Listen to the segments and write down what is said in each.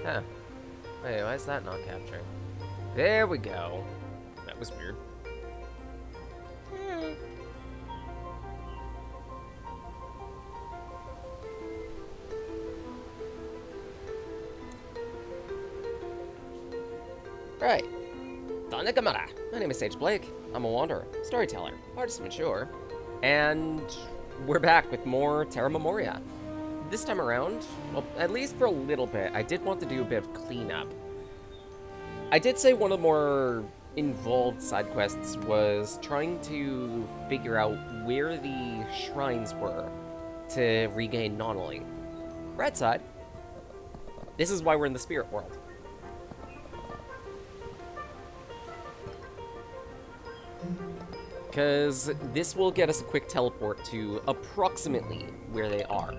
Huh. Wait, why is that not capturing? There we go. That was weird. Hmm. Right. Tanakamara. My name is Sage Blake. I'm a wanderer, storyteller, artist of mature. And we're back with more Terra Memoria. This time around, well, at least for a little bit, I did want to do a bit of cleanup. I did say one of the more involved side quests was trying to figure out where the shrines were to regain Nonali. Right side, this is why we're in the spirit world. Because this will get us a quick teleport to approximately where they are.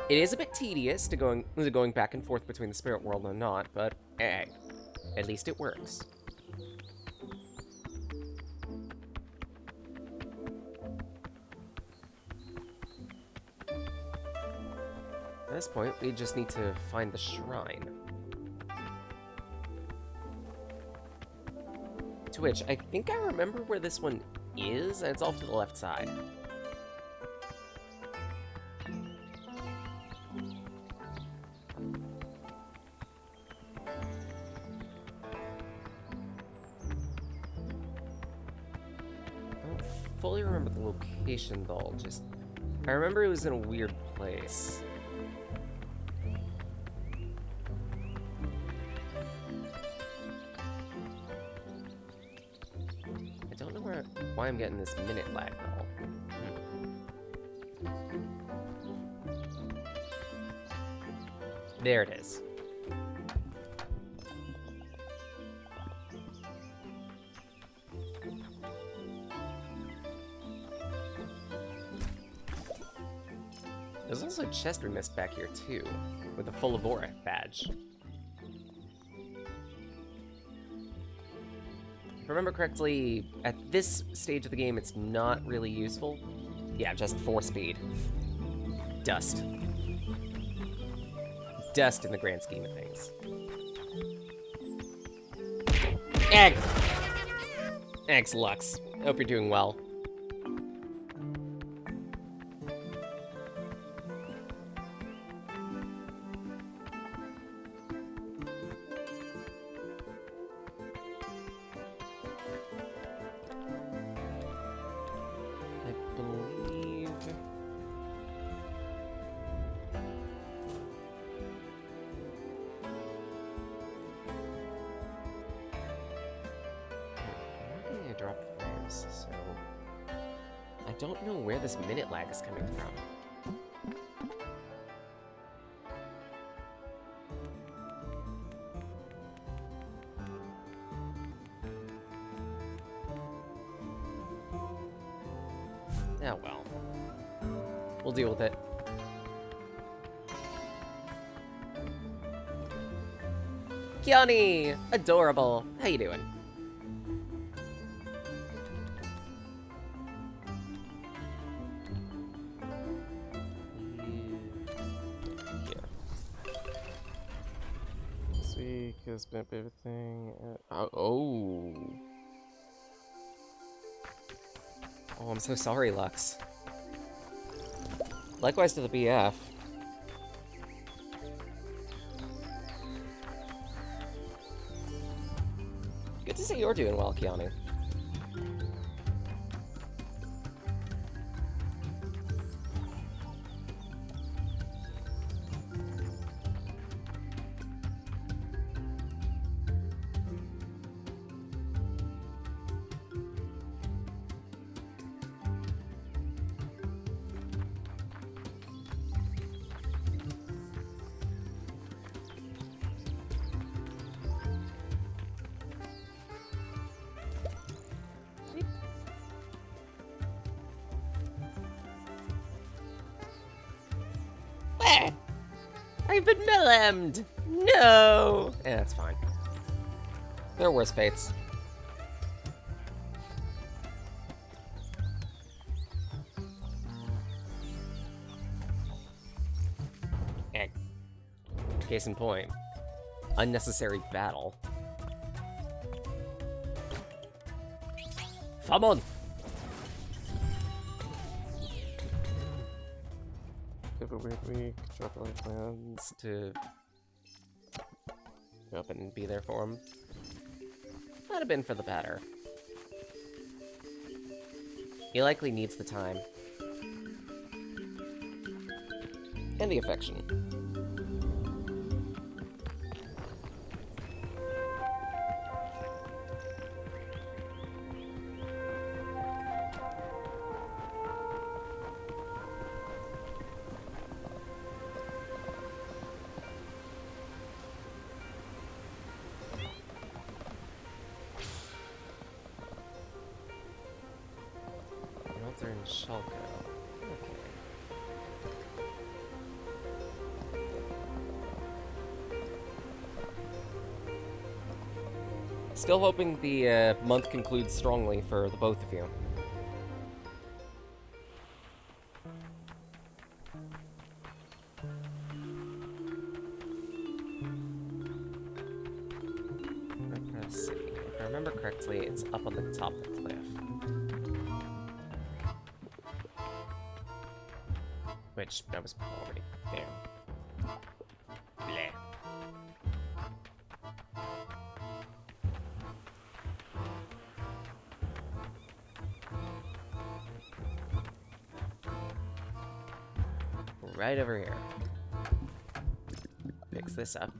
It is a bit tedious to going back and forth between the spirit world and not, but hey, at least it works. At this point, we just need to find the shrine. To which, I think I remember where this one is, and it's off to the left side. I don't fully remember the location, though, just... I remember it was in a weird place. I don't know why I'm getting this minute lag, though. There it is. There's also a chest we missed back here, too, with a full Evora badge. If I remember correctly, at this stage of the game, it's not really useful. Yeah, just 4 speed. Dust. Dust in the grand scheme of things. Egg! Thanks, Lux. Hope you're doing well. I believe... I'm not getting a drop frames, so... I don't know where this minute lag is coming from. Oh well. We'll deal with it. Kiani! Adorable! How you doing? This week has been a bit of a thing. Oh, I'm so sorry, Lux. Likewise to the BF. Good to see you're doing well, Keanu. I've been mellemmed! No! Yeah, that's fine. There are worse fates. Eh. Case in point. Unnecessary battle. Come on! Have a weird week. Drop all plans to go up and be there for him. Might have been for the better. He likely needs the time. And the affection. They're in Shulko. Okay. Still hoping the month concludes strongly for the both of you. Let's see. If I remember correctly, it's up on the top of the cliff. Which, I was already there. Bleh. Right over here. Fix this up.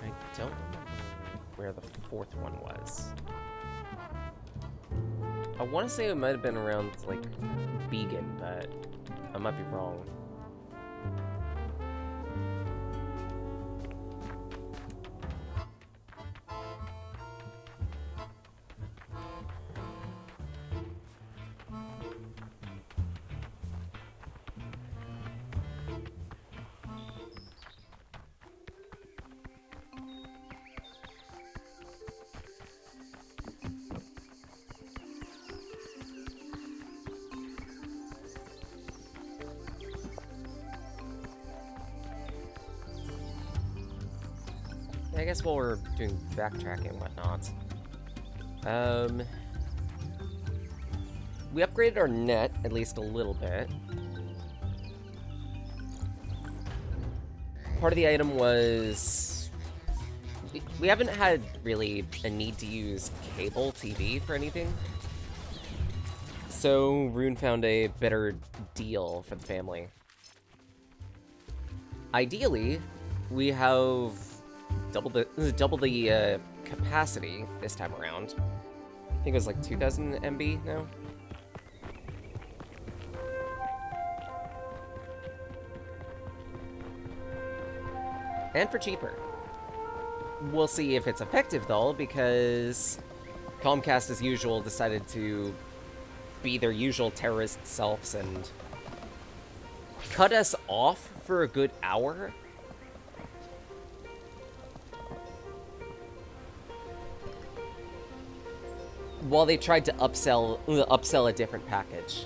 I don't remember where the fourth one was. I want to say it might have been around, like, Beacon, but I might be wrong. I guess while we're doing backtracking and whatnot, we upgraded our net at least a little bit. Part of the item was we haven't had really a need to use cable TV for anything, so Rune found a better deal for the family. Ideally, we have double the capacity this time around. I think it was like 2,000 MB now. And for cheaper. We'll see if it's effective though, because Comcast, as usual, decided to be their usual terrorist selves and cut us off for a good hour. While they tried to upsell a different package.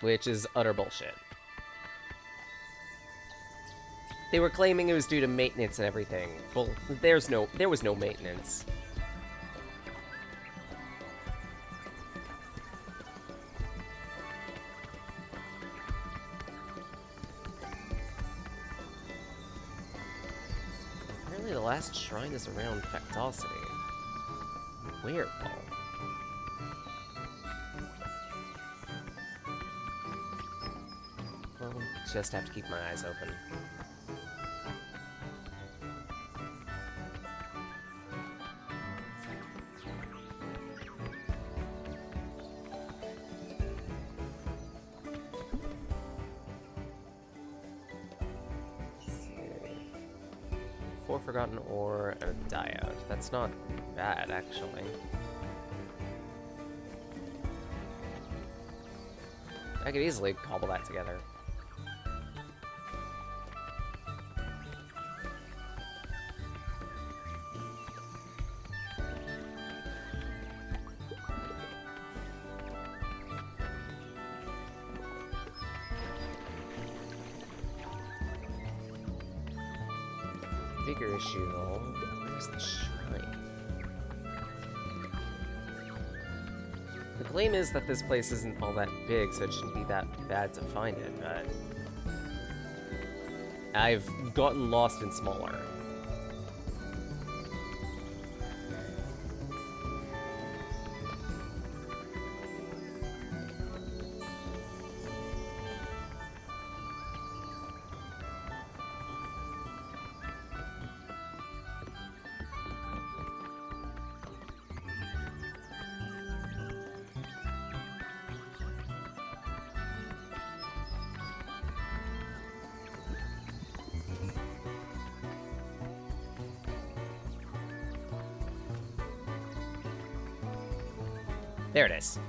Which is utter bullshit. They were claiming it was due to maintenance and everything. Well, there was no maintenance. The last shrine is around Factosity. Where, Paul? Well, just have to keep my eyes open. 4 forgotten ore, and a diode. That's not bad, actually. I could easily cobble that together. Bigger issue, though. Where's the shrine? The claim is that this place isn't all that big, so it shouldn't be that bad to find it, but I've gotten lost in smaller. There it is.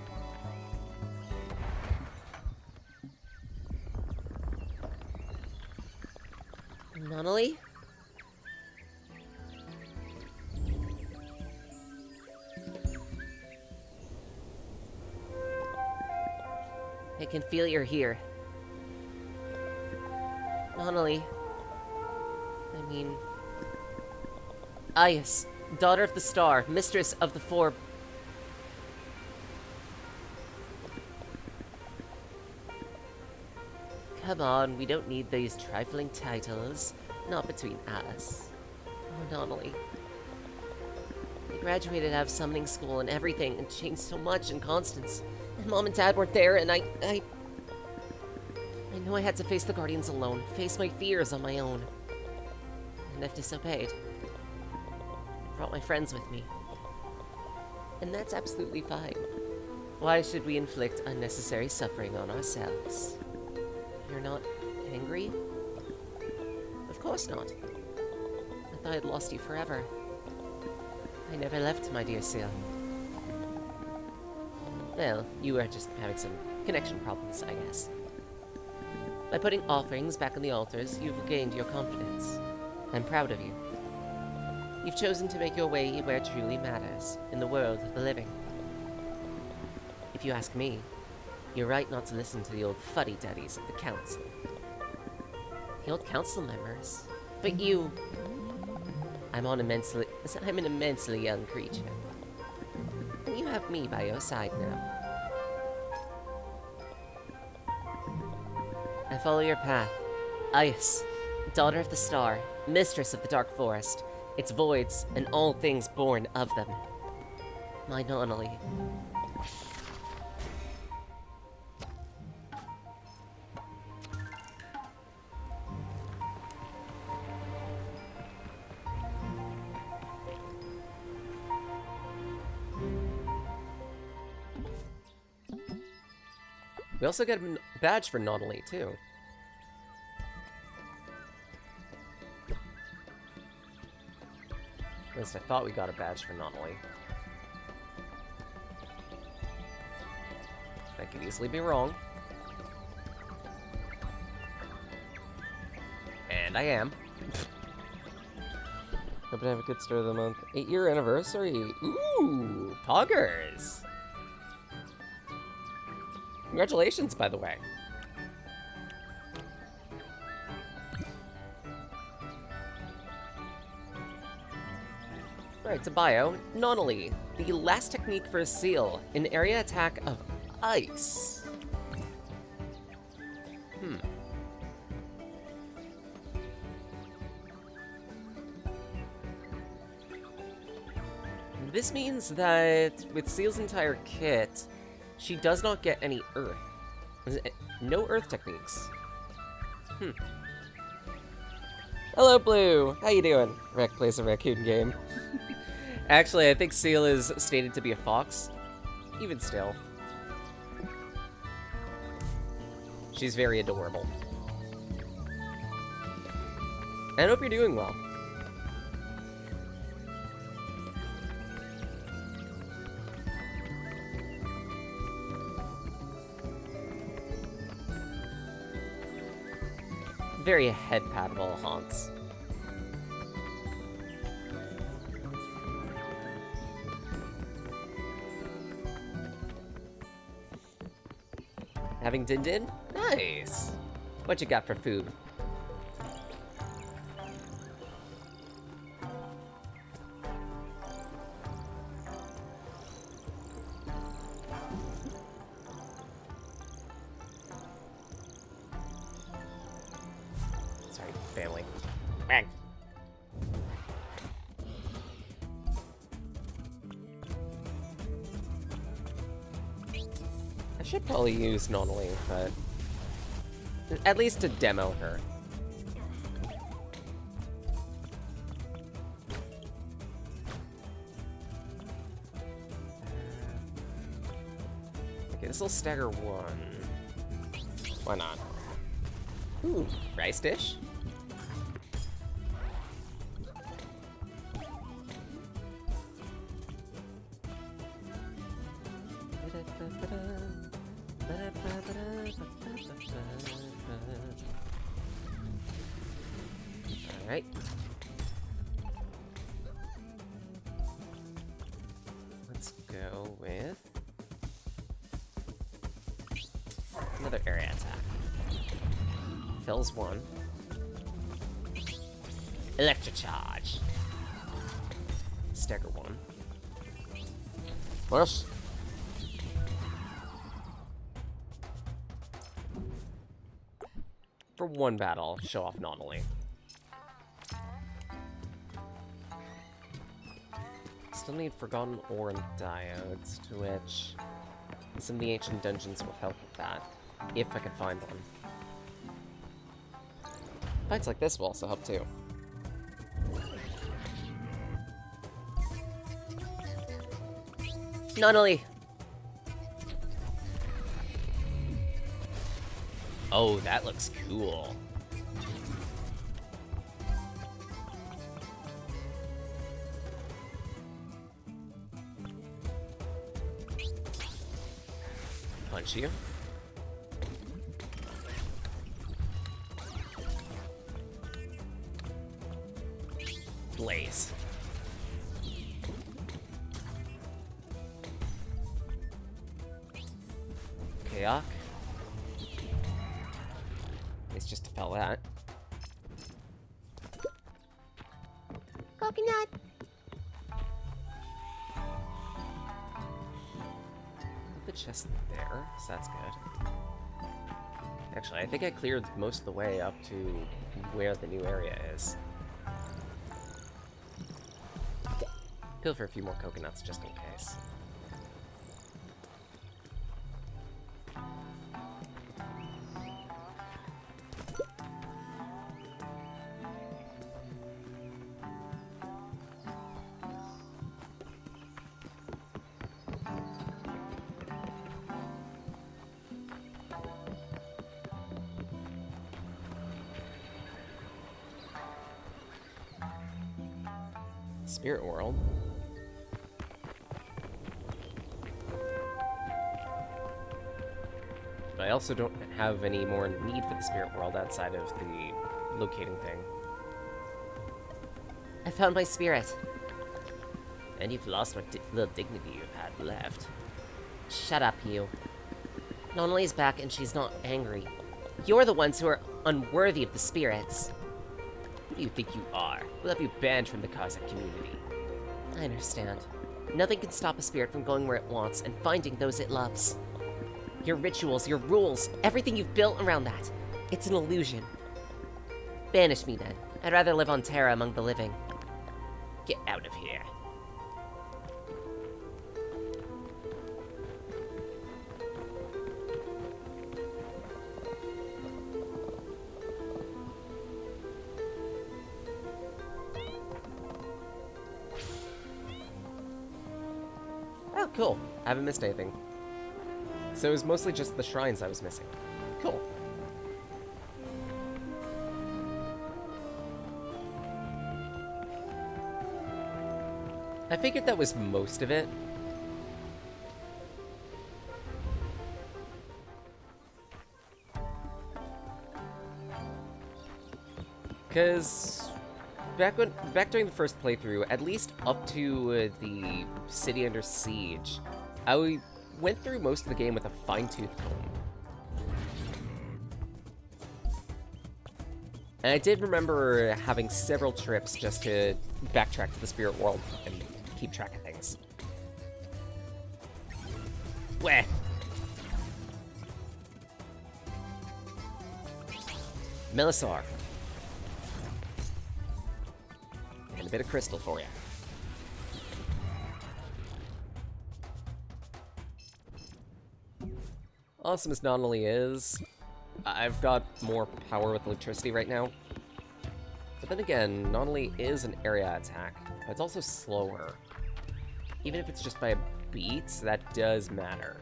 Nunnally? I can feel you're here. Nunnally. I mean... Aias, daughter of the star, mistress of the four... Come on, we don't need these trifling titles. Not between us. Oh, Nunnally. I graduated out of summoning school and everything, and changed so much in Constance. And Mom and Dad weren't there, and I know I had to face the Guardians alone, face my fears on my own. And I've disobeyed. Brought my friends with me. And that's absolutely fine. Why should we inflict unnecessary suffering on ourselves? You're not angry? Of course not. I thought I'd lost you forever. I never left, my dear Seal. Well, you were just having some connection problems, I guess. By putting offerings back on the altars, you've gained your confidence. I'm proud of you. You've chosen to make your way where it truly matters, in the world of the living. If you ask me, you're right not to listen to the old fuddy-duddies of the council. The old council members. But you... I'm an immensely young creature. And you have me by your side now. I follow your path. Aias, daughter of the star, mistress of the dark forest, its voids, and all things born of them. My Nunnally. We also get a badge for Nunnally, too. At least I thought we got a badge for Nunnally. I could easily be wrong. And I am. Hope to have a good start of the month. 8-year anniversary. Ooh, poggers. Congratulations, by the way. Alright, to bio. Nunnally, the last technique for a seal, an area attack of ice. This means that with Seal's entire kit, she does not get any earth. No earth techniques. Hello, Blue! How you doing? Rec plays a raccoon game. Actually, I think Seal is stated to be a fox. Even still. She's very adorable. I hope you're doing well. very head-patable haunts. Having Din Din? Nice! What you got for food? Sorry, family. Bang! I should probably use Nonali, but at least to demo her. Okay, this will stagger one. Why not? Ooh, rice dish? Alright. Let's go with another area attack. Fills one. Electrocharge. Stagger one. Push. For one battle, show off Nonali. Still need Forgotten Ore and Diodes, to which some of the ancient dungeons will help with that, if I can find one. Fights like this will also help too. Nonali! Oh, that looks cool. Punch you. Blaze. Kayak. It's just to fell that. Coconut. The chest there, so that's good. Actually, I think I cleared most of the way up to where the new area is. Peel for a few more coconuts just in case. Spirit World. But I also don't have any more need for the Spirit World outside of the locating thing. I found my spirit. And you've lost what little dignity you had left. Shut up, you. Nonali's back and she's not angry. You're the ones who are unworthy of the spirits. Who do you think you are? We'll have you banned from the Kazakh community. I understand. Nothing can stop a spirit from going where it wants and finding those it loves. Your rituals, your rules, everything you've built around that. It's an illusion. Banish me then. I'd rather live on Terra among the living. Get out of here. Oh, cool. I haven't missed anything. So it was mostly just the shrines I was missing. Cool. I figured that was most of it. Because back during the first playthrough, at least up to the city under siege, I went through most of the game with a fine-tooth comb. And I did remember having several trips just to backtrack to the spirit world and keep track of things. Weh! Melisar. And a bit of crystal for you. Awesome as not only is, I've got more power with electricity right now. But then again, not only is an area attack, but it's also slower. Even if it's just by a beat, that does matter.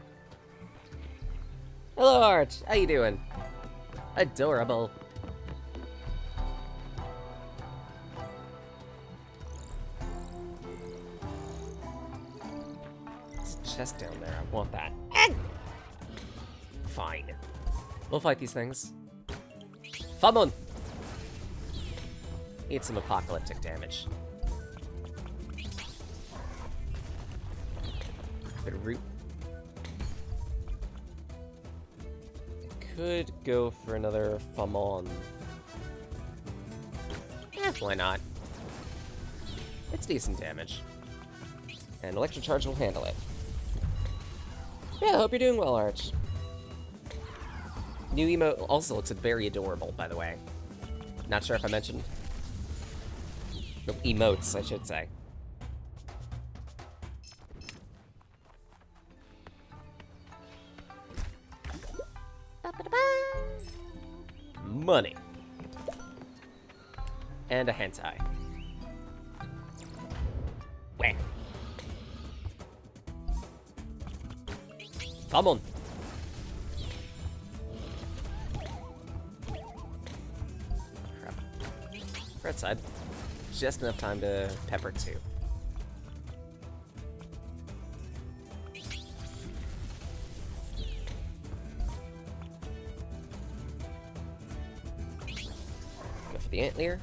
Hello, Arch! How you doing? Adorable. There's a chest down there, I want that. Fine. We'll fight these things. Famon! Need some apocalyptic damage. Bit of root. Could go for another Famon. Why not? It's decent damage. And Electrocharge will handle it. Yeah, hope you're doing well, Arch. New emote also looks very adorable, by the way. Not sure if I mentioned. No, emotes, I should say. Money. And a hentai. Wah. Come on. Crap. Right side. Just enough time to pepper two. Go for the antler.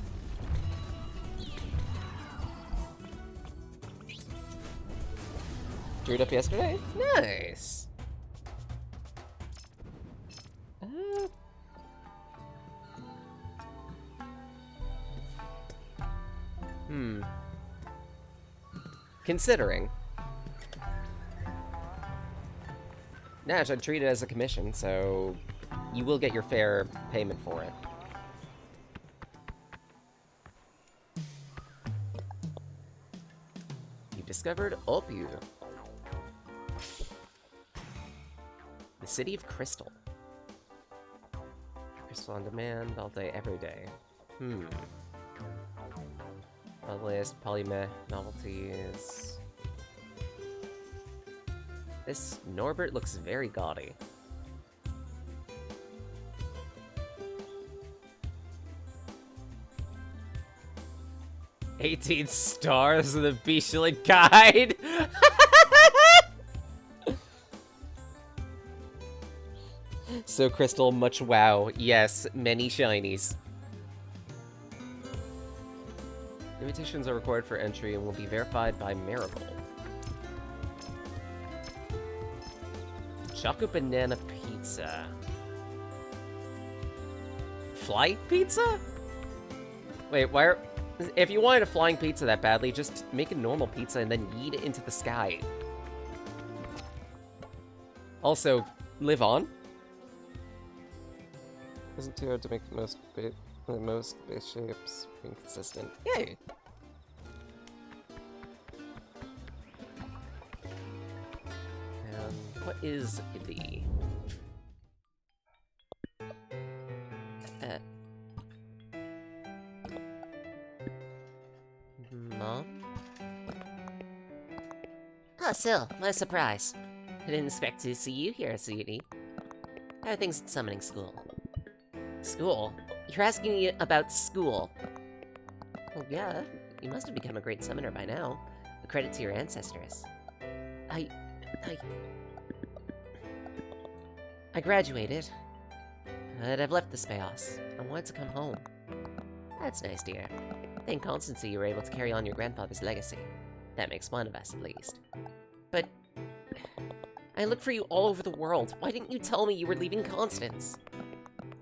Drew it up yesterday? Nice! Considering. Nash, I'd treat it as a commission, so you will get your fair payment for it. You've discovered Opu. The City of Crystal. Crystal on demand, all day, every day. List, polymech, novelties. This Norbert looks very gaudy. "18 stars of the Michelin Guide." So Crystal, much wow. Yes, many shinies. Invitations are required for entry and will be verified by Marigold. Choco banana pizza. Fly pizza? Wait, why are... If you wanted a flying pizza that badly, just make a normal pizza and then yeet it into the sky. Also, live on? Isn't too hard to make most base shapes being consistent. Yay! And what is the... Mom? Oh, Syl, what a surprise. I didn't expect to see you here, sweetie. How are things at summoning school? School? You're asking me about school. Well, yeah, you must have become a great summoner by now. A credit to your ancestors. I graduated, but I've left the Speos. I wanted to come home. That's nice, dear. Thank Constancy you were able to carry on your grandfather's legacy. That makes one of us, at least. But I looked for you all over the world. Why didn't you tell me you were leaving Constance?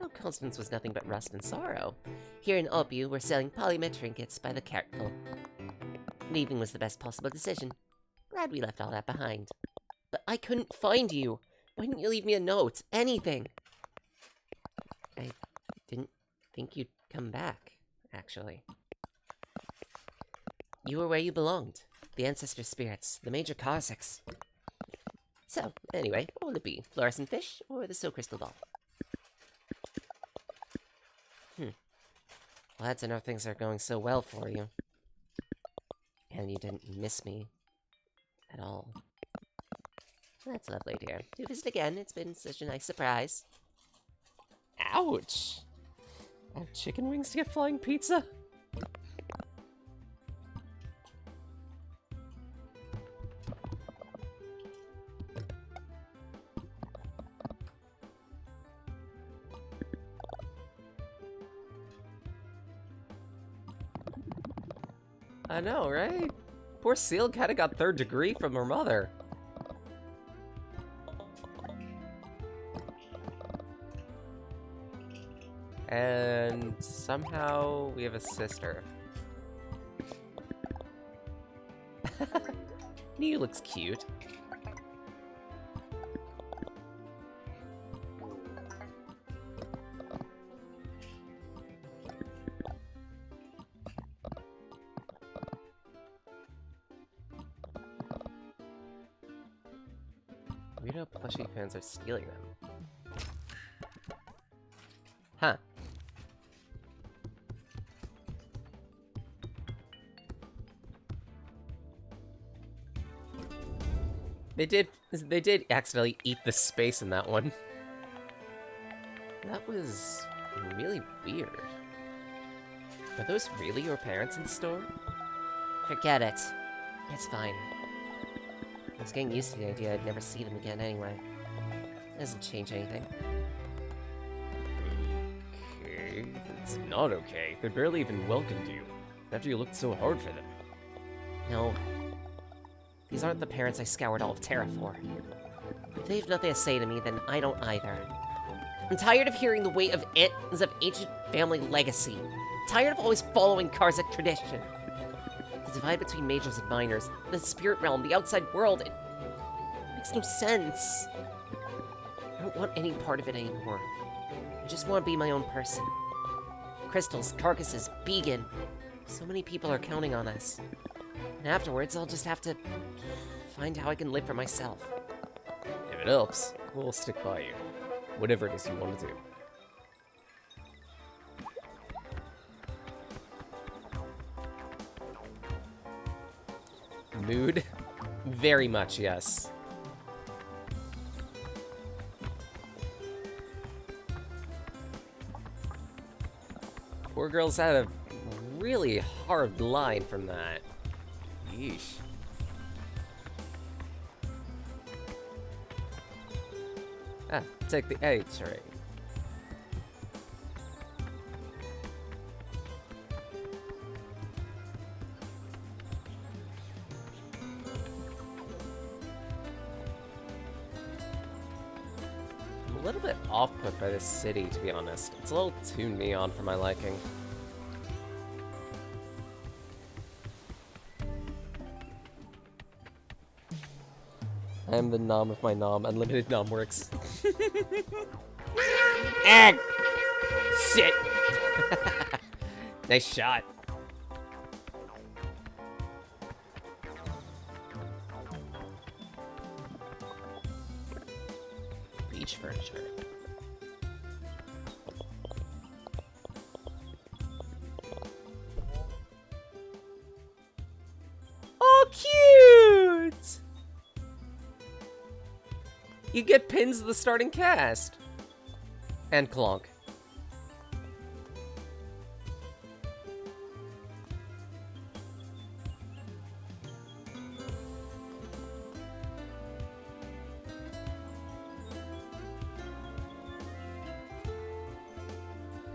Oh, Constance was nothing but rust and sorrow. Here in Opu, we're selling polymer trinkets by the cartful. Leaving was the best possible decision. Glad we left all that behind. But I couldn't find you. Why didn't you leave me a note? Anything. I didn't think you'd come back, actually. You were where you belonged. The ancestor spirits, the major Karsaks. So, anyway, what will it be? Fluorescent fish or the Soul Crystal Ball? Glad to know things are going so well for you. And you didn't miss me at all. That's lovely, dear. Do visit again. It's been such a nice surprise. Ouch! I have chicken wings to get flying pizza? I know, right? Poor Seal kinda got third degree from her mother. And somehow we have a sister. Niu looks cute. Weirdo plushie fans are stealing them. Huh. They did accidentally eat the space in that one. That was really weird. Are those really your parents in the store? Forget it. It's fine. I was getting used to the idea I'd never see them again anyway. It doesn't change anything. Okay, it's not okay. They barely even welcomed you, after you looked so hard for them. No. These aren't the parents I scoured all of Terra for. If they have nothing to say to me, then I don't either. I'm tired of hearing the weight of ancient family legacy. Tired of always following Karsak tradition. The divide between majors and minors, the spirit realm, the outside world, it makes no sense. I don't want any part of it anymore. I just want to be my own person. Crystals, carcasses, Began. So many people are counting on us. And afterwards, I'll just have to find how I can live for myself. If it helps, we'll stick by you. Whatever it is you want to do. Mood? Very much, yes. Poor girl's had a really hard line from that. Yeesh. Ah, take the A train. I'm a little bit off-put by this city, to be honest. It's a little too neon for my liking. I am the nom of my nom. Unlimited nom works. Egg! Sit! Nice shot. Beach furniture. Oh, cute! You get pins of the starting cast. And Clonk.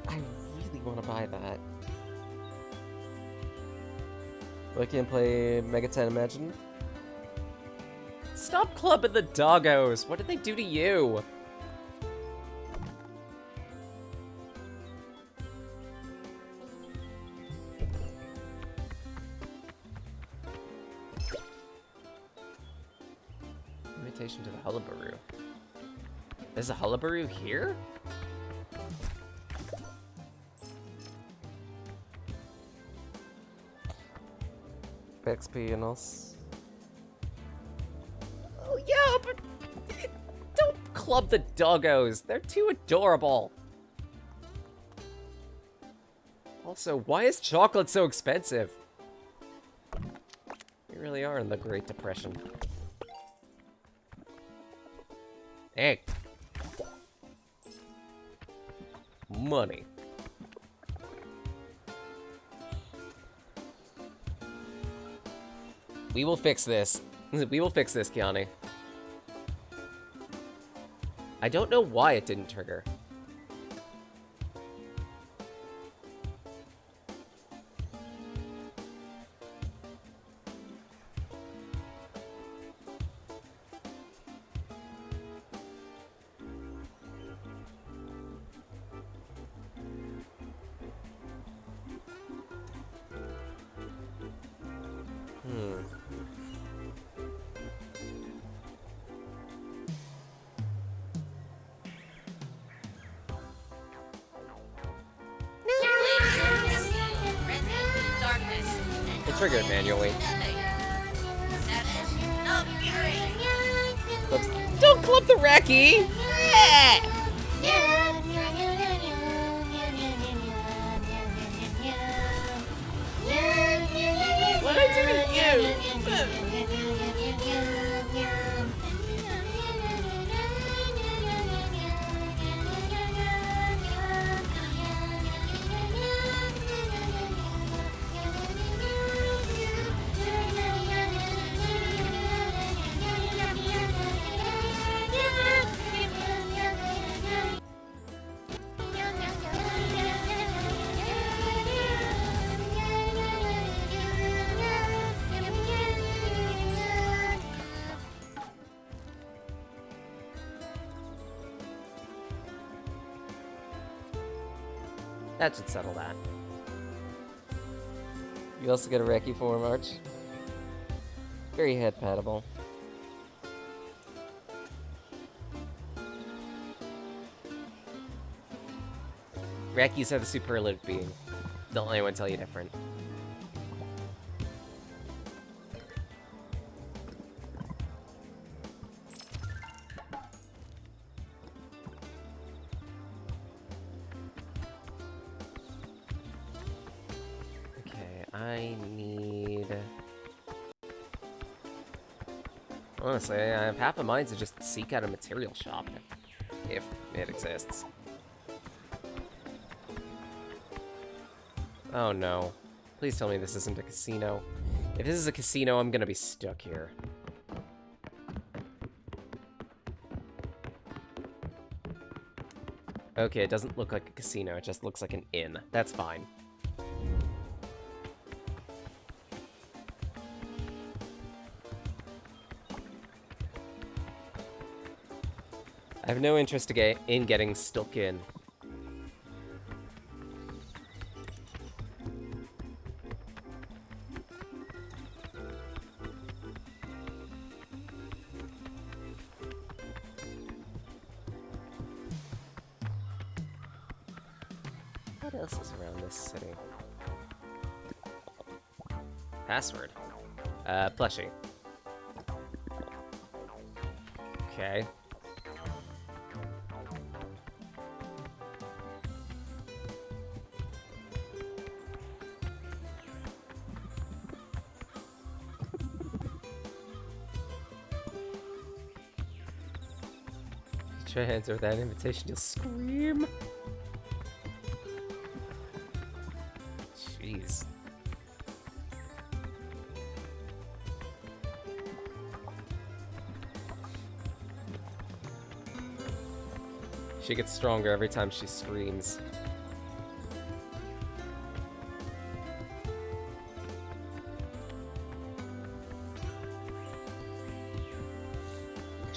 I really want to buy that. Why can't play Mega 10 Imagine? Stop clubbing the doggos! What did they do to you? Invitation to the Hullabaroo. There's a Hullabaroo here? XP and else. Oh yeah, but don't club the doggos. They're too adorable. Also, why is chocolate so expensive? We really are in the Great Depression. Hey. Money. We will fix this. We will fix this, Kiani. I don't know why it didn't trigger. It triggered manually. Don't club the Reki! What did I do to you? That should settle that. You also get a Reki form, Arch. Very head patable. Rekis are the superlative being. Don't let anyone tell you different. I need... Honestly, I have half a mind to just seek out a material shop. If it exists. Oh no. Please tell me this isn't a casino. If this is a casino, I'm gonna be stuck here. Okay, it doesn't look like a casino, it just looks like an inn. That's fine. I have no interest in getting stuck in. What else is around this city? Password. Plushie. Okay. Try to answer that invitation, you'll scream. Jeez. She gets stronger every time she screams.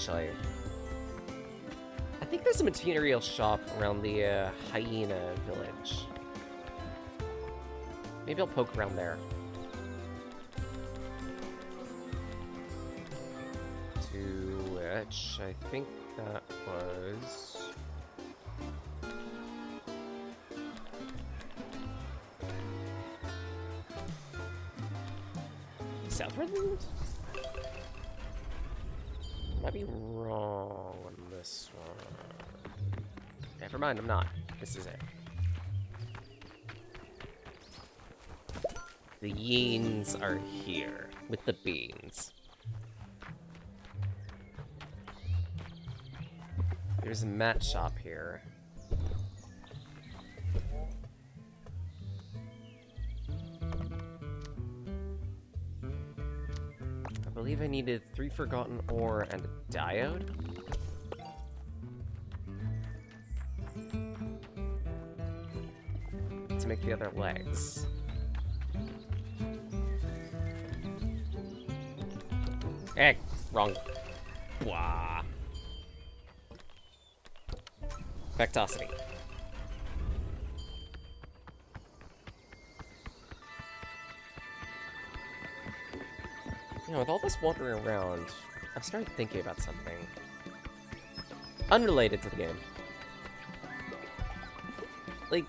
actually. I think there's a material shop around the hyena village. Maybe I'll poke around there. To which I think that was... Southwood? Might be wrong on this one. Never mind, I'm not. This is it. The yeens are here with the beans. There's a mat shop here. I believe I needed 3 forgotten ore and a diode. To make the other legs. Eh, wrong. Blah. Vectosity. You know, with all this wandering around, I've started thinking about something. Unrelated to the game. Like...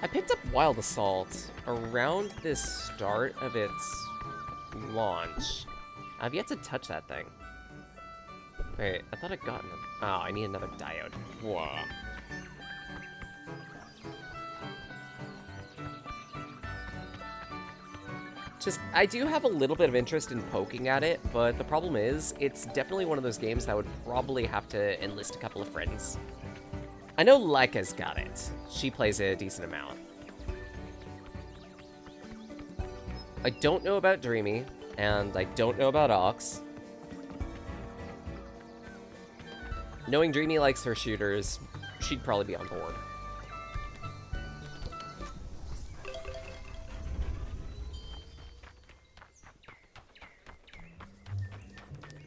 I picked up Wild Assault around the start of its launch. I've yet to touch that thing. Wait, I thought I'd gotten it. Oh, I need another diode. Whoa. Just, I do have a little bit of interest in poking at it, but the problem is, it's definitely one of those games that would probably have to enlist a couple of friends. I know Laika's got it. She plays a decent amount. I don't know about Dreamy, and I don't know about Ox. Knowing Dreamy likes her shooters, she'd probably be on board.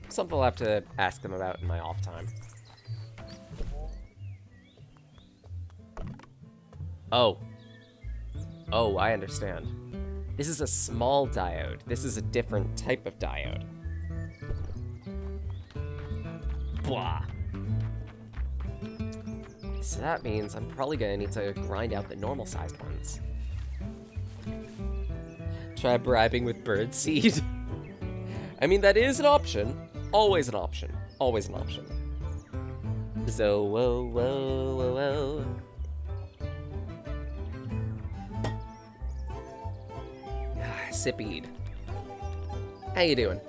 Something I'll have to ask them about in my off time. Oh. Oh, I understand. This is a small diode. This is a different type of diode. Blah. So that means I'm probably gonna need to grind out the normal-sized ones. Try bribing with birdseed. I mean, that is an option. Always an option. Always an option. So, whoa, whoa, whoa, whoa. Sippeed. How you doing?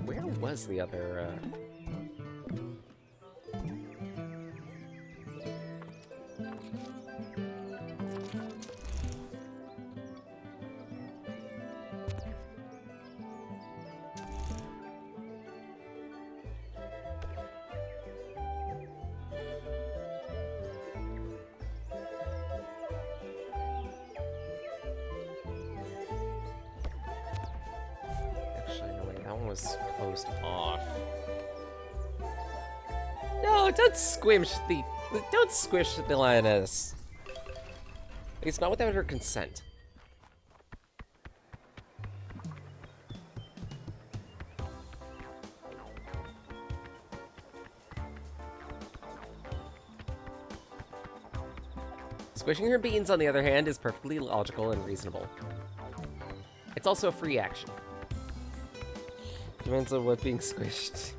Where was the other, was closed off. No, don't squish the lioness. It's not without her consent. Squishing her beans, on the other hand, is perfectly logical and reasonable. It's also a free action. Depends on what being squished.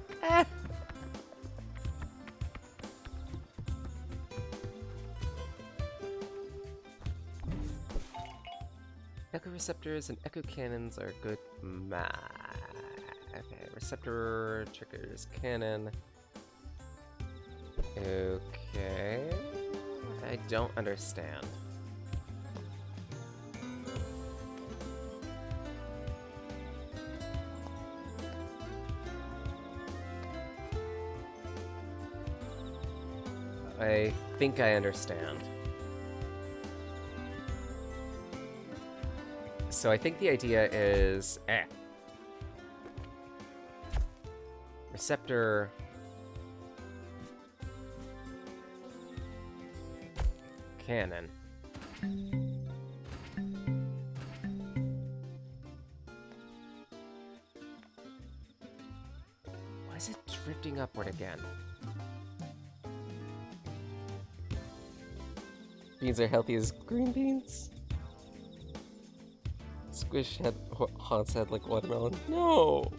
Echo receptors and echo cannons are good match. Okay, receptor triggers cannon. Okay. I don't understand. I think I understand. So I think the idea is... Receptor... Cannon. Why is it drifting upward again? Beans are healthy as green beans? Squish had Haun's head like watermelon. No!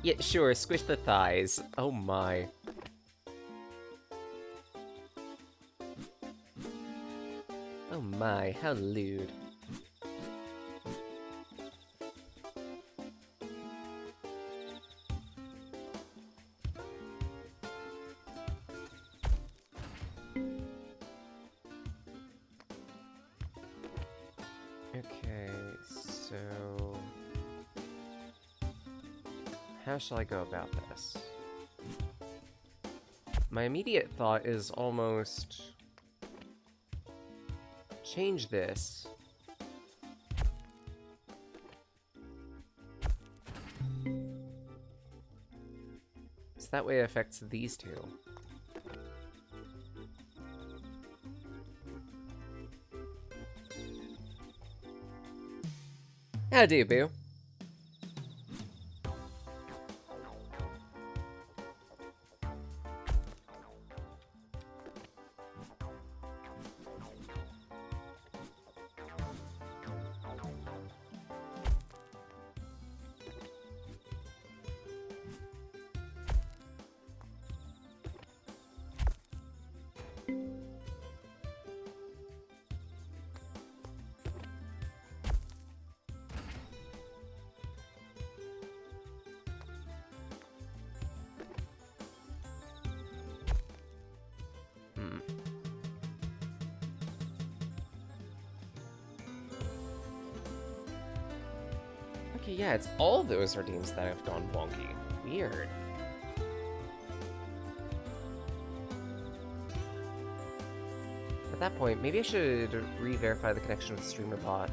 Yeah, sure, squish the thighs. Oh my. Oh my, how lewd. Okay, so... how shall I go about this? My immediate thought is almost... change this. So that way it affects these two. How do you, boo? Okay, yeah, it's all those redeems that have gone wonky. Weird. At that point, maybe I should re-verify the connection with StreamerBot.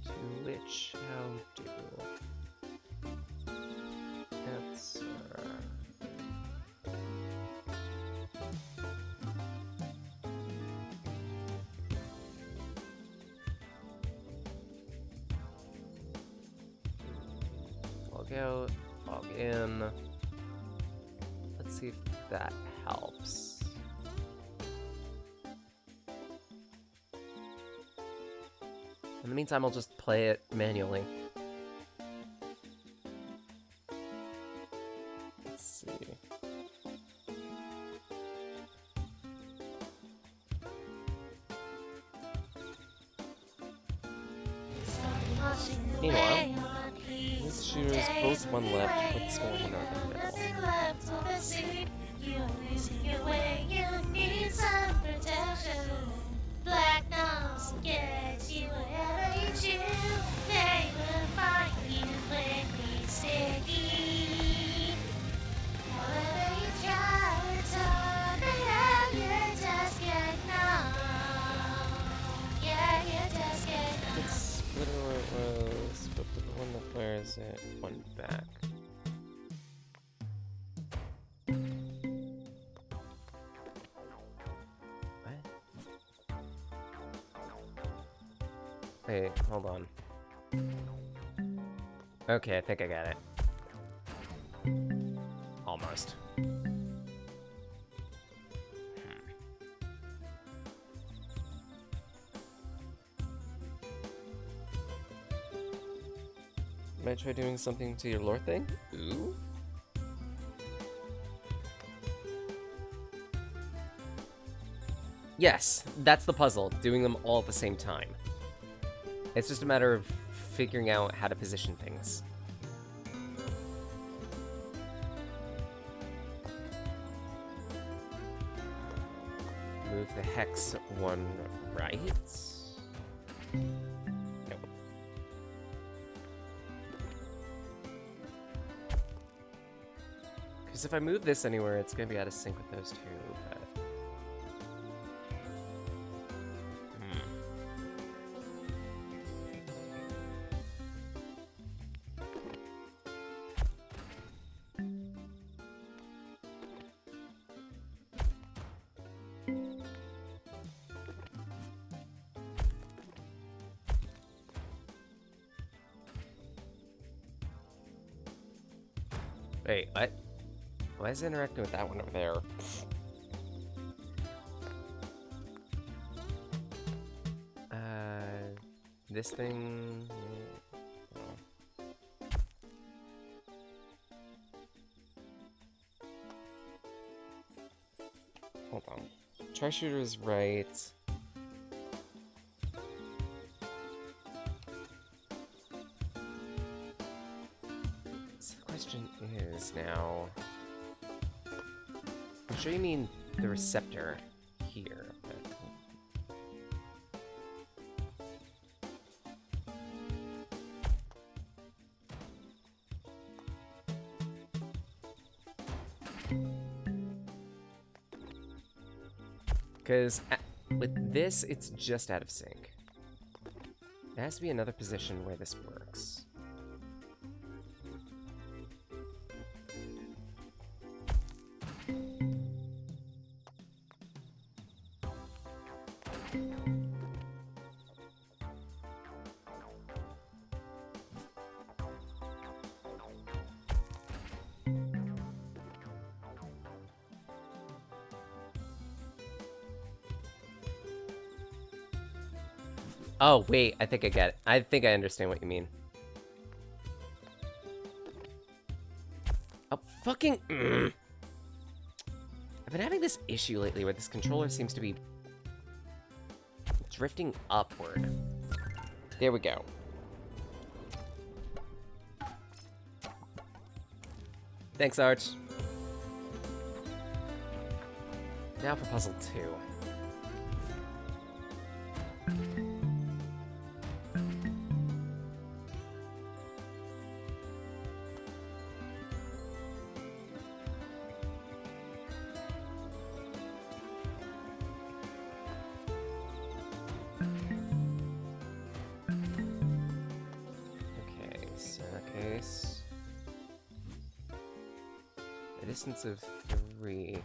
To which how do? That's log out, log in. Let's see if that helps. In the meantime, I'll just play it manually. Let's see. Meanwhile, these shooters, both one left, with small one in the middle. Black nose gets you wherever you choose. They will find you when we sticky. However you try, it's all they have. You just get numb. Yeah, you just get numb. It's split where it was, but the one that fires it went back. Wait, hold on. Okay, I think I got it. Almost. Might try doing something to your lore thing? Ooh? Yes, that's the puzzle, doing them all at the same time. It's just a matter of figuring out how to position things. move the hex one right? Nope. Because if I move this anywhere, it's going to be out of sync with those two, but... Wait, what? Why is it interacting with that one over there? This thing... oh. Hold on. Tri-shooter is right. So the question is now... I'm sure you mean the receptor here, but... Because with this, it's just out of sync. There has to be another position where this works. Oh, wait, I think I get it. I think I understand what you mean. Oh, fucking... I've been having this issue lately where this controller seems to be drifting upward. There we go. Thanks, Arch. Now for puzzle 2. Distance of 3.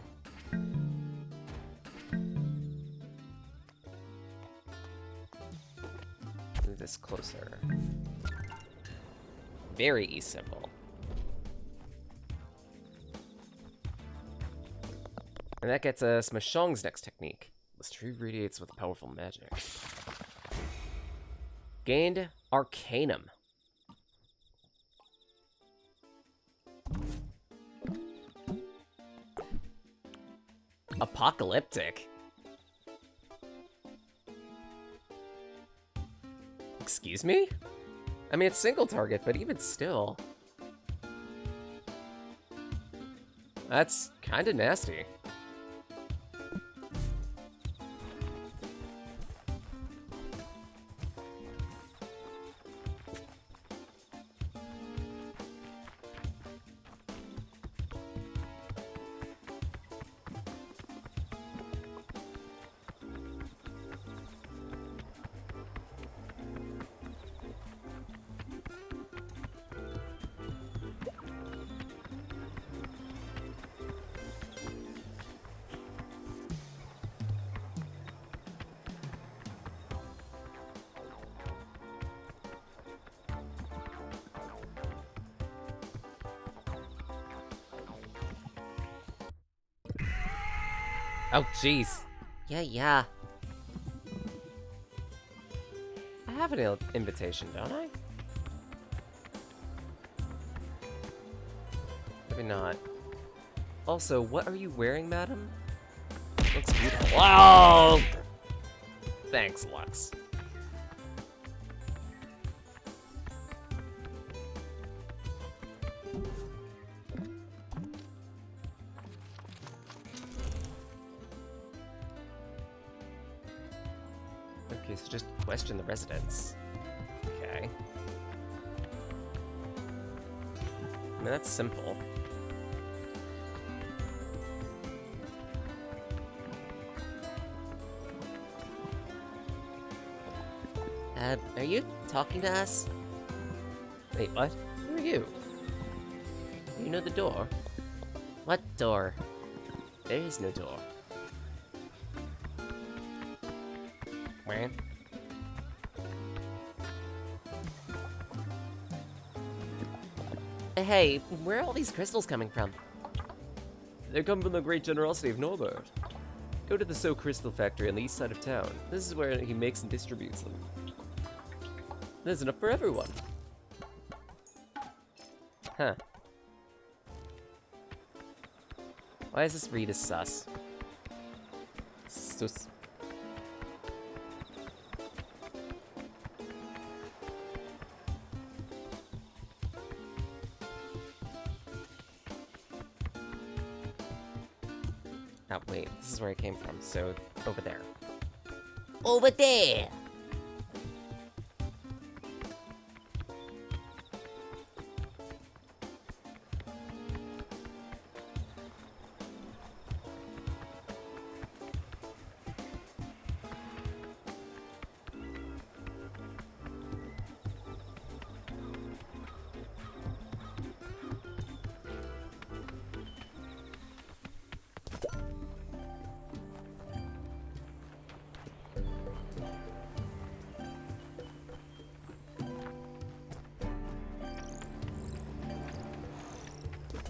Move this closer. Very simple. And that gets us Mashong's next technique. This tree radiates with powerful magic. Gained Arcanum. Apocalyptic. Excuse me? I mean, it's single target, but even still. That's kinda nasty. Oh, jeez. Yeah. I have an invitation, don't I? Maybe not. Also, what are you wearing, madam? Looks beautiful. Wow! Thanks, Lux. Okay, so just question the residents. Okay. I mean, that's simple. Are you talking to us? Wait, what? Who are you? You know the door? What door? There is no door. Where? Hey, where are all these crystals coming from? They come from the great generosity of Norbert. Go to the So Crystal Factory on the east side of town. This is where he makes and distributes them. There's enough for everyone. Huh. Why is this read as sus? Sus. Oh, wait, this is where I came from, so over there. Over there!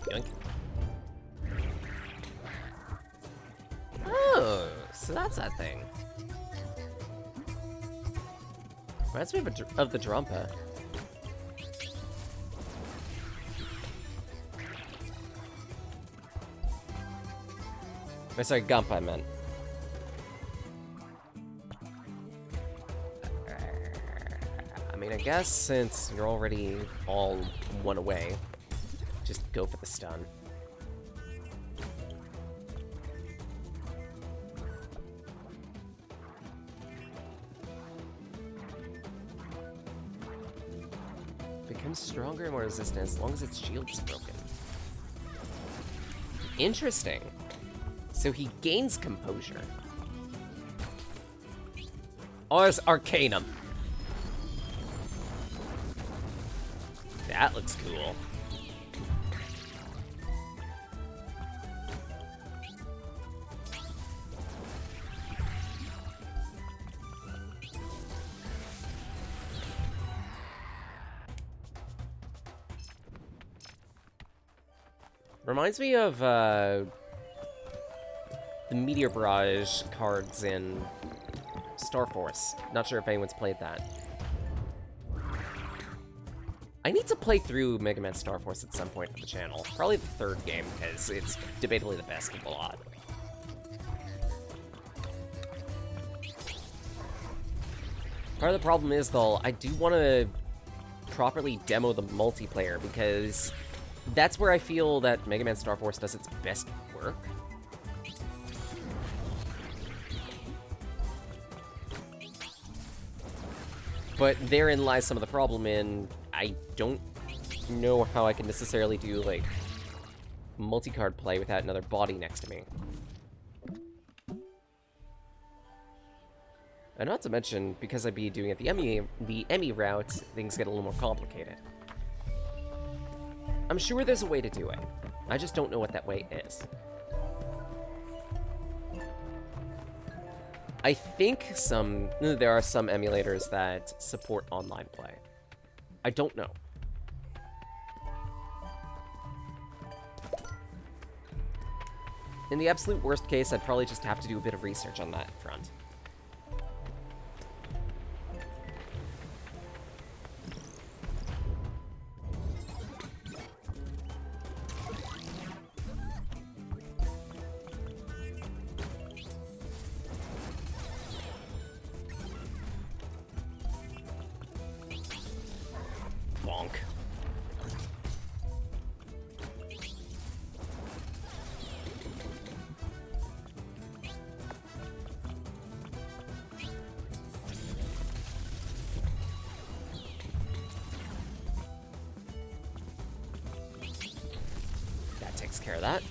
Yoink. Oh, so that's that thing. Reminds me of the Drumpa. Oh, sorry, Gump, I meant. I mean, I guess since you're already all one away, just go for the stun. Becomes stronger and more resistant as long as its shield is broken. Interesting. So he gains composure. Oh, it's Arcanum. That looks cool. Reminds me of the Meteor Barrage cards in Star Force. Not sure if anyone's played that. I need to play through Mega Man Star Force at some point for the channel. Probably the third game, because it's debatably the best of the lot. Part of the problem is, though, I do want to properly demo the multiplayer, because that's where I feel that Mega Man Star Force does its best work. But therein lies some of the problem in, I don't know how I can necessarily do, like, multi-card play without another body next to me. And not to mention, because I'd be doing it the Emmy route, things get a little more complicated. I'm sure there's a way to do it. I just don't know what that way is. I think there are some emulators that support online play. I don't know. In the absolute worst case, I'd probably just have to do a bit of research on that front. Bonk. takes care of that.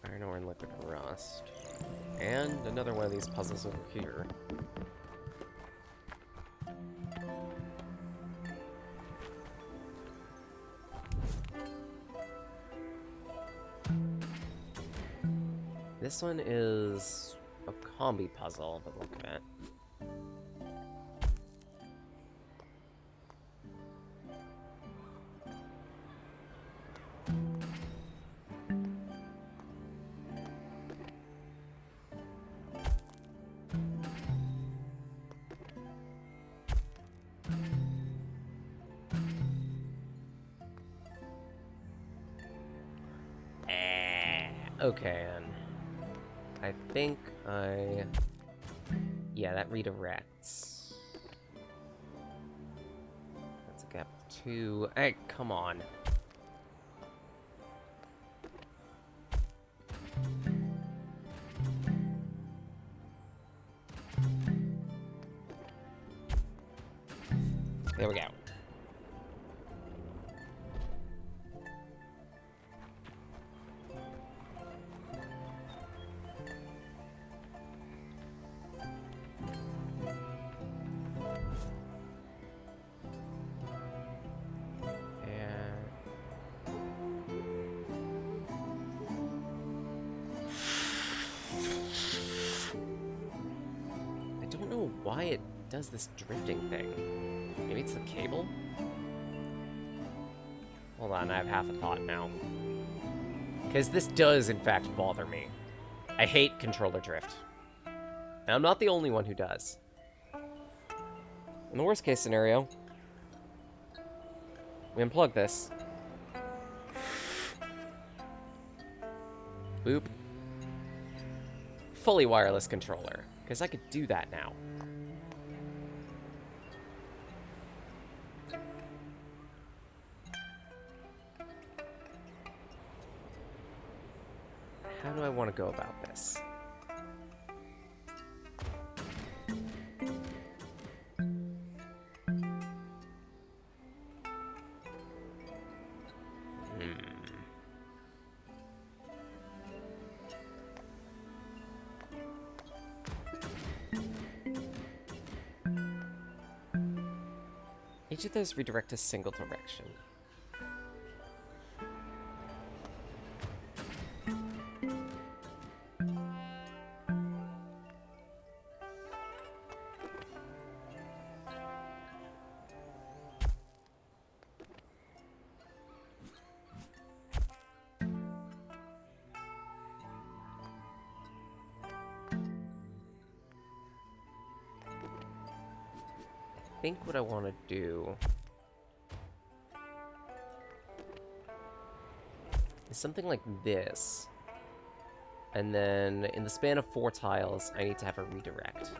Iron ore and liquid rust. And another one of these puzzles over here. This one is a combi puzzle, but look at it. Okay, and I think yeah, that redirects. That's a gap 2. Hey, come on. There we go. Why it does this drifting thing. Maybe it's the cable? Hold on, I have half a thought now. Because this does, in fact, bother me. I hate controller drift. And I'm not the only one who does. In the worst case scenario, we unplug this. Boop. Fully wireless controller. Because I could do that now. How do I want to go about this? Each of those redirect a single direction. I think what I want to do is something like this. And then in the span of 4 tiles, I need to have a redirect.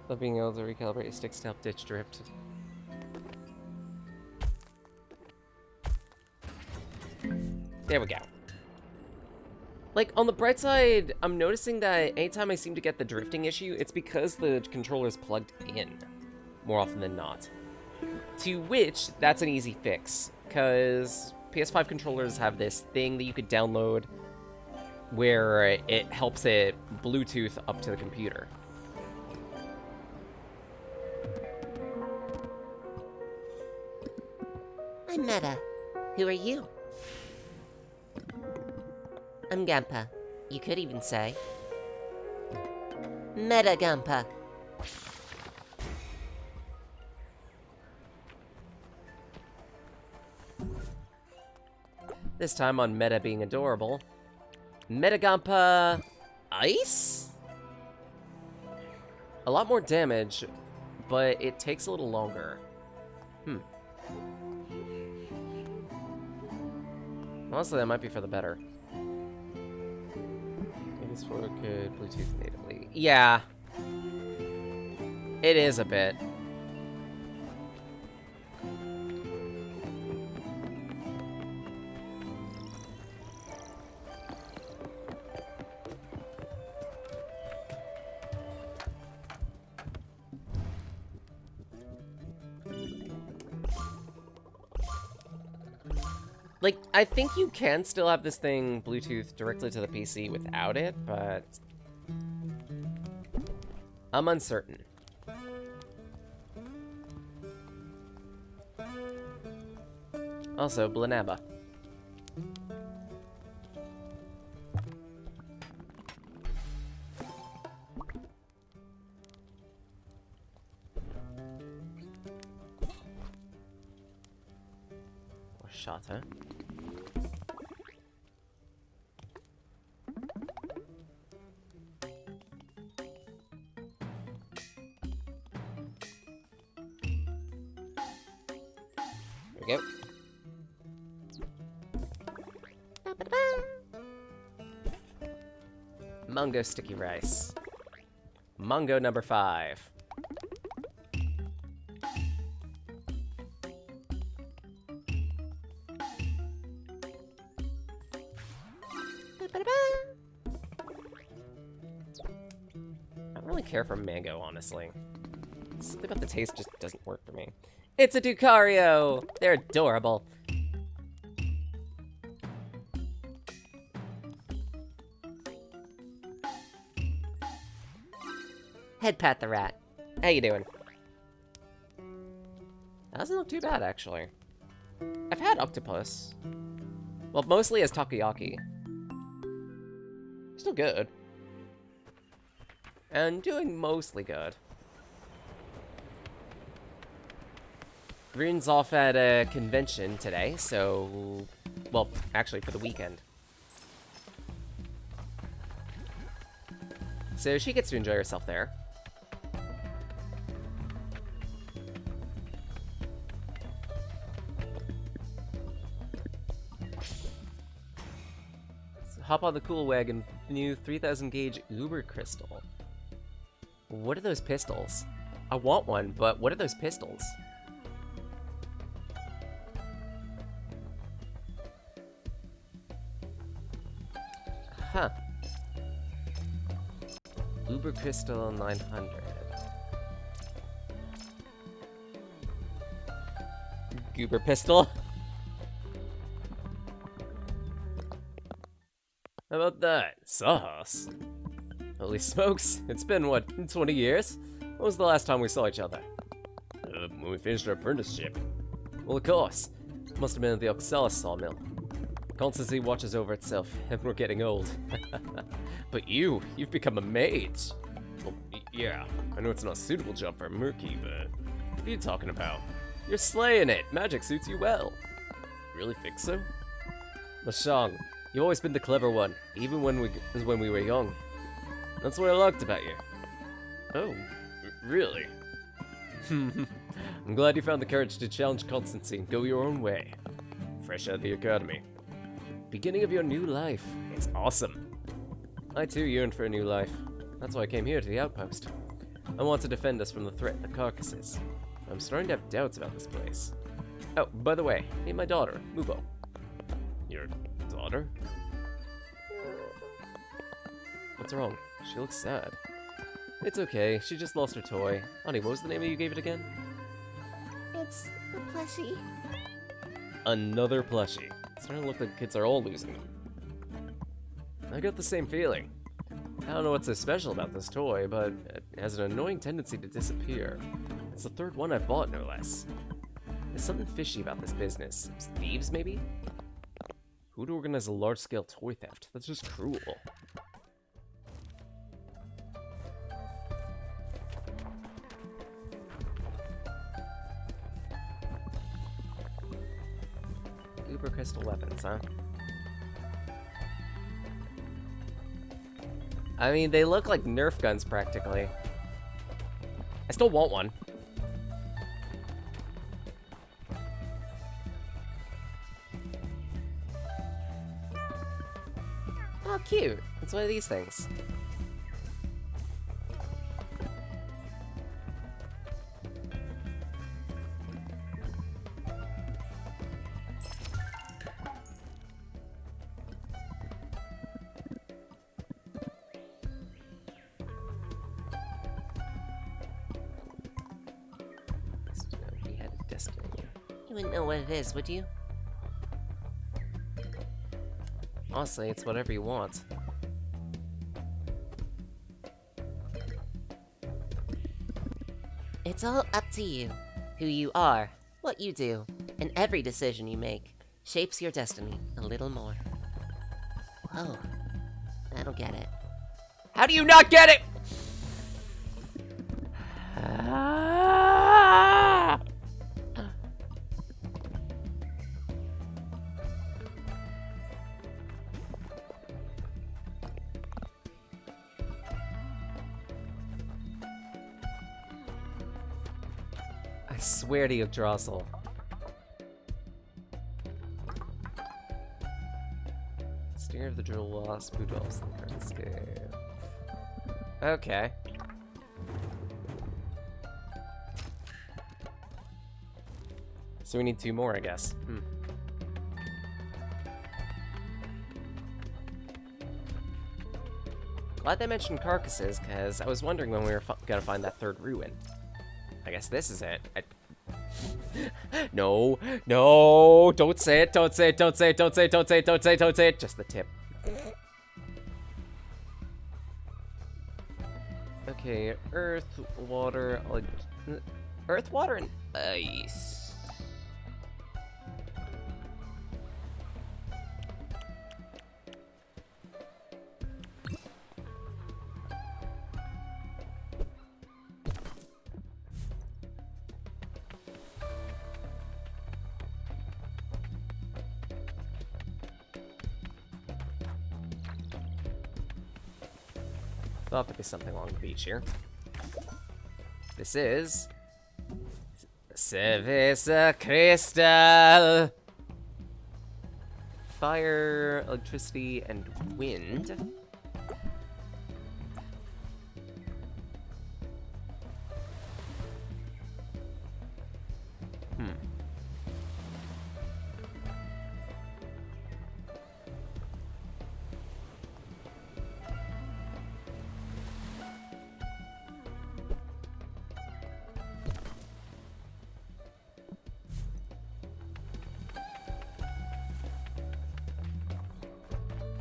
Of being able to recalibrate your sticks to help ditch drift. There we go. Like, on the bright side, I'm noticing that anytime I seem to get the drifting issue, it's because the controller's plugged in, more often than not. To which, that's an easy fix, because PS5 controllers have this thing that you could download where it helps it Bluetooth up to the computer. I'm Meta. Who are you? I'm Gampa. You could even say. Meta Gampa. This time on Meta being adorable. Meta Gampa Ice? A lot more damage, but it takes a little longer. Honestly, that might be for the better. PS4 could Bluetooth natively. Yeah. It is a bit. Like, I think you can still have this thing Bluetooth directly to the PC without it, but I'm uncertain. Also, Blanaba. Or Shata. There we go. Mungo sticky rice. Mungo number 5. I don't really care for mango, honestly. Something about the taste just doesn't work for me. It's a Ducario! They're adorable. Head pat the rat. How you doing? That doesn't look too bad, actually. I've had octopus. Well, mostly as takoyaki. Still good. And doing mostly good. Green's off at a convention today, so... Well, actually, for the weekend. So she gets to enjoy herself there. So hop on the cool wagon, new 3000 gauge Uber Crystal. What are those pistols? I want one, but what are those pistols? Huh. Uber Crystal 900. Goober pistol. How about that? Sauce. Holy smokes, it's been, what, 20 years? When was the last time we saw each other? When we finished our apprenticeship. Well, of course. Must have been at the Oxalis sawmill. Constancy watches over itself, and we're getting old. But you've become a mage. Well, yeah, I know it's not a suitable job for a Murky, but what are you talking about? You're slaying it. Magic suits you well. Really think so? Mashang, you've always been the clever one, even when we were young. That's what I liked about you. Oh, really? I'm glad you found the courage to challenge Constancy and go your own way. Fresh out of the academy. Beginning of your new life. It's awesome. I too yearned for a new life. That's why I came here to the outpost. I want to defend us from the threat of the carcasses. I'm starting to have doubts about this place. Oh, by the way, meet my daughter, Mubo. Your daughter? What's wrong? She looks sad. It's okay, she just lost her toy. Honey, what was the name you gave it again? It's the plushie. Another plushie. It's starting to look like kids are all losing them. I got the same feeling. I don't know what's so special about this toy, but it has an annoying tendency to disappear. It's the third one I've bought, no less. There's something fishy about this business. Thieves, maybe? Who'd organize a large-scale toy theft? That's just cruel. Uber crystal weapons, huh? I mean, they look like Nerf guns, practically. I still want one. Oh, cute. It's one of these things. We had a destiny. You wouldn't know what it is, would you? Honestly, it's whatever you want. It's all up to you. Who you are, what you do, and every decision you make shapes your destiny a little more. Whoa, I don't get it. How do you not get it? I swear to you, Drossel. Steer of the drill wasp who dwells in the current scale. Okay. So we need 2 more, I guess. Glad they mentioned carcasses, because I was wondering when we were gonna find that 3rd ruin. I guess this is it. No, no, don't say it, don't say it, don't say it, don't say it, don't say it, don't say it, don't say it. Just the tip. Okay, earth, water, earth, water, and ice. Thought there'd be something along the beach here. This is Cerveza Crystal. Fire, electricity, and wind.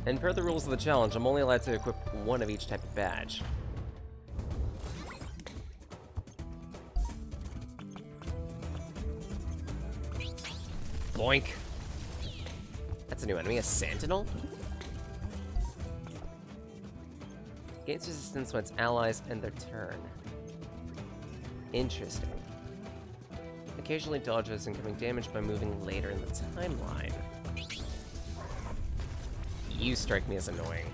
And per the rules of the challenge, I'm only allowed to equip 1 of each type of badge. Boink. That's a new enemy, a Sentinel? Gains resistance when its allies end their turn. Interesting. Occasionally dodges incoming damage by moving later in the timeline. You strike me as annoying.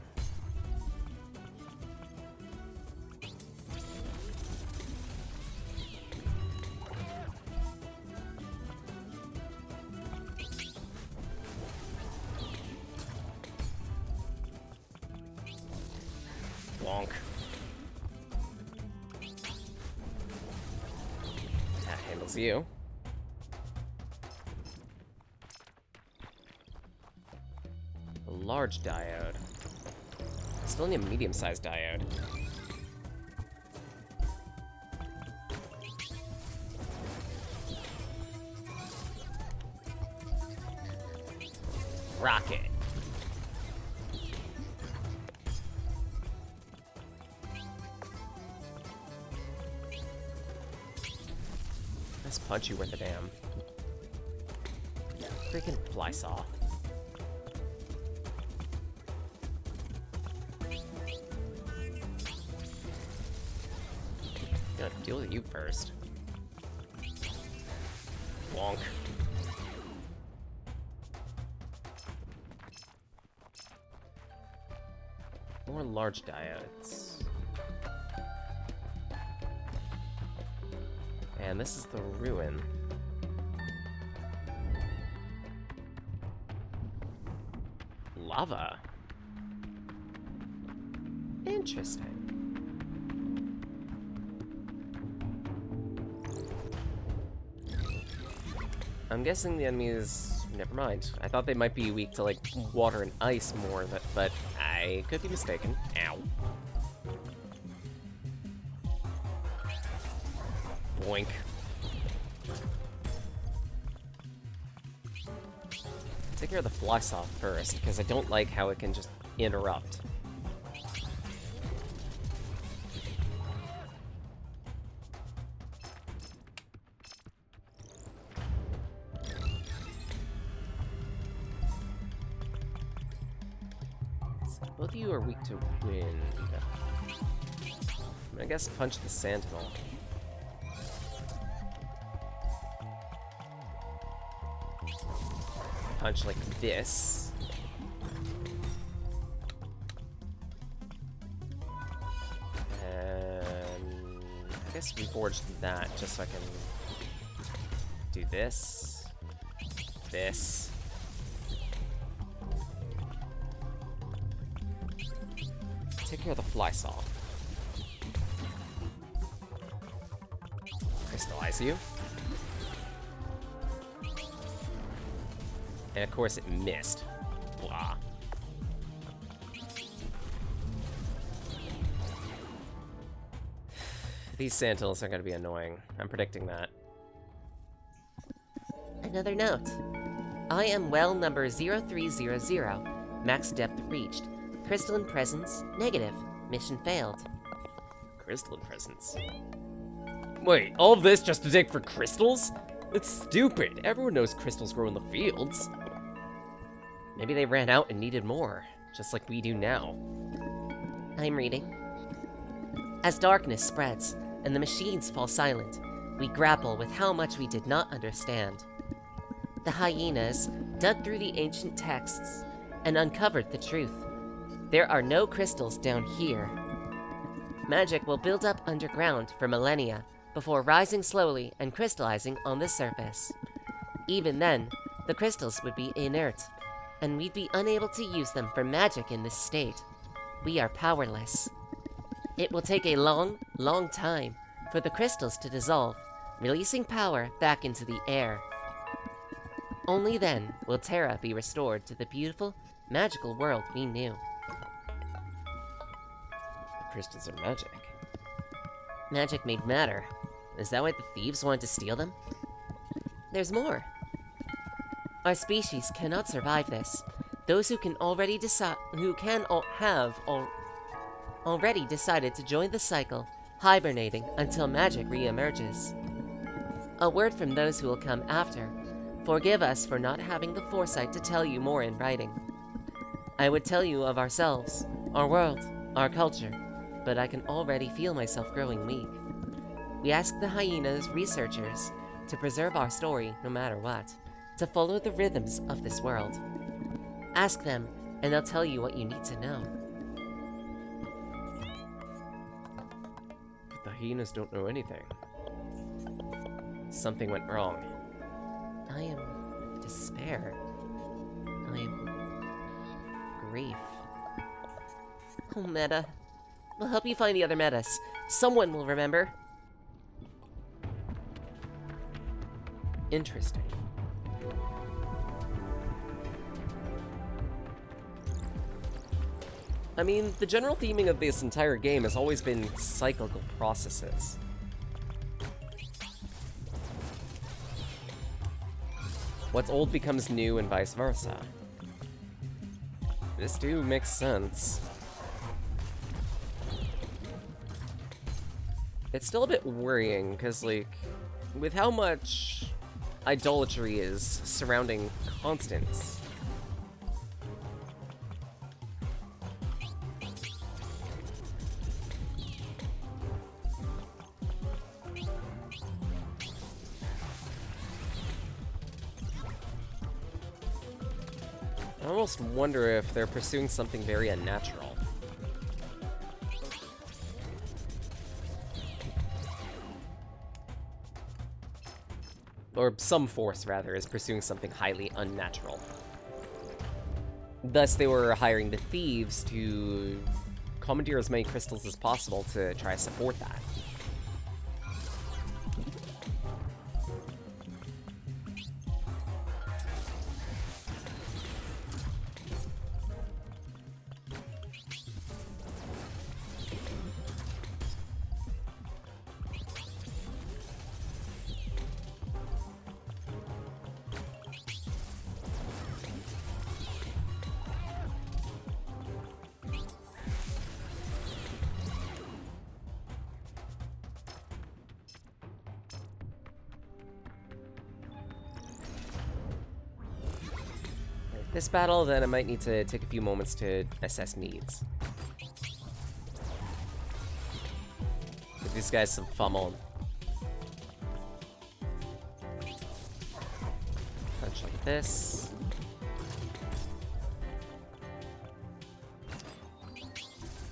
Wonk. That handles you. Large diode. Still need a medium-sized diode. Rocket. Let's punch you worth a damn. Freaking fly saw. Gotta deal with you first. Wonk. More large diodes. And this is the ruin. Lava. Interesting. I'm guessing the enemies... Never mind. I thought they might be weak to, like, water and ice more, but I could be mistaken. Ow. Boink. Take care of the fly saw first, because I don't like how it can just interrupt. Both of you are weak to wind. I guess punch the Sentinel. Punch like this. And I guess reforge that just so I can do this. This. Take care of the fly saw. Crystallize you. And of course it missed. Blah. These Sentinels are going to be annoying. I'm predicting that. Another note. I am well number 0300. Max depth reached. Crystalline presence, negative. Mission failed. Crystalline presence. Wait, all of this just to dig for crystals? It's stupid. Everyone knows crystals grow in the fields. Maybe they ran out and needed more, just like we do now. I'm reading. As darkness spreads and the machines fall silent, we grapple with how much we did not understand. The hyenas dug through the ancient texts and uncovered the truth. There are no crystals down here. Magic will build up underground for millennia before rising slowly and crystallizing on the surface. Even then, the crystals would be inert, and we'd be unable to use them for magic in this state. We are powerless. It will take a long, long time for the crystals to dissolve, releasing power back into the air. Only then will Terra be restored to the beautiful, magical world we knew. The crystals are magic. Magic made matter. Is that why the thieves wanted to steal them? There's more. Our species cannot survive this. Those who can already already decided to join the cycle, hibernating until magic re-emerges. A word from those who will come after. Forgive us for not having the foresight to tell you more in writing. I would tell you of ourselves, our world, our culture, but I can already feel myself growing weak. We ask the hyenas researchers to preserve our story no matter what, to follow the rhythms of this world. Ask them, and they'll tell you what you need to know. But the hyenas don't know anything. Something went wrong. I am despair. I am grief. Oh, Meta. We'll help you find the other Metas. Someone will remember. Interesting. I mean, the general theming of this entire game has always been cyclical processes. What's old becomes new and vice versa. This too makes sense. It's still a bit worrying, because, like, with how much idolatry is surrounding constants. I almost wonder if they're pursuing something very unnatural. or some force rather, is pursuing something highly unnatural. Thus, they were hiring the thieves to commandeer as many crystals as possible to try to support that. This battle, then I might need to take a few moments to assess needs. Give these guys some fummel. Punch like this.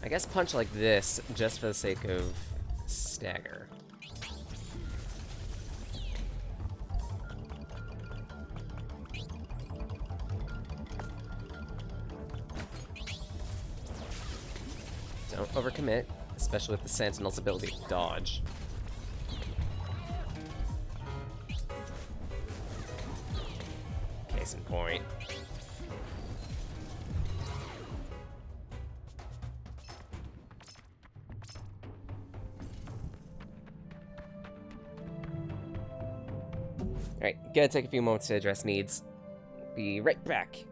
I guess punch like this, just for the sake of stagger. Don't overcommit, especially with the Sentinel's ability to dodge. Case in point. Alright, gotta take a few moments to address needs. Be right back.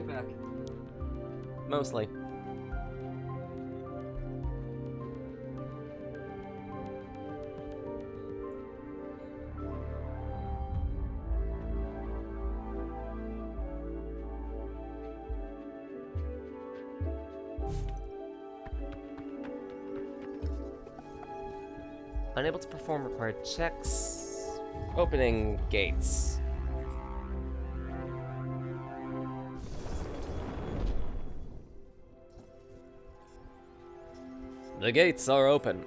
Back. Mostly. Unable to perform required checks. Opening gates. The gates are open.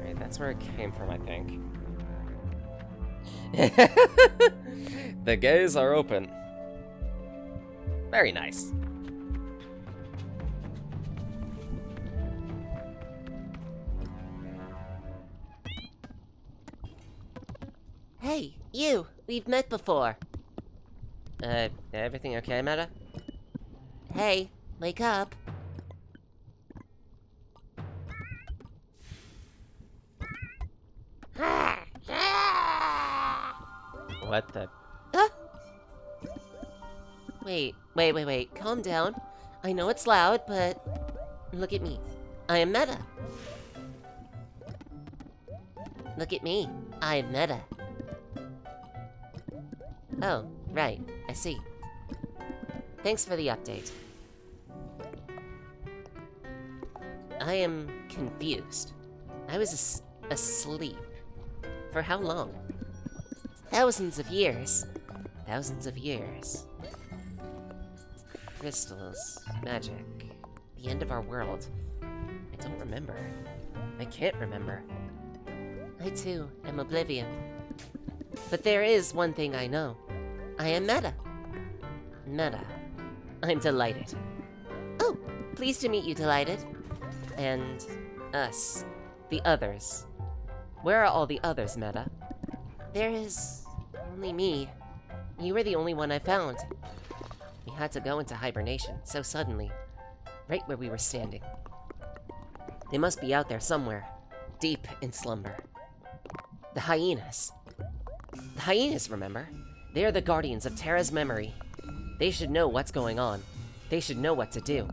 Right, that's where it came from, I think. The gates are open. Very nice. Hey, you! We've met before. Everything okay, Meta? Hey, wake up. What the? Ah! Wait. Calm down. I know it's loud, but look at me. I am Meta. Look at me. I am Meta. Oh, right. I see. Thanks for the update. I am confused. I was asleep. For how long? Thousands of years. Thousands of years. Crystals, magic, the end of our world. I don't remember. I can't remember. I too am Oblivion. But there is one thing I know. I am Meta. Meta. I'm delighted. Oh, pleased to meet you, Delighted. And us, the others. Where are all the others, Meta? There is only me. You were the only one I found. We had to go into hibernation so suddenly, right where we were standing. They must be out there somewhere, deep in slumber. The hyenas. The hyenas, remember? They are the guardians of Terra's memory. They should know what's going on. They should know what to do.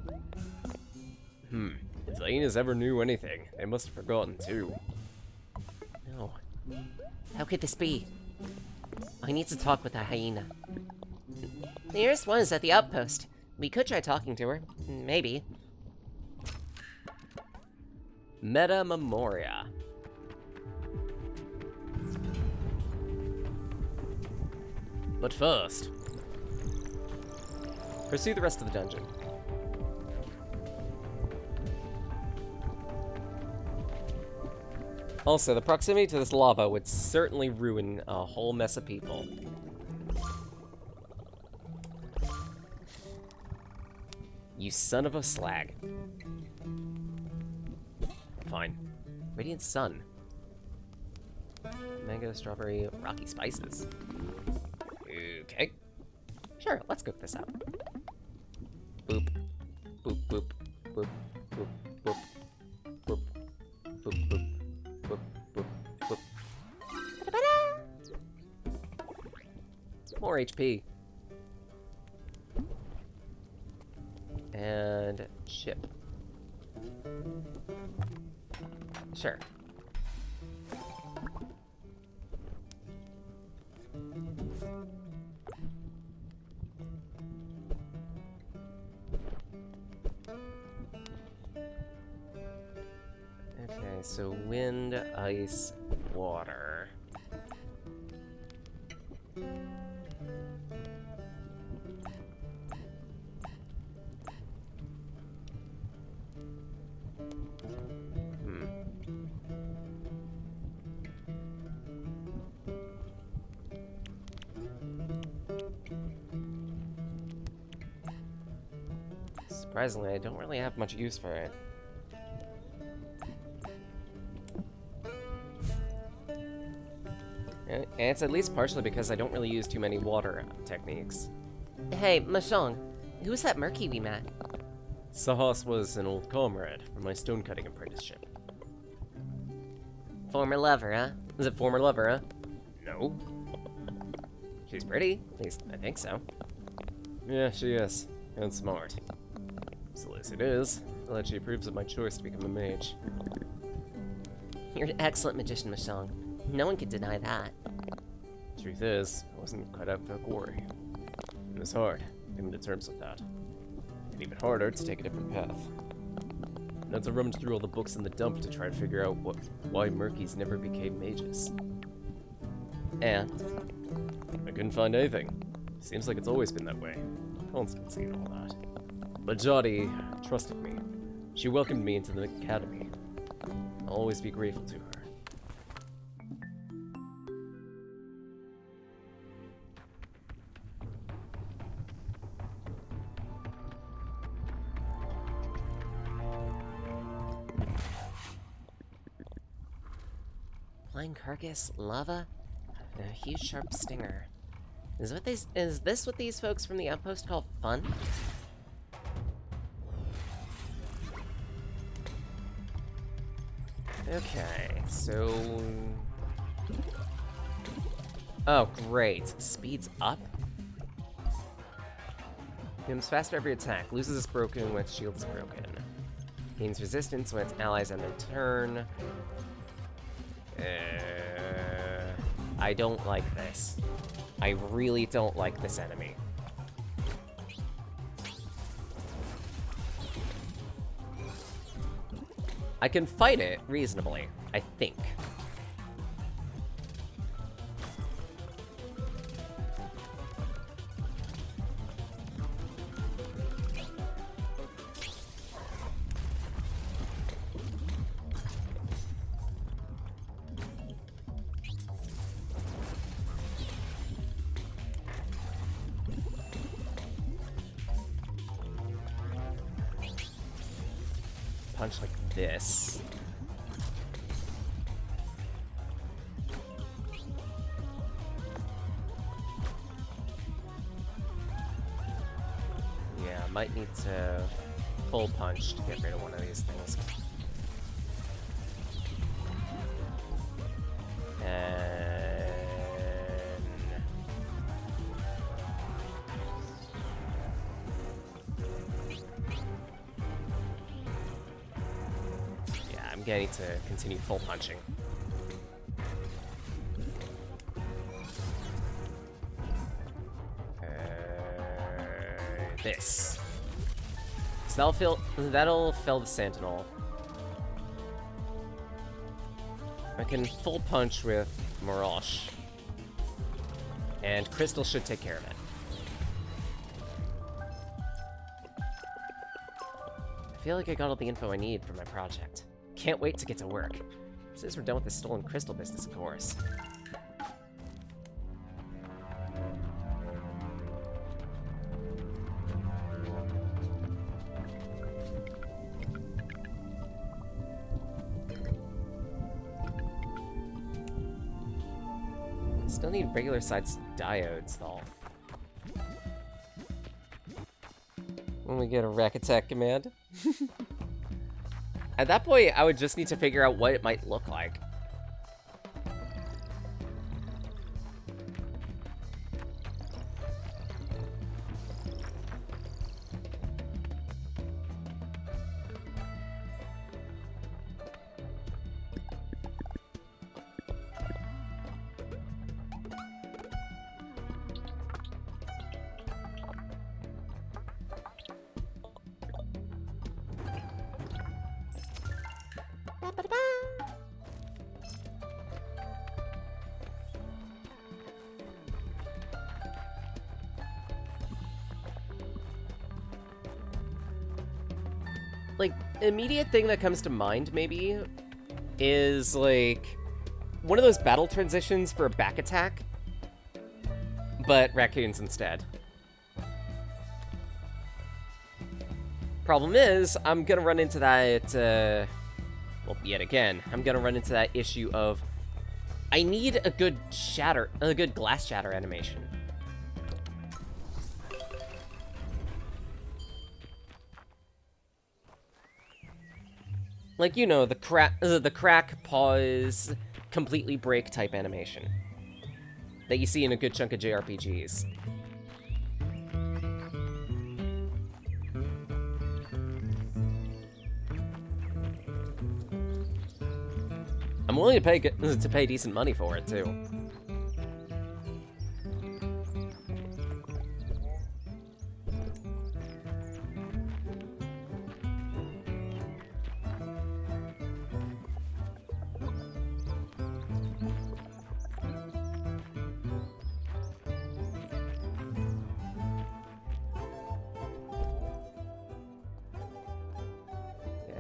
If the hyenas ever knew anything, they must have forgotten too. No. How could this be? I need to talk with the hyena. The nearest one is at the outpost. We could try talking to her. Maybe. Meta Memoria. But first, pursue the rest of the dungeon. Also, the proximity to this lava would certainly ruin a whole mess of people. You son of a slag. Fine. Radiant Sun. Mango, strawberry, rocky spices. Okay. Sure, let's cook this up. Boop. Boop, boop, boop, boop, boop, boop, boop, boop. Boop, boop, boop. More HP. And chip. Sure. Okay, so wind, ice, water. Surprisingly, I don't really have much use for it. And it's at least partially because I don't really use too many water techniques. Hey, Mashong, who's that Murky we met? Sahas was an old comrade from my stonecutting apprenticeship. Former lover, huh? Is it former lover, huh? No. She's pretty, at least I think so. Yeah, she is. And smart. So at least it is. That she approves of my choice to become a mage. You're an excellent magician, Mashong. No one can deny that. Truth is, I wasn't cut out for a quarry. It was hard, coming to terms with that. And even harder to take a different path. I had to rummage through all the books in the dump to try to figure out why Murkies never became mages. And? I couldn't find anything. Seems like it's always been that way. Constancy and all that. But Jodi trusted me. She welcomed me into the academy. I'll always be grateful to her. Flying carcass, lava, and a huge sharp stinger. Is this what these folks from the outpost call fun? Okay, so... Oh, great. Speeds up? Becomes faster every attack. Loses its broken when its shield is broken. Gains resistance when its allies end their turn. I don't like this. I really don't like this enemy. I can fight it reasonably, I think. Punch like this. Yeah, might need to full punch to get rid of one of these things. And yeah, I'm getting to continue full punching. This. So that'll fill the Sentinel. I can full punch with Morosh. And Crystal should take care of it. I feel like I got all the info I need for my project. Can't wait to get to work. Since we're done with the stolen crystal business, of course. Still need regular size diodes, though. When we get a rack attack command. At that point, I would just need to figure out what it might look like. Like, immediate thing that comes to mind, maybe, is, like, one of those battle transitions for a back attack, but raccoons instead. Problem is, I'm gonna run into that, well, yet again, I'm gonna run into that issue of, I need a good glass shatter animation. Like, you know, the crack, pause, completely break type animation that you see in a good chunk of JRPGs. I'm willing to pay decent money for it, too.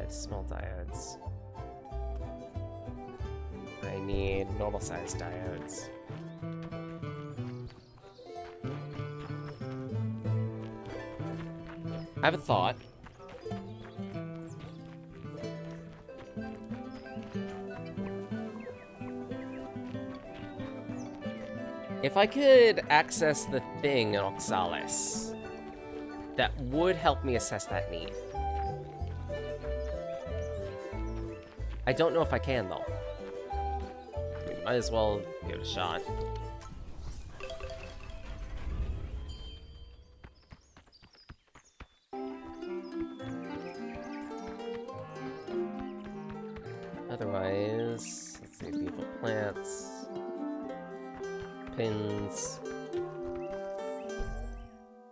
Small diodes. I need normal sized diodes. I have a thought. If I could access the thing in Oxalis, that would help me assess that need. I don't know if I can, though. I mean, might as well give it a shot. Hairpins.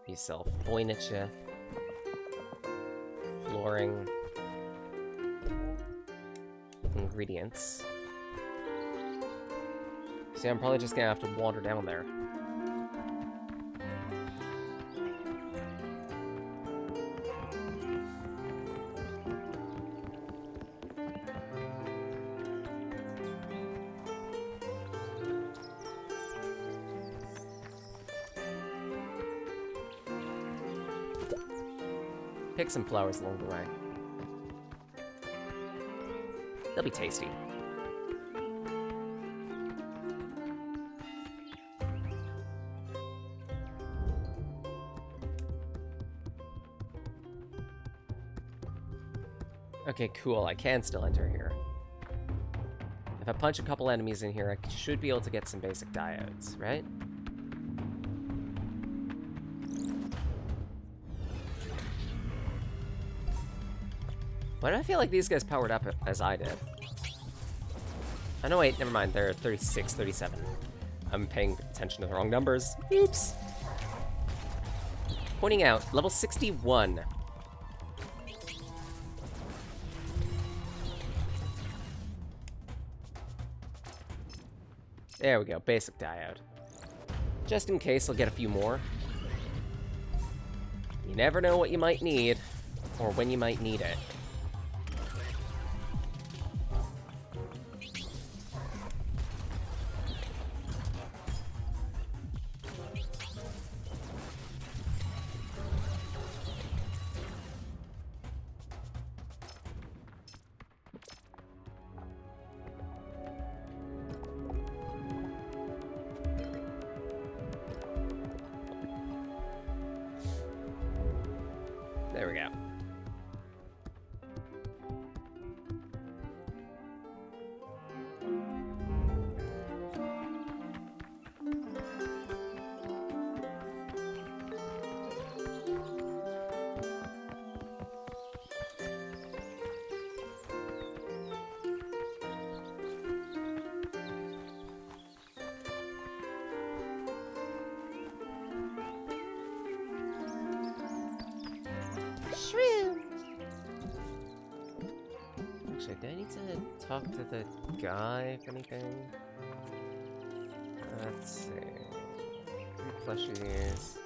You sell furniture. Flooring. Ingredients. See, I'm probably just gonna have to wander down there. Pick some flowers along the way. They'll be tasty. Okay, cool. I can still enter here. If I punch a couple enemies in here, I should be able to get some basic diodes, right? Why do I feel like these guys powered up as I did? Oh, no, wait, never mind. They're 36, 37. I'm paying attention to the wrong numbers. Oops. Pointing out, level 61. There we go, basic diode. Just in case I'll get a few more. You never know what you might need, or when you might need it. There we go. Shrew. Actually, do I need to talk to the guy, if anything? Let's see. 3 plushies.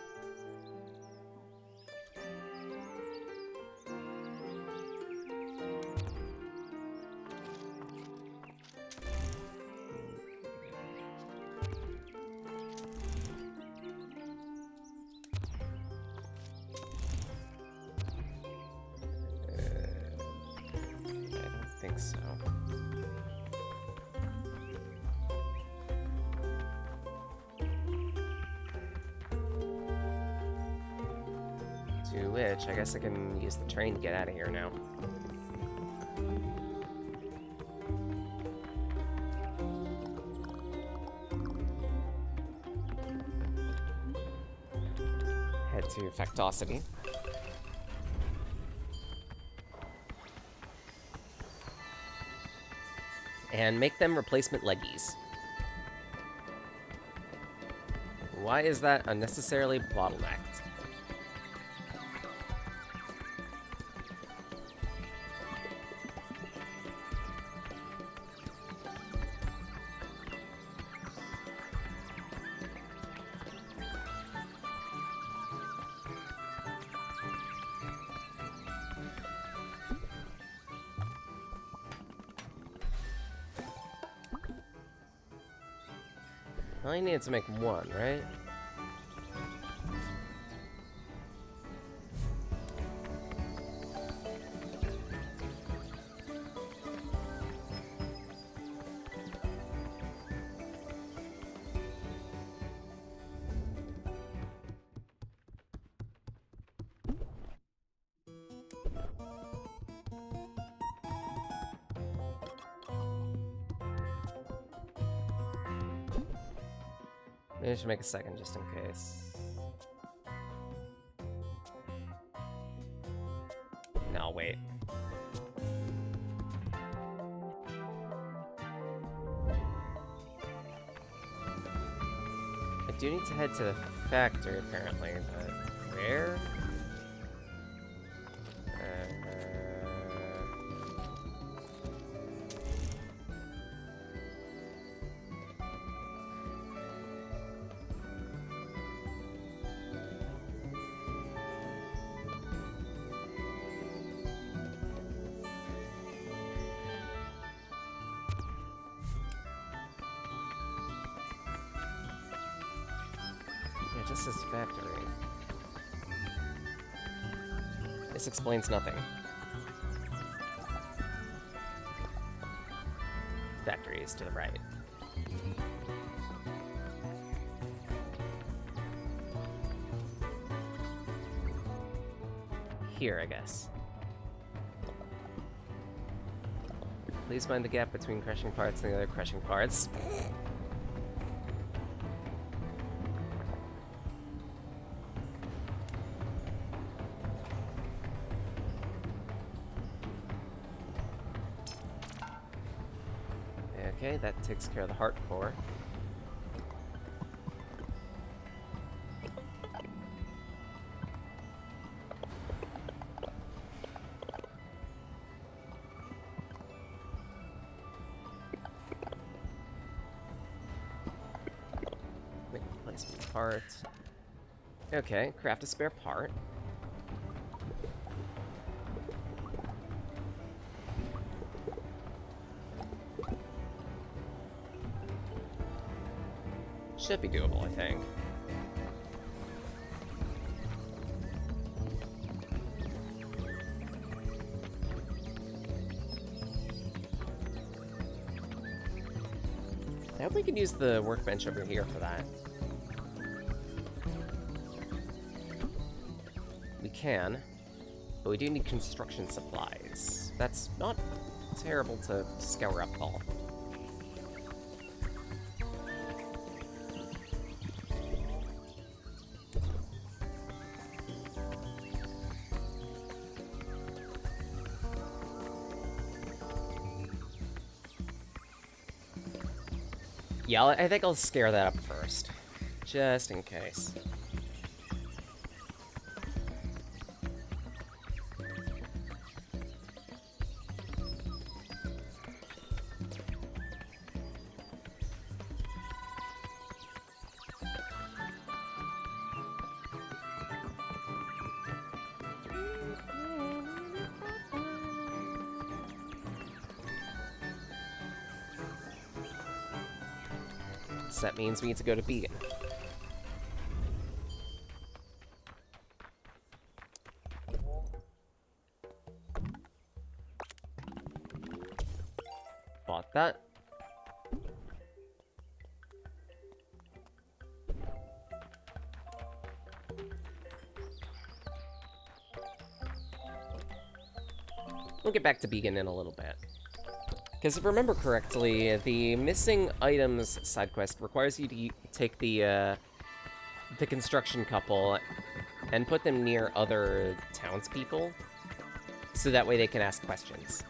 I think so. To which, I guess I can use the train to get out of here now. Head to Factosity. And make them replacement leggies. Why is that unnecessarily bottlenecked? I only needed to make one, right? Maybe I should make a second just in case. No, wait. do need to head to the factory, apparently, but where? Yeah, it just says factory. This explains nothing. Factory is to the right. Here, I guess. Please find the gap between crushing parts and the other crushing parts. Okay, that takes care of the heart core. Make a replacement part. Okay, craft a spare part. Should be doable, I think. I hope we can use the workbench over here for that. We can, but we do need construction supplies. That's not terrible to scour up all. Yeah, I think I'll scare that up first, just in case. So that means we need to go to Beacon. Bought that. We'll get back to Beacon in a little bit. Because if I remember correctly, the missing items side quest requires you to take the construction couple and put them near other townspeople, so that way they can ask questions.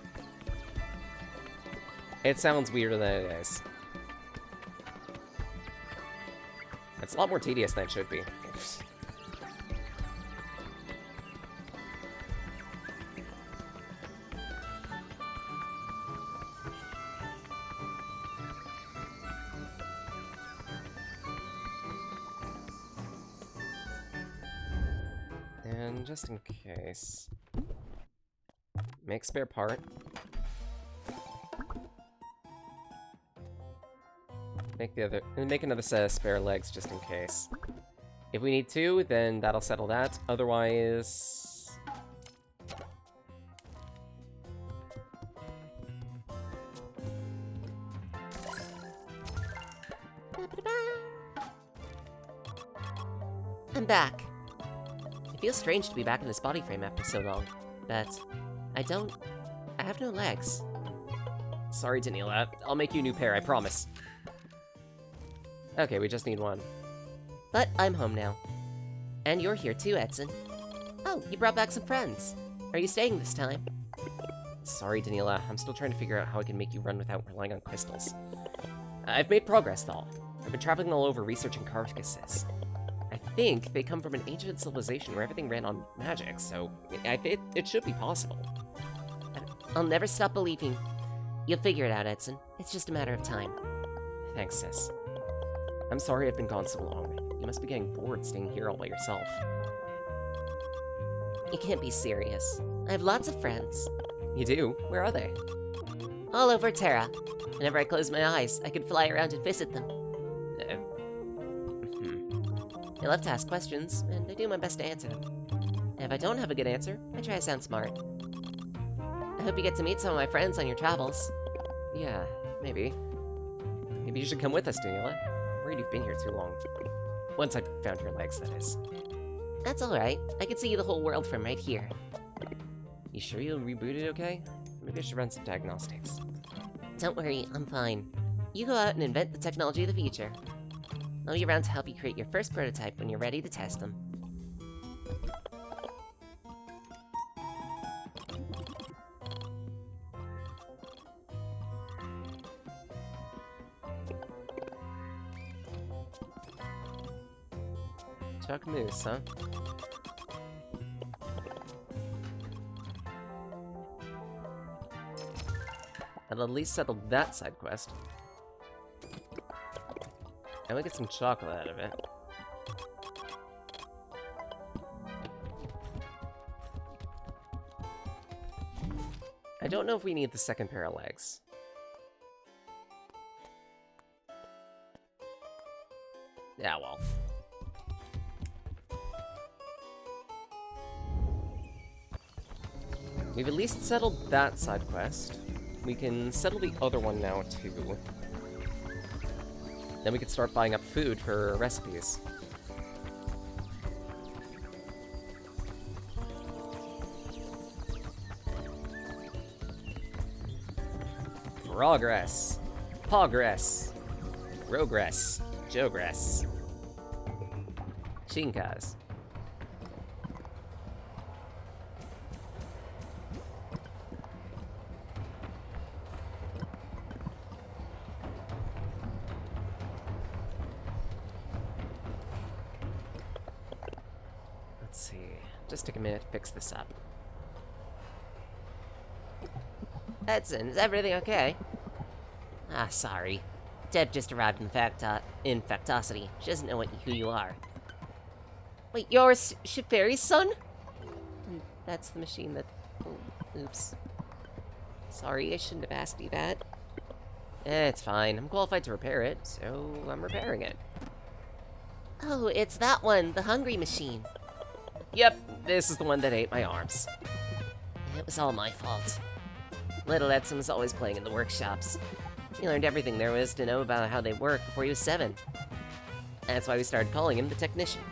It sounds weirder than it is. It's a lot more tedious than it should be. And just in case, make spare part. Make another set of spare legs just in case. If we need to, then that'll settle that. Otherwise, I'm back. It feels strange to be back in this body frame after so long, but I have no legs. sorry, Daniela. I'll make you a new pair, I promise. Okay, we just need one. But I'm home now. And you're here too, Edson. Oh, you brought back some friends. Are you staying this time? Sorry, Daniela. I'm still trying to figure out how I can make you run without relying on crystals. I've made progress, though. I've been traveling all over researching carcasses. I think they come from an ancient civilization where everything ran on magic, so it should be possible. I'll never stop believing. You'll figure it out, Edson. It's just a matter of time. Thanks, sis. I'm sorry I've been gone so long. You must be getting bored staying here all by yourself. You can't be serious. I have lots of friends. You do? Where are they? All over Terra. Whenever I close my eyes, I can fly around and visit them. I love to ask questions, and I do my best to answer them. And if I don't have a good answer, I try to sound smart. I hope you get to meet some of my friends on your travels. Yeah, maybe. Maybe you should come with us, Daniela. I'm worried you've been here too long. Once I found your legs, that is. That's alright. I can see the whole world from right here. You sure you'll reboot it okay? Maybe I should run some diagnostics. Don't worry, I'm fine. You go out and invent the technology of the future. I'll be around to help you create your first prototype when you're ready to test them. Chuck Moose, huh? I'll at least settle that side quest. And we get some chocolate out of it. I don't know if we need the second pair of legs. Yeah, well. We've at least settled that side quest. We can settle the other one now, too. Then we could start buying up food for recipes. Progress. Progress. Rogress. Jogress. Shinkas. Let's see. Just take a minute to fix this up. Edson, is everything okay? Ah, sorry. Deb just arrived in Factosity. She doesn't know who you are. Wait, you're Shifari's son? That's the machine that... Oh, oops. Sorry, I shouldn't have asked you that. It's fine. I'm qualified to repair it, so I'm repairing it. Oh, it's that one, the hungry machine. Yep, this is the one that ate my arms. It was all my fault. Little Edson was always playing in the workshops. He learned everything there was to know about how they work before he was 7. That's why we started calling him the technician.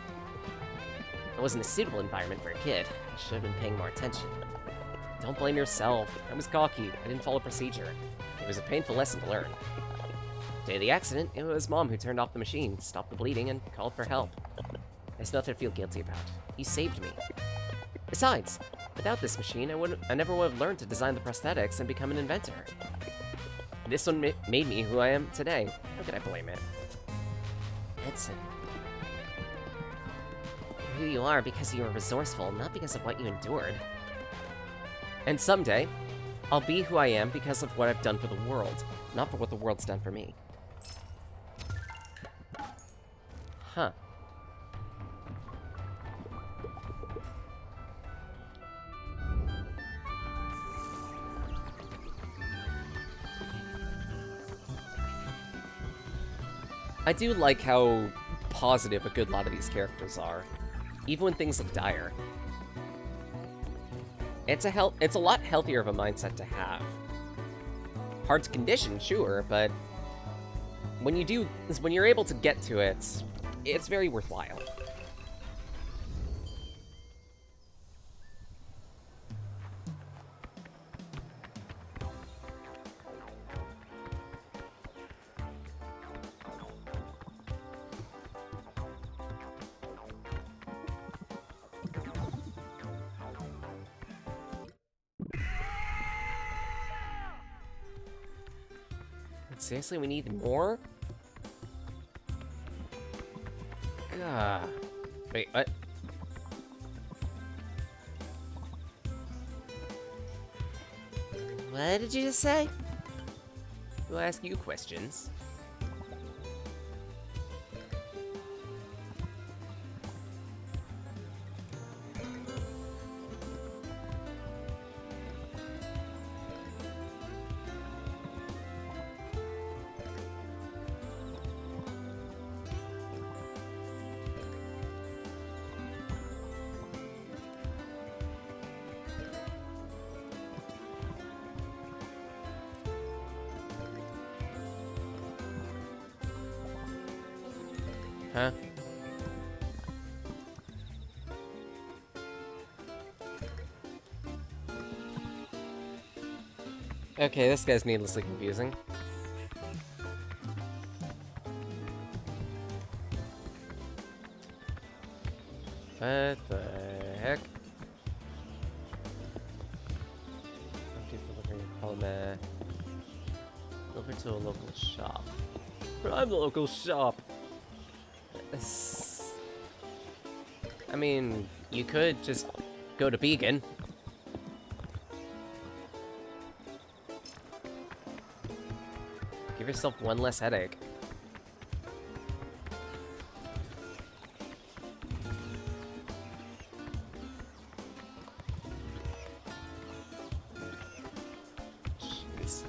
It wasn't a suitable environment for a kid. I should have been paying more attention. Don't blame yourself. I was cocky. I didn't follow procedure. It was a painful lesson to learn. Day of the accident, it was Mom who turned off the machine, stopped the bleeding, and called for help. There's nothing to feel guilty about. You saved me. Besides, without this machine, I never would have learned to design the prosthetics and become an inventor. This one made me who I am today. How could I blame it? Edson. You're who you are because you were resourceful, not because of what you endured. And someday, I'll be who I am because of what I've done for the world, not for what the world's done for me. Huh. I do like how positive a good lot of these characters are, even when things look dire. It's a lot healthier of a mindset to have. Hard to condition, sure, but when you're able to get to it, it's very worthwhile. Seriously, we need more? Gah. Wait, what? What did you just say? We'll ask you questions. Huh? Okay, this guy's needlessly confusing. What the heck? Deliver to a local shop. I'm the local shop. I mean, you could just go to Beacon. Give yourself one less headache. Jeez.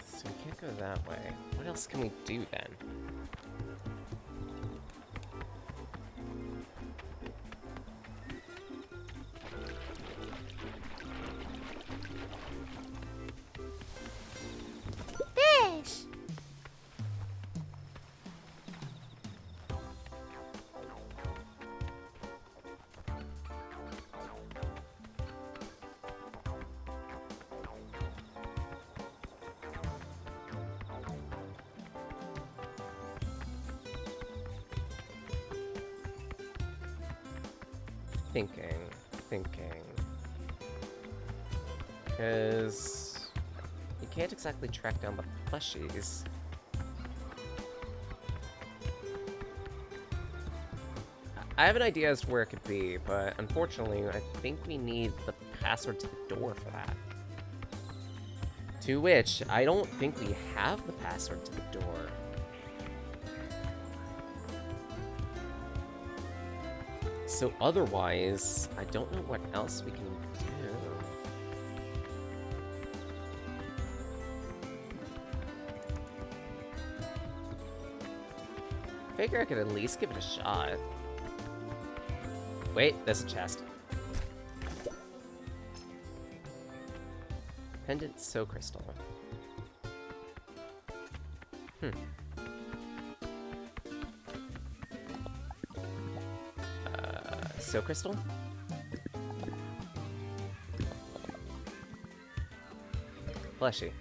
So we can't go that way. What else can we do then? Fish! Thinking. Because you can't exactly track down the plushies. I have an idea as to where it could be, but unfortunately, I think we need the password to the door for that. To which, I don't think we have the password to the door. So otherwise, I don't know what else we can do. Figure I could at least give it a shot. Wait, there's a chest. Pendant So Crystal. So Crystal? Fleshy.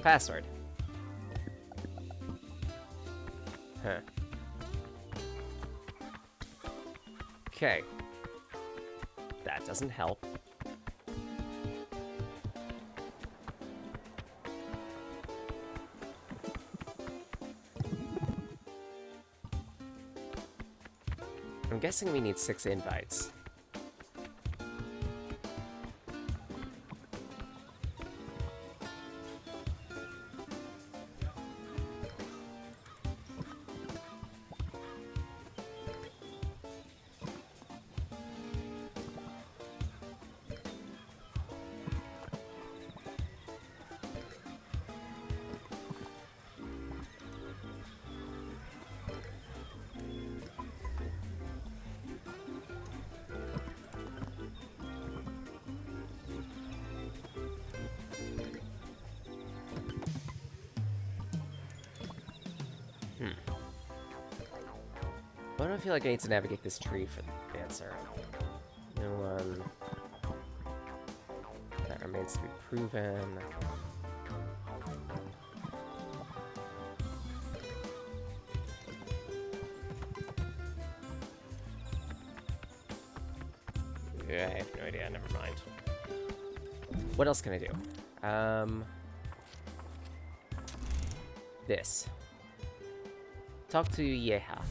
Password. Huh. Okay. That doesn't help. I'm guessing we need 6 invites. Why do I feel like I need to navigate this tree for the answer? No, that remains to be proven. I have no idea. Never mind. What else can I do? This. Talk to Yeha.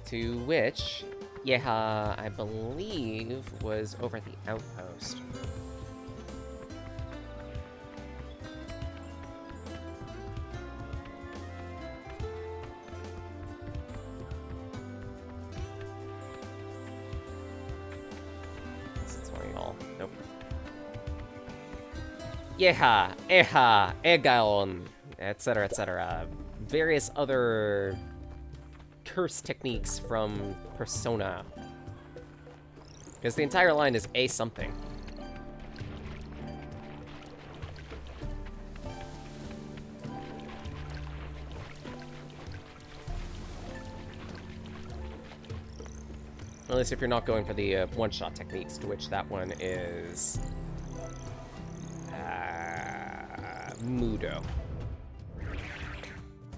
To which Yeha, I believe, was over at the outpost. Nope. Yeha, Eha, Egaon, etc., etc. Various other curse techniques from Persona. Because the entire line is A something. At least if you're not going for the one-shot techniques, to which that one is... Mudo.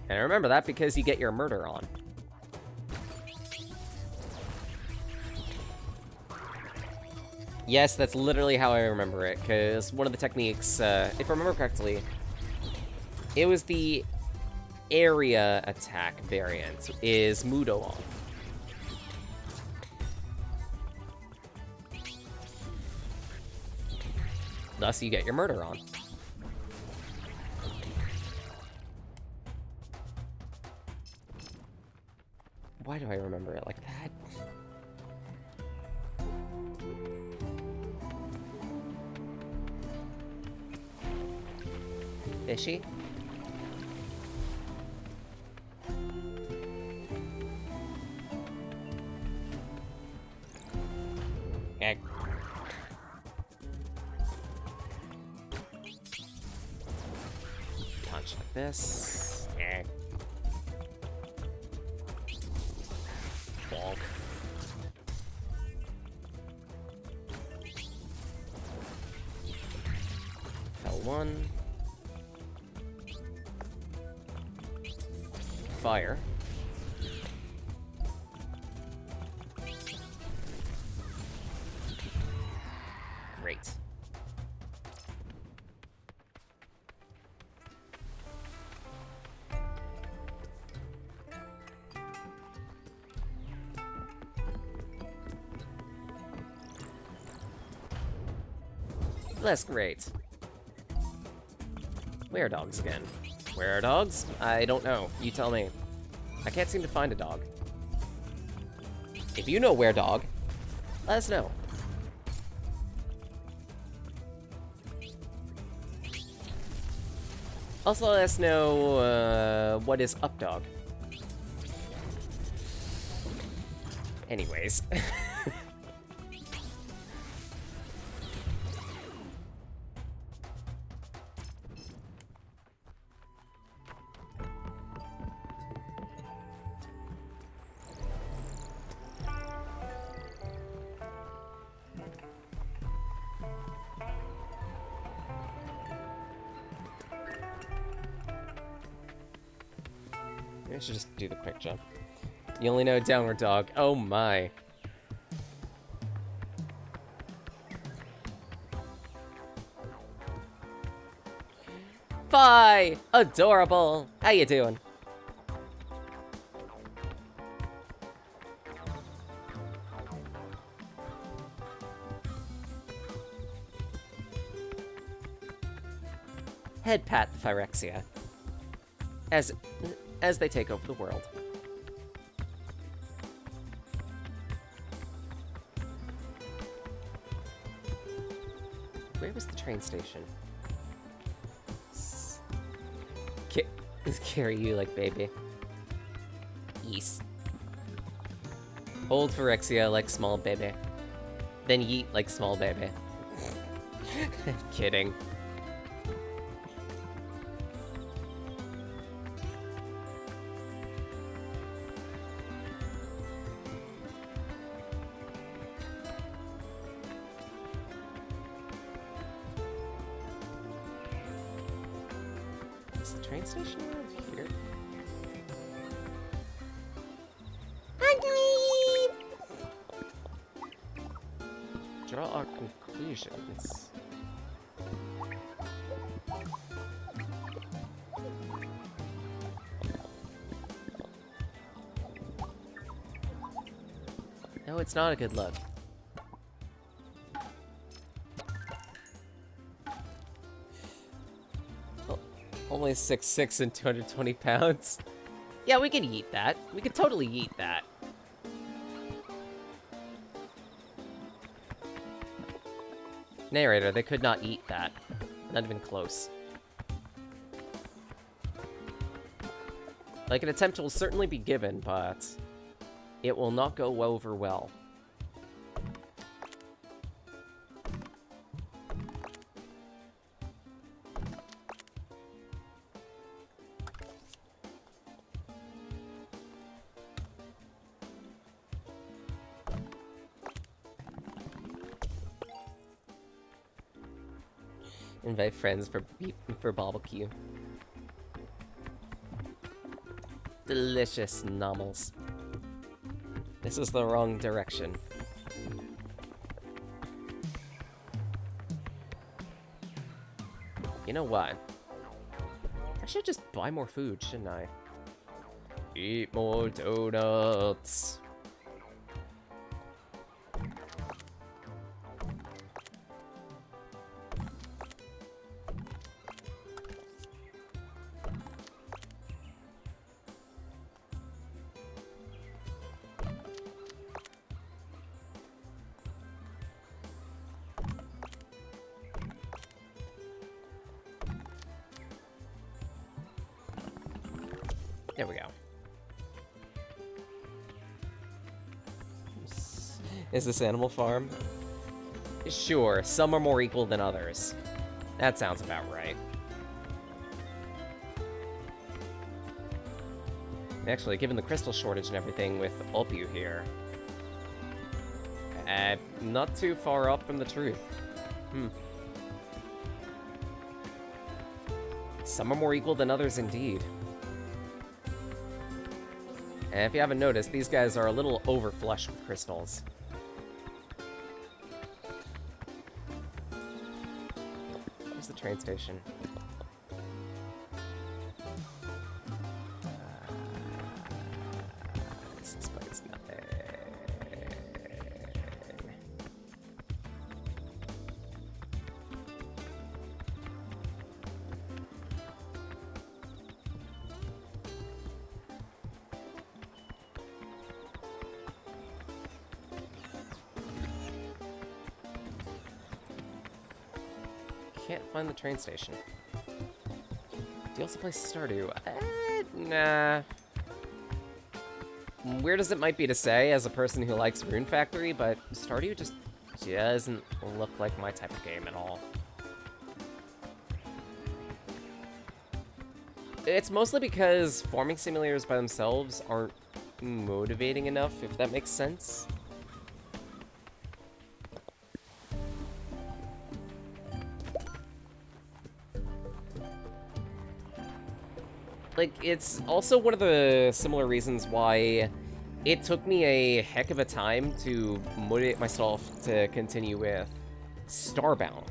And I remember that because you get your murder on. Yes, that's literally how I remember it, because one of the techniques, if I remember correctly, it was the area attack variant, is Mudo on. Thus, you get your murder on. Why do I remember it like that? Fishy? Egg. Punch like this. Egg. Bonk. Fell one. Fire. Great. That's great. Where are dogs again? Where are dogs? I don't know. You tell me. I can't seem to find a dog. If you know where dog, let us know. Also, let us know what is up dog. Anyways. I should just do the quick jump. You only know downward dog. Oh my. Bye! Adorable! How you doing? Head pat Phyrexia. As they take over the world. Where was the train station? Carry you like baby. Yes. Hold Phyrexia like small baby. Then yeet like small baby. Kidding. Is the train station around here? Hungry! draw our conclusions. No, it's not a good look. Oh, only 6'6" and 220 pounds. Yeah, we could eat that. We could totally eat that. Narrator, they could not eat that. Not even close. Like, an attempt will certainly be given, but it will not go over well. Invite friends for barbecue. Delicious nommels. This is the wrong direction. You know what? I should just buy more food, shouldn't I? Eat more donuts. There we go. Is this Animal Farm? Sure, some are more equal than others. That sounds about right. Actually, given the crystal shortage and everything with Ulpu here, not too far up from the truth. Some are more equal than others indeed. And if you haven't noticed, these guys are a little overflush with crystals. Where's the train station? This explains nothing. Can't find the train station. Do you also play Stardew? Nah. Weird as it might be to say as a person who likes Rune Factory, but Stardew just doesn't look like my type of game at all. It's mostly because farming simulators by themselves aren't motivating enough, if that makes sense. Like, it's also one of the similar reasons why it took me a heck of a time to motivate myself to continue with Starbound.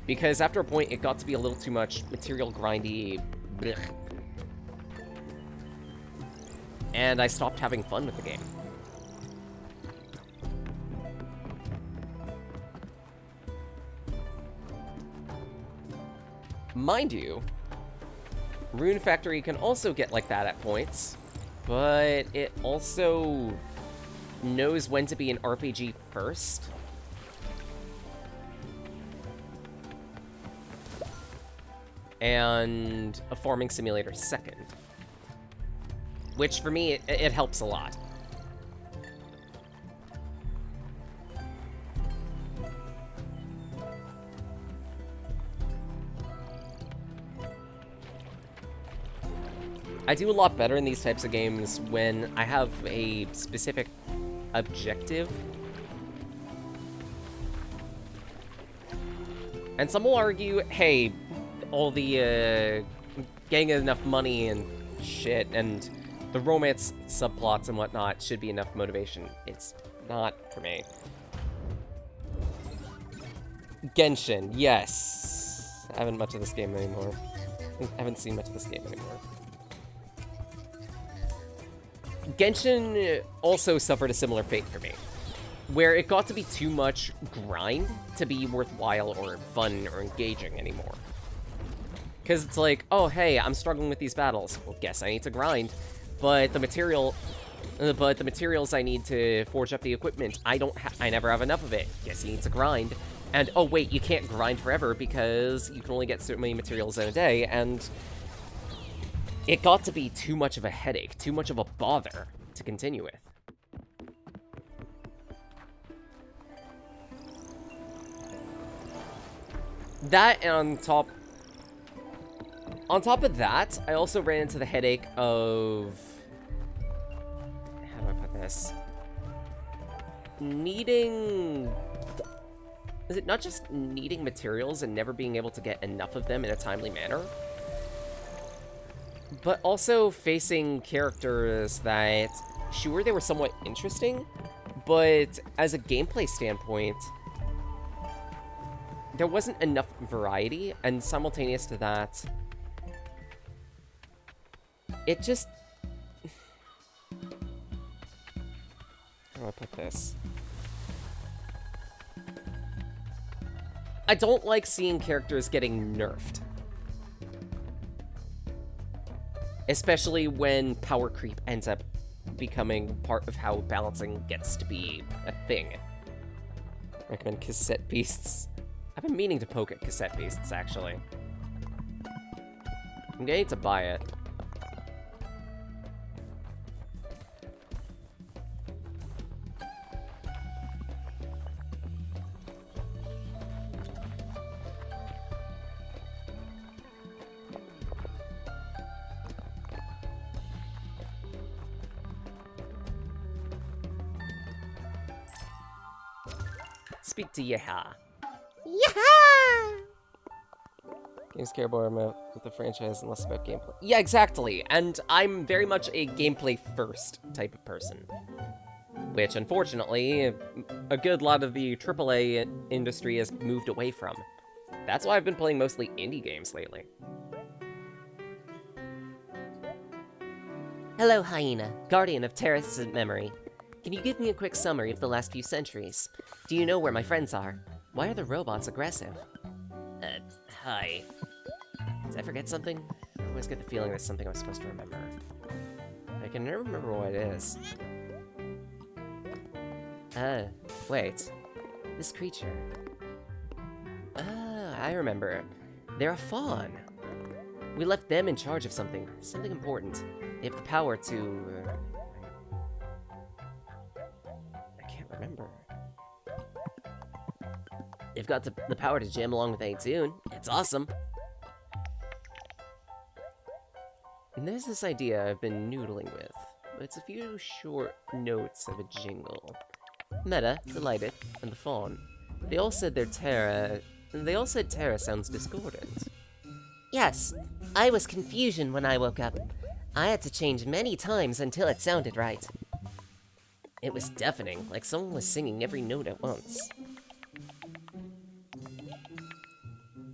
Because after a point, it got to be a little too much material grindy. Blech. And I stopped having fun with the game. Mind you, Rune Factory can also get like that at points, but it also knows when to be an RPG first. And a farming simulator second. Which, for me, it helps a lot. I do a lot better in these types of games when I have a specific objective. And some will argue, hey, all the getting enough money and shit and the romance subplots and whatnot should be enough motivation. It's not for me. Genshin, yes. I haven't much of this game anymore. I haven't seen much of this game anymore. Genshin also suffered a similar fate for me, where it got to be too much grind to be worthwhile or fun or engaging anymore. Because it's like, oh hey, I'm struggling with these battles. Well, guess I need to grind, but the materials I need to forge up the equipment, I never have enough of it. Guess you need to grind. And oh wait, you can't grind forever because you can only get so many materials in a day, and it got to be too much of a headache, too much of a bother to continue with. That, and on top of that, I also ran into the headache of, how do I put this? Is it not just needing materials and never being able to get enough of them in a timely manner? But also facing characters that, sure, they were somewhat interesting, but as a gameplay standpoint, there wasn't enough variety, and simultaneous to that, it just... How do I put this? I don't like seeing characters getting nerfed. Especially when power creep ends up becoming part of how balancing gets to be a thing. Recommend Cassette Beasts. I've been meaning to poke at Cassette Beasts, actually. I'm gonna need to buy it. Speak to Yeha. Yeah! Games care more about the franchise and less about gameplay. Yeah, exactly. And I'm very much a gameplay first type of person. Which, unfortunately, a good lot of the AAA industry has moved away from. That's why I've been playing mostly indie games lately. Hello, Hyena, guardian of Terra's memory. Can you give me a quick summary of the last few centuries? Do you know where my friends are? Why are the robots aggressive? Hi. Did I forget something? I always get the feeling there's something I'm supposed to remember. I can never remember what it is. Wait. This creature. I remember. They're a fawn. We left them in charge of something important. They have the power to... I can't remember. They've got the power to jam along with any tune. It's awesome. And there's this idea I've been noodling with. It's a few short notes of a jingle. Meta, Delighted, and the Fawn. They all said Terra sounds discordant. Yes, I was confusion when I woke up. I had to change many times until it sounded right. It was deafening, like someone was singing every note at once.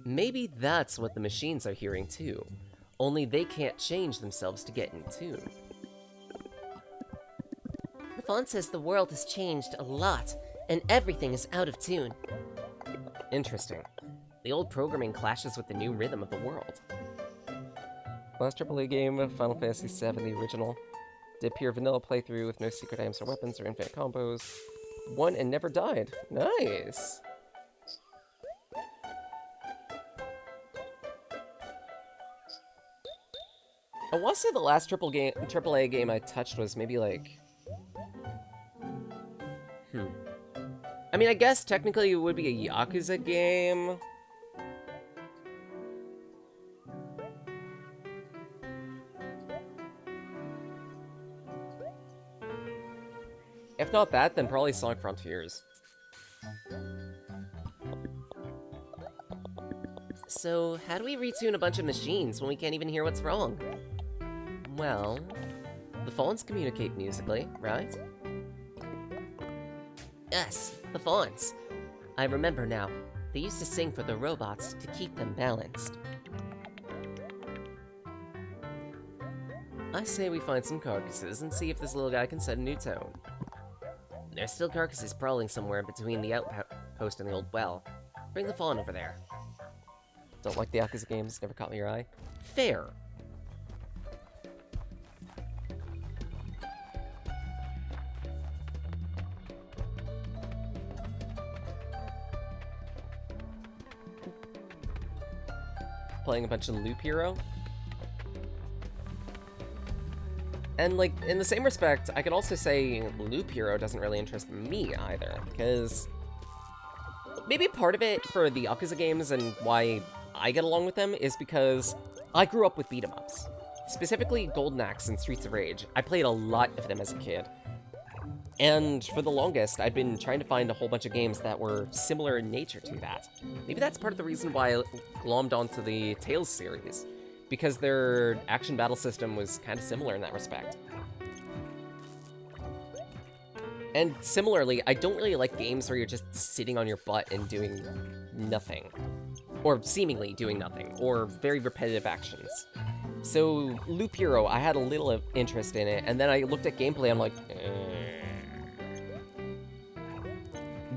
Maybe that's what the machines are hearing too. Only they can't change themselves to get in tune. The Fawn says the world has changed a lot, and everything is out of tune. Interesting. The old programming clashes with the new rhythm of the world. Last AAA game of Final Fantasy VII, the original. Did pure vanilla playthrough with no secret items or weapons or infinite combos. Won and never died. Nice! I want to say the last AAA game I touched was maybe like... I mean, I guess technically it would be a Yakuza game. If not that, then probably Sonic Frontiers. So, how do we retune a bunch of machines when we can't even hear what's wrong? Well, the Fawns communicate musically, right? Yes, the Fawns. I remember now. They used to sing for the robots to keep them balanced. I say we find some carcasses and see if this little guy can set a new tone. There's still carcasses prowling somewhere between the outpost and the old well. Bring the fawn over there. Don't like the Yakuza games, never caught me your eye. Fair. Playing a bunch of Loop Hero. And, like, in the same respect, I could also say Loop Hero doesn't really interest me either, because maybe part of it for the Yakuza games and why I get along with them is because I grew up with beat-em-ups. Specifically Golden Axe and Streets of Rage. I played a lot of them as a kid. And for the longest, I'd been trying to find a whole bunch of games that were similar in nature to that. Maybe that's part of the reason why I glommed onto the Tales series, because their action battle system was kind of similar in that respect. And similarly, I don't really like games where you're just sitting on your butt and doing nothing. Or seemingly doing nothing, or very repetitive actions. So, Loop Hero, I had a little interest in it, and then I looked at gameplay, I'm like,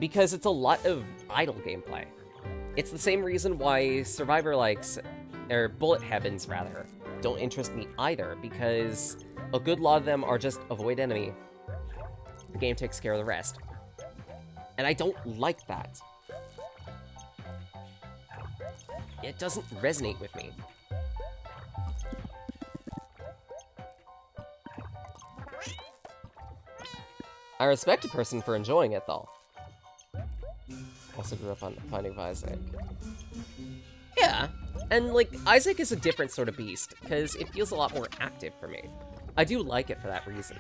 because it's a lot of idle gameplay. It's the same reason why Survivor likes, or Bullet Heavens rather, don't interest me either, because a good lot of them are just avoid enemy. The game takes care of the rest. And I don't like that. It doesn't resonate with me. I respect a person for enjoying it, though. Also grew up on Finding of Isaac. Yeah, and, like, Isaac is a different sort of beast, because it feels a lot more active for me. I do like it for that reason.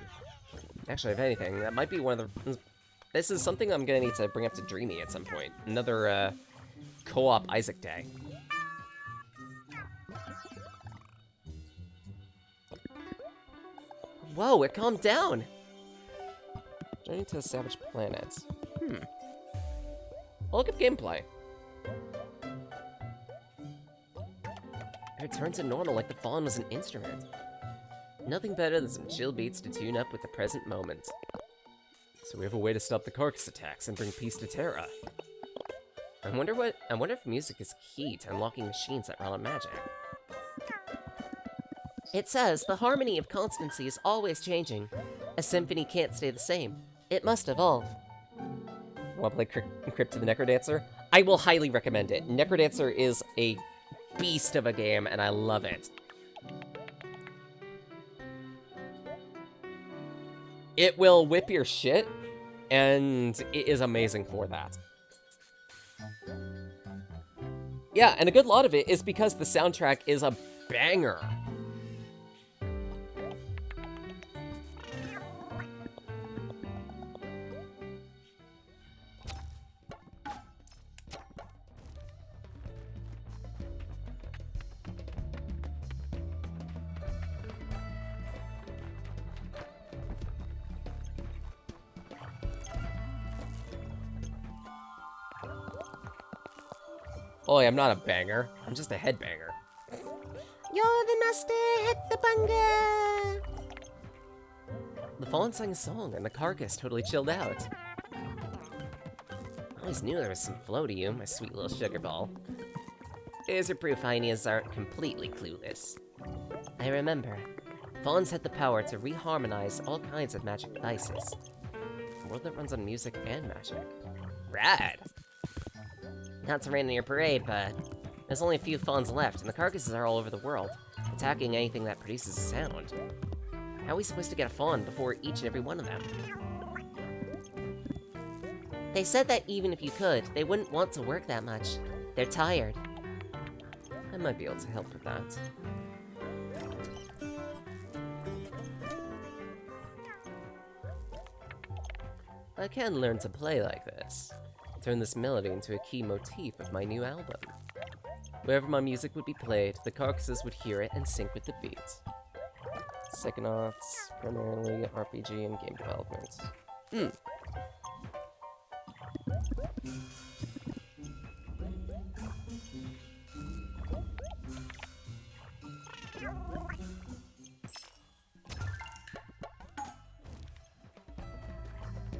Actually, if anything, that might be one of the... This is something I'm gonna need to bring up to Dreamy at some point. Another, co-op Isaac day. Whoa, it calmed down! Journey to the Savage Planet. I'll look at gameplay. It returned to normal like the fawn was an instrument. Nothing better than some chill beats to tune up with the present moment. So we have a way to stop the carcass attacks and bring peace to Terra. I wonder if music is key to unlocking machines that run on magic. It says the harmony of constancy is always changing. A symphony can't stay the same. It must evolve. Want to play Crypt of the Necrodancer? I will highly recommend it. Necrodancer is a beast of a game, and I love it. It will whip your shit, and it is amazing for that. Yeah, and a good lot of it is because the soundtrack is a banger. Boy, I'm not a banger. I'm just a headbanger. You're the master, hit the banger! The Fawn sang a song, and the carcass totally chilled out. I always knew there was some flow to you, my sweet little sugar ball. Is your proof Hyenas aren't completely clueless. I remember. Fawns had the power to reharmonize all kinds of magic devices. A world that runs on music and magic. Rad! Not to rain on your parade, but there's only a few fawns left, and the carcasses are all over the world, attacking anything that produces a sound. How are we supposed to get a fawn before each and every one of them? They said that even if you could, they wouldn't want to work that much. They're tired. I might be able to help with that. I can learn to play like this. Turn this melody into a key motif of my new album. Wherever my music would be played, the carcasses would hear it and sync with the beats. Psychonauts, primarily RPG and game development.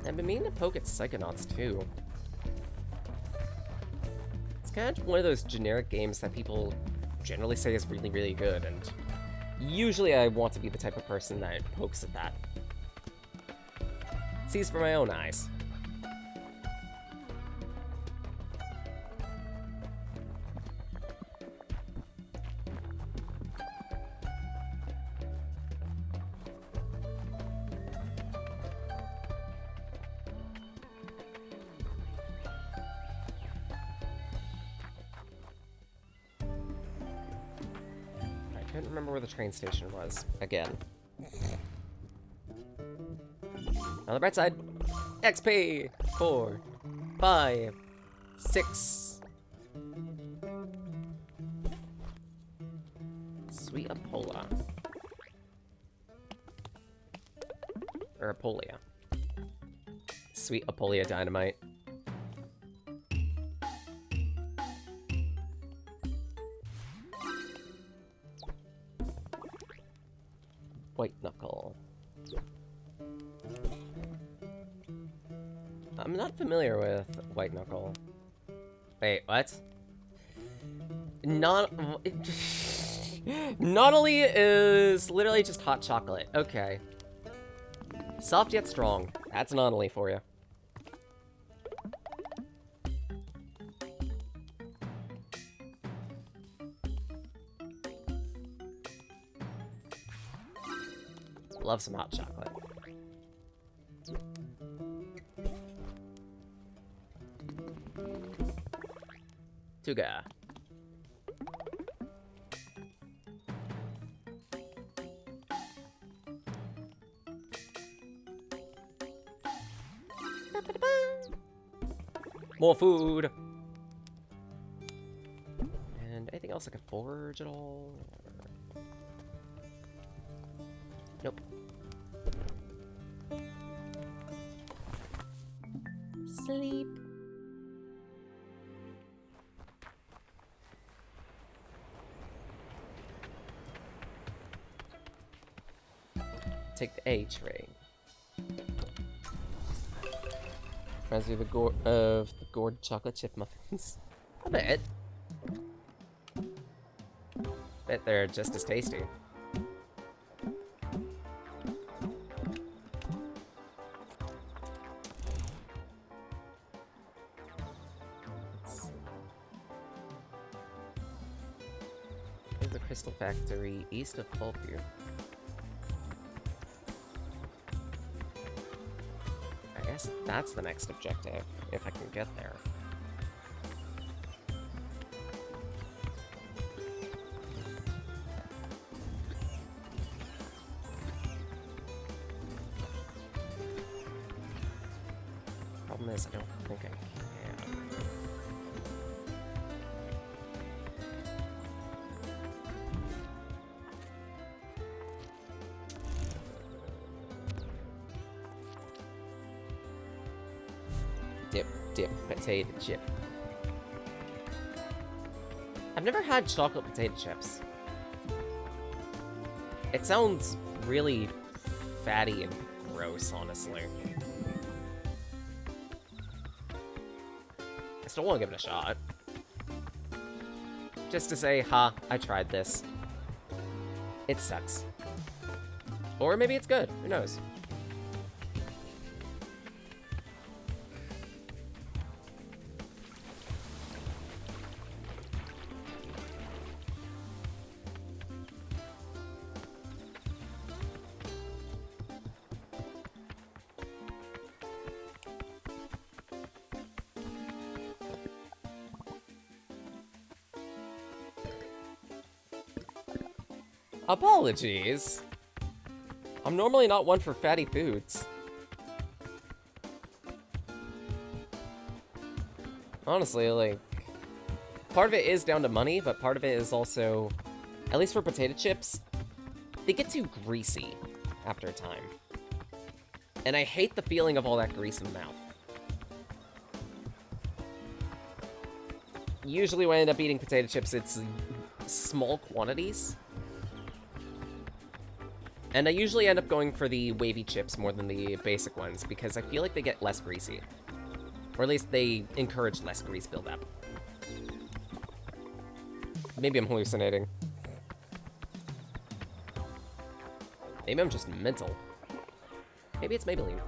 I've been meaning to poke at Psychonauts too. It's kind of one of those generic games that people generally say is really, really good, and usually I want to be the type of person that pokes at that. Sees for my own eyes. I couldn't remember where the train station was, again. On the bright side, XP! 4, 5, 6. Sweet Apolla. Or Apolia. Sweet Apolia Dynamite. White Knuckle. I'm not familiar with White Knuckle. Wait, what? Nautilus is literally just hot chocolate. Okay. Soft yet strong. That's Nautilus for you. Love some hot chocolate. Tuga. More food. And anything else I can forage at all? Nope. Sleep. Take the A train. Reminds me of the gourd chocolate chip muffins. A bit. Bet they're just as tasty. There's the Crystal Factory east of Fulview. I guess that's the next objective, if I can get there. Problem is, I don't think I can. Dip potato chip. I've never had chocolate potato chips. It sounds really fatty and gross, honestly. I still want to give it a shot. Just to say, ha, I tried this. It sucks. Or maybe it's good, who knows? Apologies. I'm normally not one for fatty foods. Honestly, like, part of it is down to money, but part of it is also, at least for potato chips, they get too greasy after a time. And I hate the feeling of all that grease in the mouth. Usually when I end up eating potato chips, it's small quantities. And I usually end up going for the wavy chips more than the basic ones because I feel like they get less greasy. Or at least they encourage less grease buildup. Maybe I'm hallucinating. Maybe I'm just mental. Maybe it's Maybelline.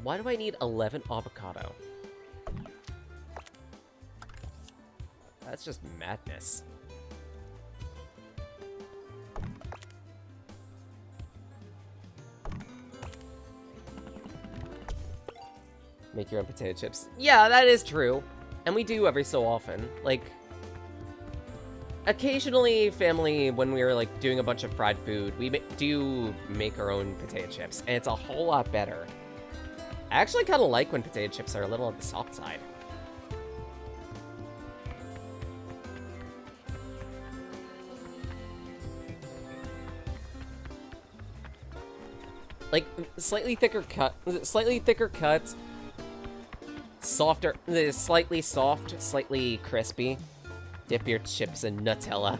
Why do I need 11 avocado? That's just madness. Make your own potato chips. Yeah, that is true. And we do every so often. Like, occasionally, family, when we were, like, doing a bunch of fried food, we do make our own potato chips. And it's a whole lot better. I actually kind of like when potato chips are a little on the soft side. Like, slightly thicker cut, softer, slightly soft, slightly crispy. Dip your chips in Nutella.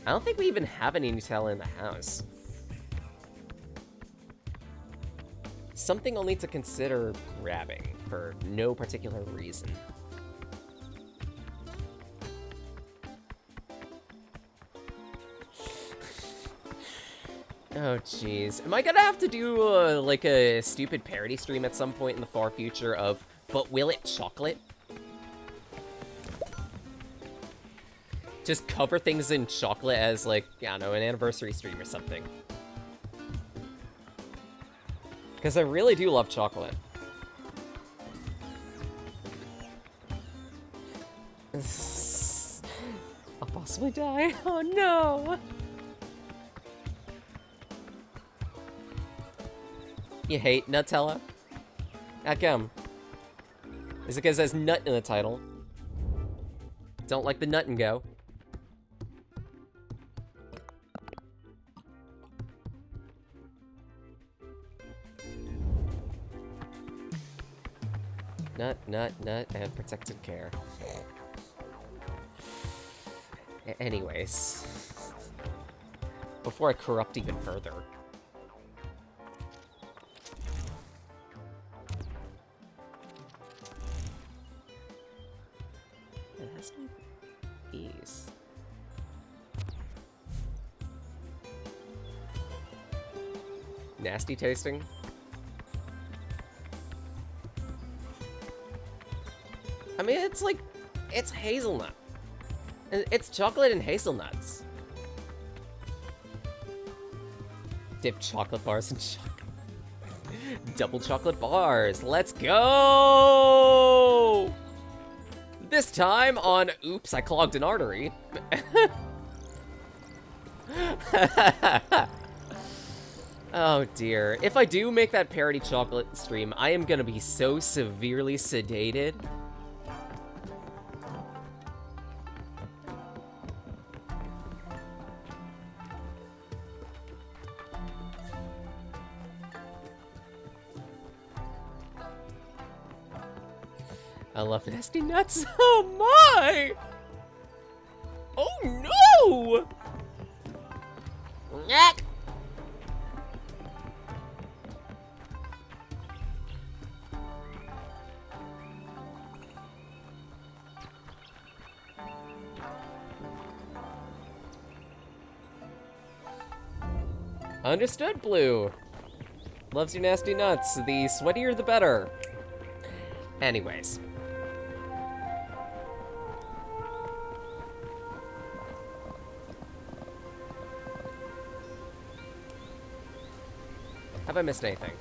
I don't think we even have any Nutella in the house. Something I'll need to consider grabbing for no particular reason. Oh, jeez. Am I gonna have to do, like, a stupid parody stream at some point in the far future of, but will it chocolate? Just cover things in chocolate as, like, I don't know, an anniversary stream or something. Because I really do love chocolate. I'll possibly die. Oh no! You hate Nutella? How come? Is it because there's nut in the title? Don't like the nut and go. Nut, nut, nut, and protected care. Anyways. Before I corrupt even further. It has to be these. Nasty tasting. I mean, it's like, it's hazelnut. It's chocolate and hazelnuts. Dip chocolate bars in chocolate. Double chocolate bars. Let's go! This time on Oops, I Clogged an Artery. Oh dear. If I do make that parody chocolate stream, I am gonna be so severely sedated. I love nasty nuts. Oh my! Oh no! Neck. Understood, Blue. Loves your nasty nuts. The sweatier, the better. Anyways. Have I missed anything?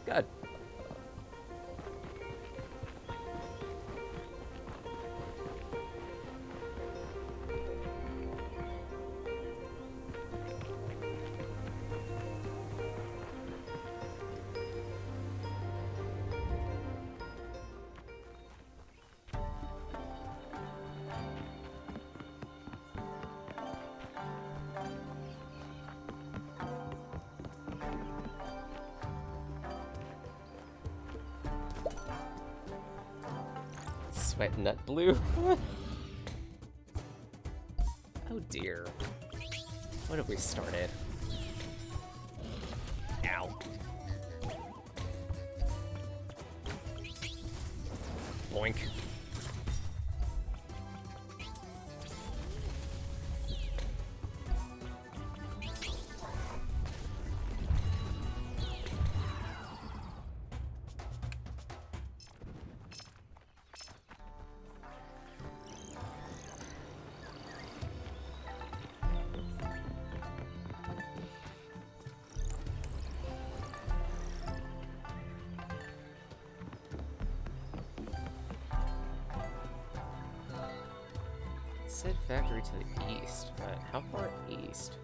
Good. Sweat nut blue. Oh dear. What have we started? Ow. Boink. Said factory to the east, but how far east?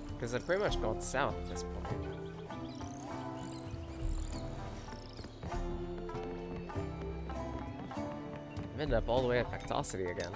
Because I've pretty much gone south at this point. I've ended up all the way at Factosity again.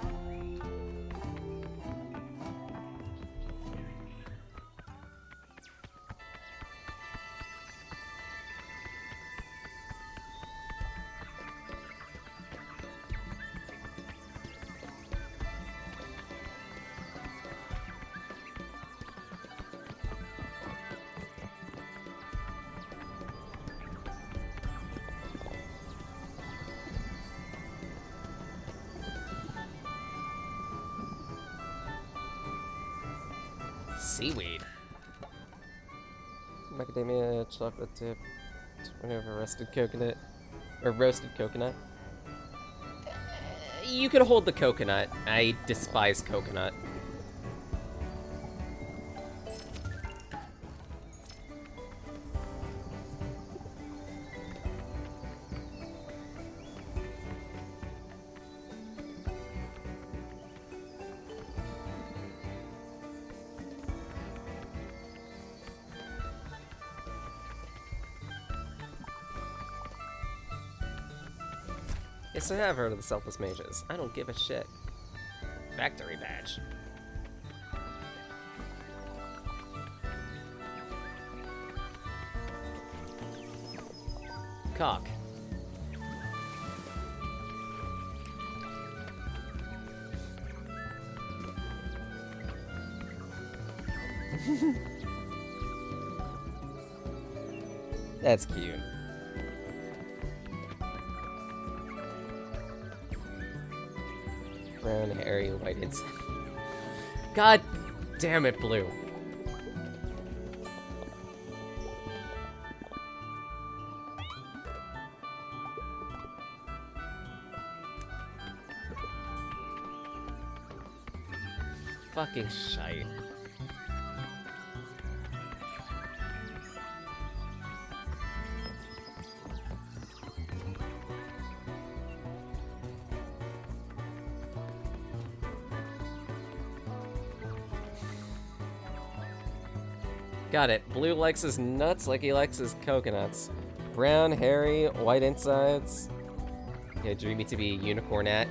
Seaweed. Macadamia, chocolate tip, 20 over roasted coconut, or roasted coconut. You can hold the coconut. I despise coconut. Yes, I have heard of the Selfless Mages. I don't give a shit. Factory badge. Cock. That's cute. Brown, hairy, white insect. God damn it, Blue. Fucking shite. Got it. Blue likes his nuts like he likes his coconuts. Brown, hairy, white insides. Yeah, dreamy to be unicorn-at.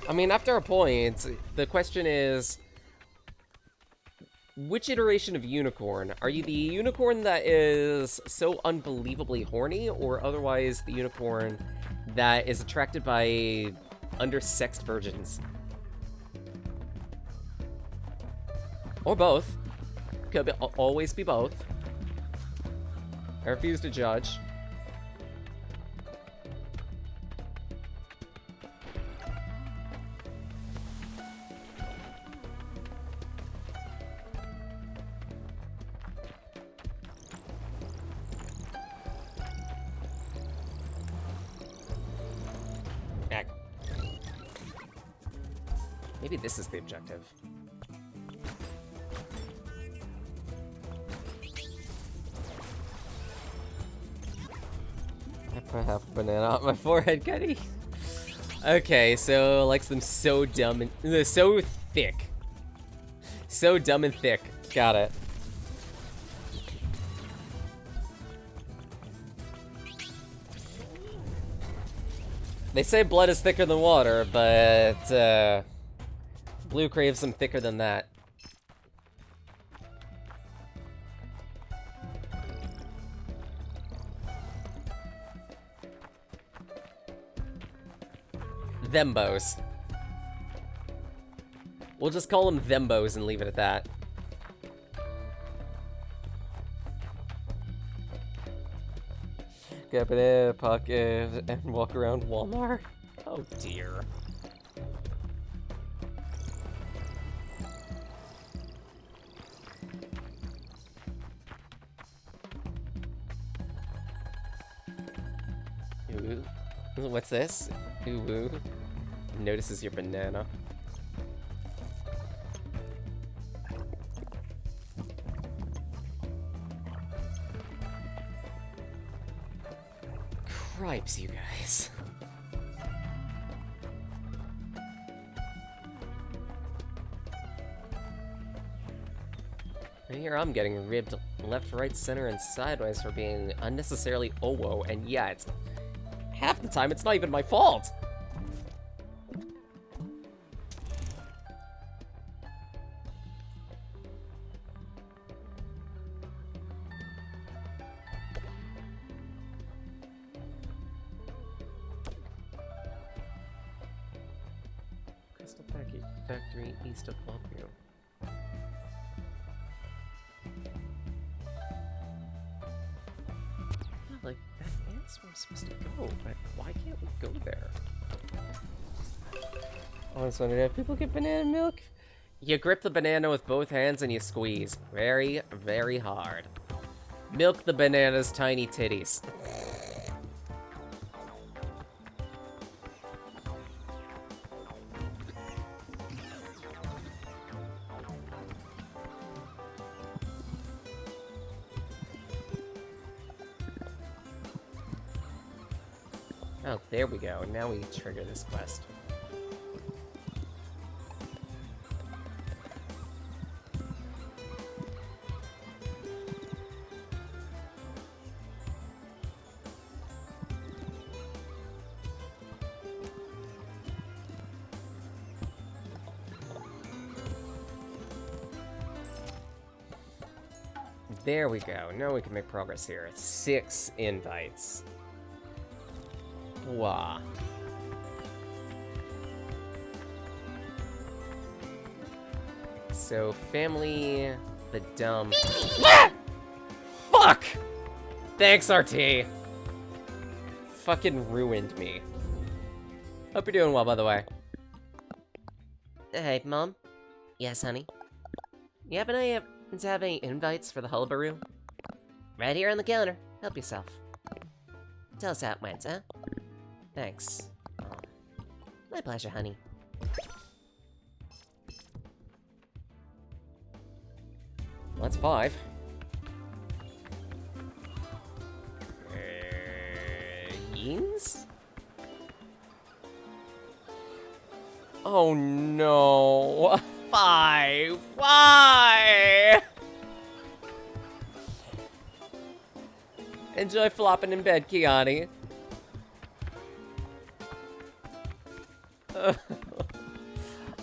I mean, after a point, the question is, which iteration of unicorn? Are you the unicorn that is so unbelievably horny, or otherwise the unicorn that is attracted by undersexed virgins? Or both. Could be, always be both. I refuse to judge. Maybe this is the objective. I put half a banana on my forehead, Cuddy. Okay, so likes them so dumb and so thick. So dumb and thick. Got it. They say blood is thicker than water, but Blue craves them thicker than that. Thembos. We'll just call them Thembos and leave it at that. Get in a pocket and walk around Walmart. Oh dear. Ooh. What's this? Ooh. Notices your banana. Cripes, you guys. And here I'm getting ribbed left, right, center, and sideways for being unnecessarily owo, and yet, half the time it's not even my fault! Crystal Factory east of Longview. Like, that is where I'm supposed to go, but why can't we go there? I always wondered if people get banana milk. You grip the banana with both hands and you squeeze. Very, very hard. Milk the banana's tiny titties. Oh, there we go. Now we trigger this quest. There we go. Now we can make progress here. 6 invites. Wow. So, family, the dumb. Fuck! Thanks, RT. Fucking ruined me. Hope you're doing well, by the way. Hey, Mom? Yes, honey? You happen to have any invites for the hullabaroo? Right here on the counter. Help yourself. Tell us how it went, huh? Thanks. Oh, my pleasure, honey. That's 5. Beans? Oh no. 5. Why? Enjoy flopping in bed, Kiani.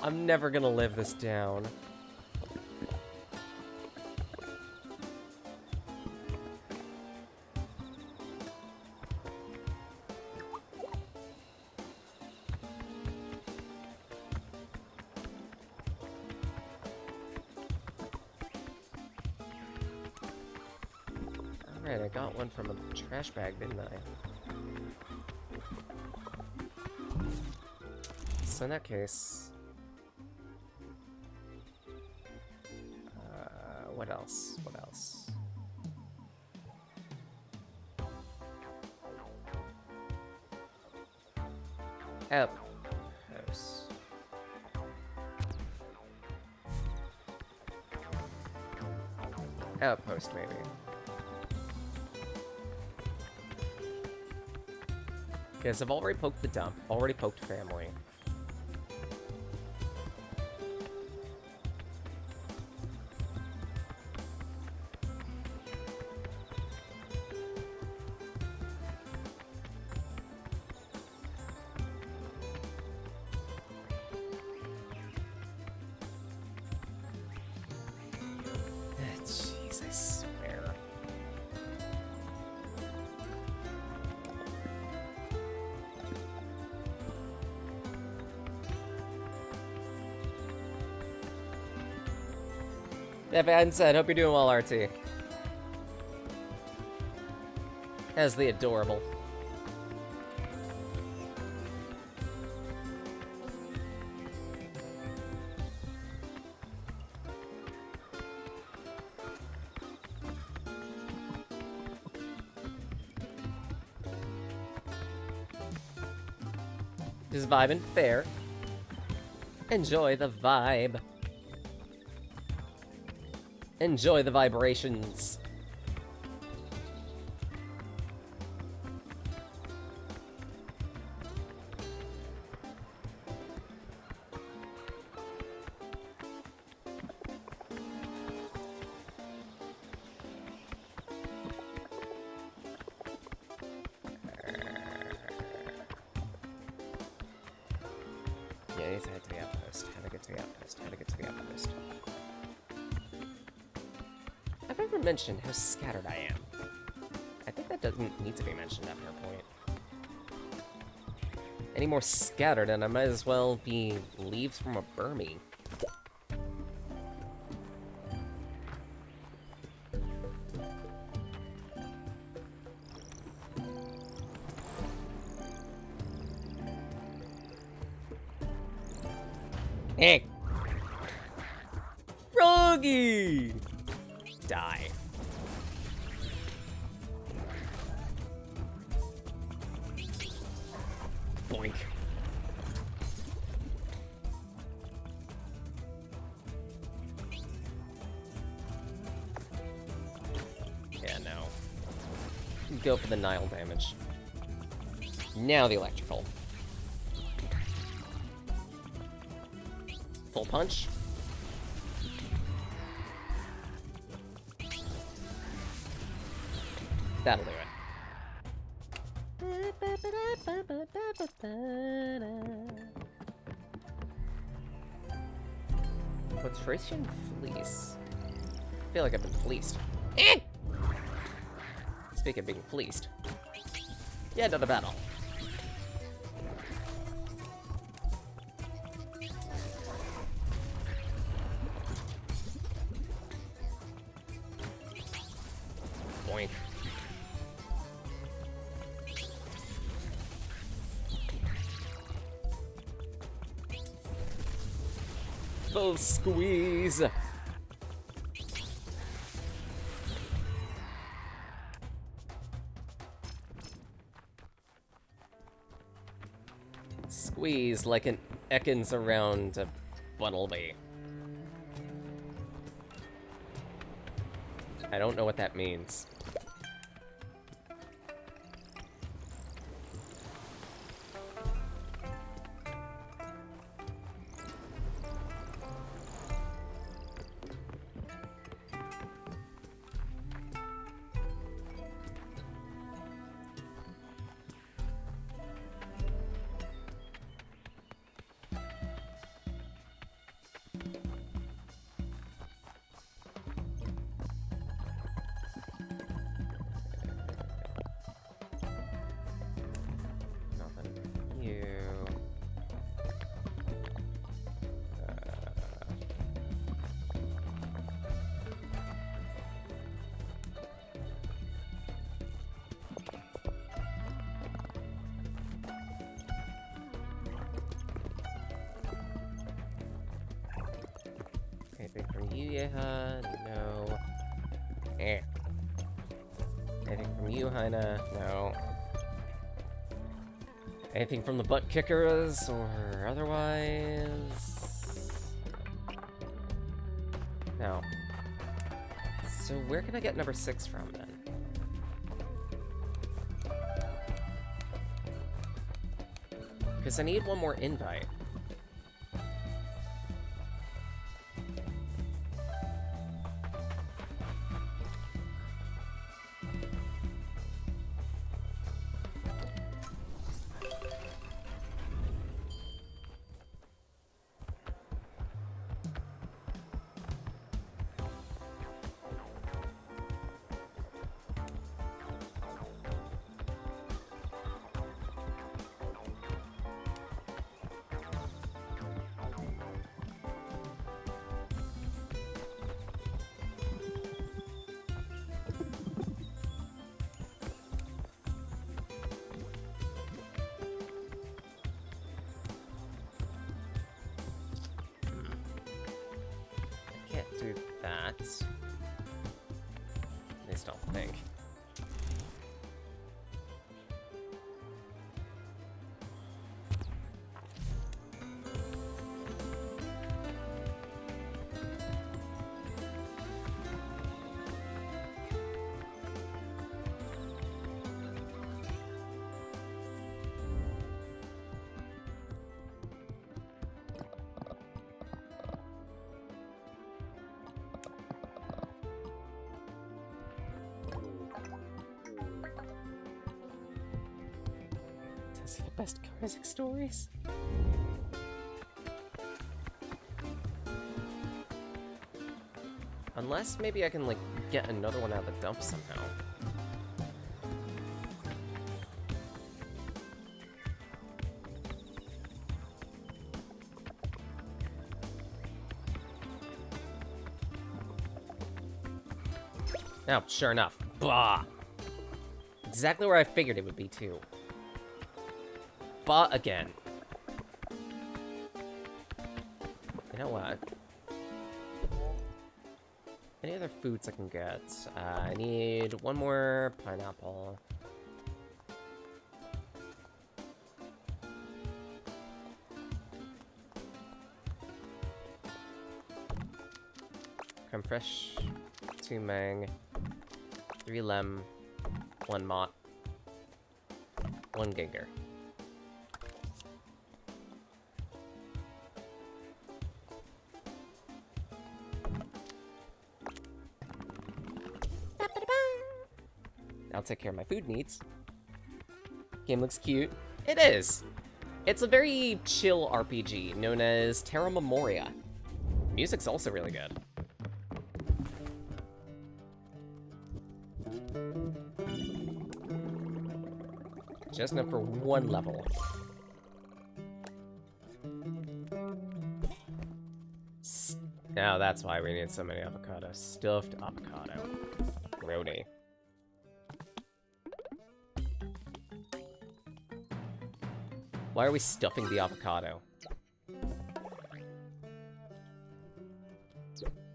I'm never gonna live this down. Alright, I got one from a trash bag, didn't I? So in that case... what else? What else? Outpost. Outpost, maybe. Okay, so I've already poked the dump, already poked family. Jeez, I swear. That being said, hope you're doing well, RT. As the adorable. Just vibing, fair. Enjoy the vibe. Enjoy the vibrations. Yeah, I need to head to the outpost. How to get to the outpost? How to get to the outpost? I've never mentioned how scattered I am. I think that doesn't need to be mentioned after a point. Any more scattered, and I might as well be leaves from a Burmy. Hey! Froggy! Die. Boink. Yeah, no. Go for the Nile damage. Now the electrical. Full punch. That'll do it. What's Thracian Fleece? I feel like I've been fleeced. Speaking of being fleeced. Yeah, another battle. Boink. Full squeeze. Squeeze like an Ekans around a Bunnelby. I don't know what that means. Anything from you, Yeha? No. Eh. Anything from you, Haina? No. Anything from the butt kickers or otherwise? No. So where can I get number 6 from then? Because I need one more invite. At least I'll think. Those are the best Karzik stories. Unless maybe I can, like, get another one out of the dump somehow. Oh, sure enough. Blah! Exactly where I figured it would be, too. But again. You know what? Any other foods I can get? I need one more pineapple. Creme fraiche, 2 mang, 3 lem, 1 mott, 1 ginger. I'll take care of my food needs. Game looks cute. It is! It's a very chill RPG known as Terra Memoria. Music's also really good. Just enough for 1 level. Now that's why we need so many avocados. Stuffed avocado. Grody. Why are we stuffing the avocado?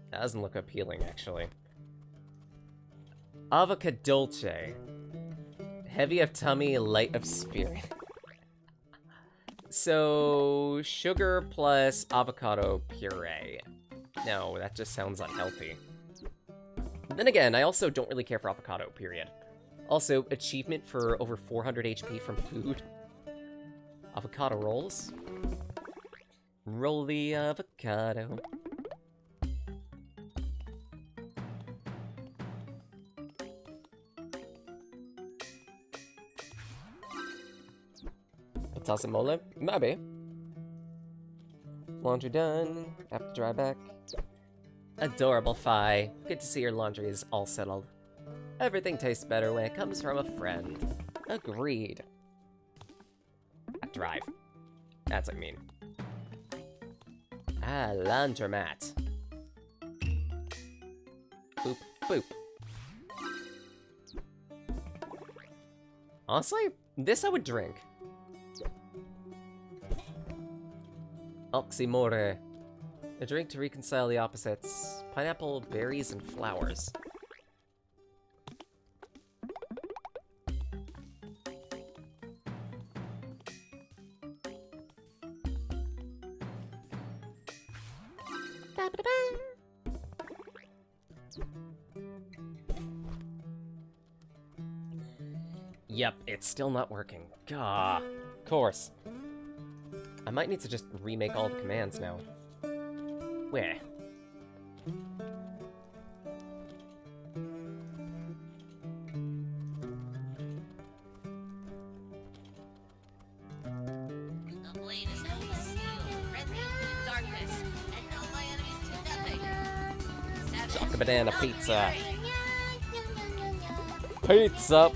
That doesn't look appealing, actually. Avocadolce. Heavy of tummy, light of spirit. So, sugar plus avocado puree. No, that just sounds unhealthy. Then again, I also don't really care for avocado, period. Also, achievement for over 400 HP from food. Avocado rolls. Roll the avocado. Toss some mole? Maybe. Laundry done. Have to dry back. Adorable Fi. Good to see your laundry is all settled. Everything tastes better when it comes from a friend. Agreed. Drive. That's what I mean. Ah, laundromat. Boop, boop. Honestly, this I would drink. Oxymore. A drink to reconcile the opposites. Pineapple, berries, and flowers. Yep, it's still not working. Gah. Of course. I might need to just remake all the commands now. Where? The blade is heavy steel, friendly to darkness, and know my enemies do nothing. Choc a banana pizza. Pizza.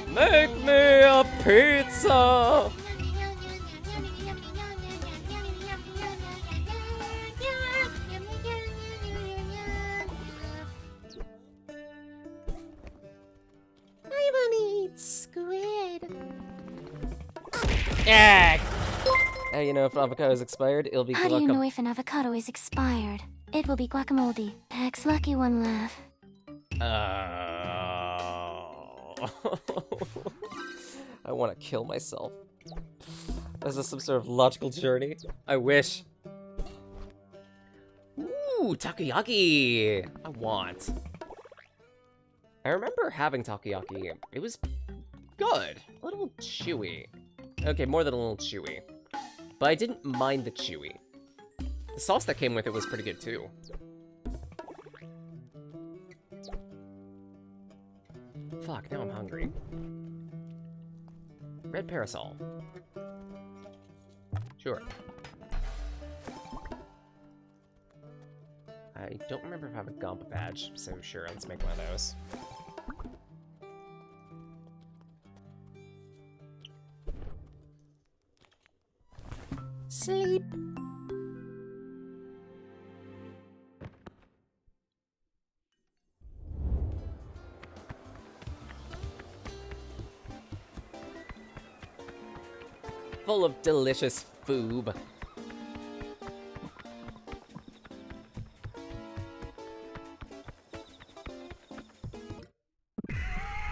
Make me a pizza. I wanna eat squid. Egg. How do you know if avocado is expired? It'll be How do you guacam- know if an avocado is expired? It will be guacamole. Pax lucky one laugh. I want to kill myself. Is this some sort of logical journey? I wish. Ooh, takoyaki! I want. I remember having takoyaki. It was good. A little chewy. Okay, more than a little chewy. But I didn't mind the chewy. The sauce that came with it was pretty good too. Fuck, now I'm hungry. Red parasol. Sure. I don't remember if I have a Gump badge, so sure, let's make one of those. Sleep. Full of delicious foob.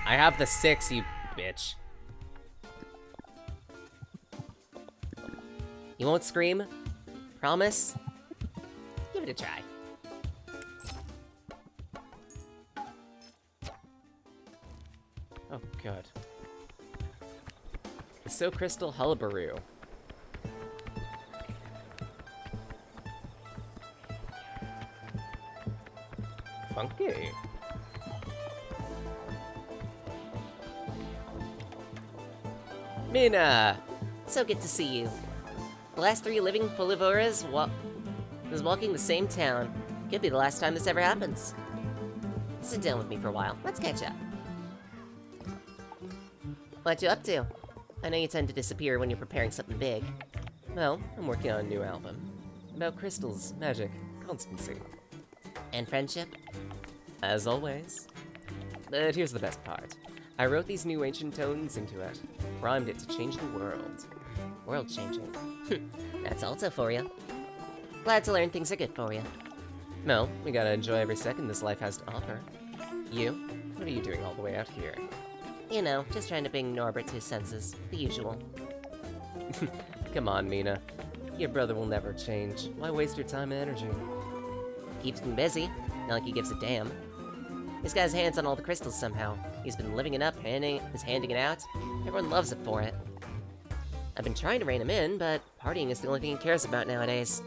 I have the 6, you bitch. You won't scream? Promise? Give it a try. Oh, God. The So Crystal Hullabaroo. Funky. Mina! So good to see you. The last 3 living Folivoras was walking the same town. Could be the last time this ever happens. Sit down with me for a while. Let's catch up. What you up to? I know you tend to disappear when you're preparing something big. Well, I'm working on a new album. About crystals, magic, constancy. And friendship? As always. But here's the best part. I wrote these new ancient tones into it. Rhymed it to change the world. World changing. That's also for you. Glad to learn things are good for you. No, we gotta enjoy every second this life has to offer. You? What are you doing all the way out here? You know, just trying to bring Norbert to his senses. The usual. Come on, Mina. Your brother will never change. Why waste your time and energy? Keeps him busy. Not like he gives a damn. He's got his hands on all the crystals somehow. He's been living it up, handing it out. Everyone loves it for it. I've been trying to rein him in, but partying is the only thing he cares about nowadays.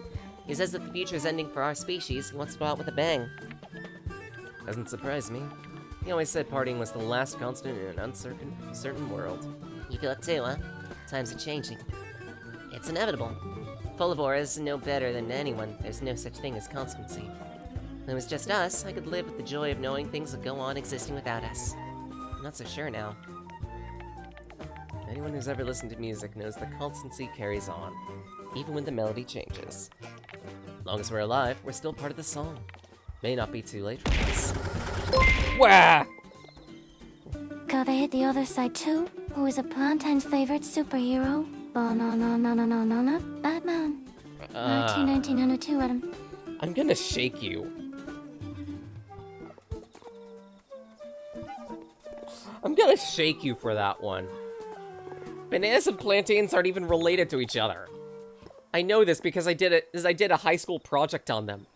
He says that the future is ending for our species. He wants to go out with a bang. Doesn't surprise me. He always said partying was the last constant in an uncertain world. You feel it too, huh? Times are changing. It's inevitable. Folivoras know better than anyone there's no such thing as constancy. If it was just us, I could live with the joy of knowing things would go on existing without us. I'm not so sure now. Anyone who's ever listened to music knows that constancy carries on, even when the melody changes. As long as we're alive, we're still part of the song. May not be too late for us. Wah! Gotta hit the other side too. Who is a Plantain's favorite superhero? Banana, Batman. 1902, Adam. I'm gonna shake you. I'm gonna shake you for that one. Bananas and plantains aren't even related to each other. I know this because I did a high school project on them.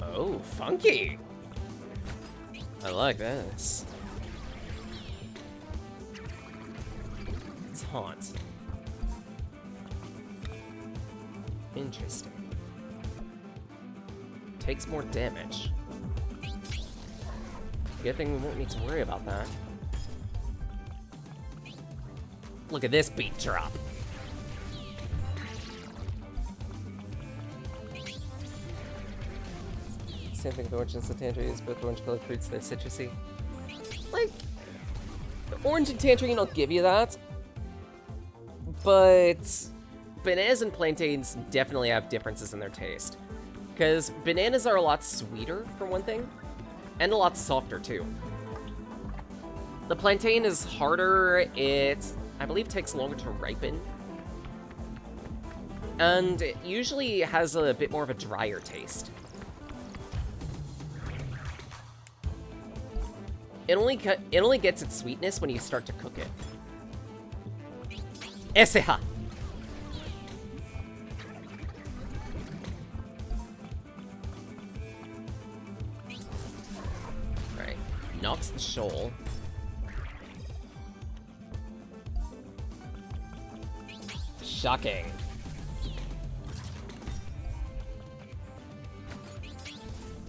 Oh, funky. I like this. It's haunt. Interesting. Takes more damage. Good thing we won't need to worry about that. Look at this beat drop. Same thing with orange and tangerines, both orange colored fruits, they're citrusy. Like, the orange and tangerine, I'll give you that. But bananas and plantains definitely have differences in their taste. Because bananas are a lot sweeter, for one thing, and a lot softer, too. The plantain is harder, it, I believe, takes longer to ripen. And it usually has a bit more of a drier taste. It only gets its sweetness when you start to cook it. Eseha! Alright, knocks the shoal. Shocking.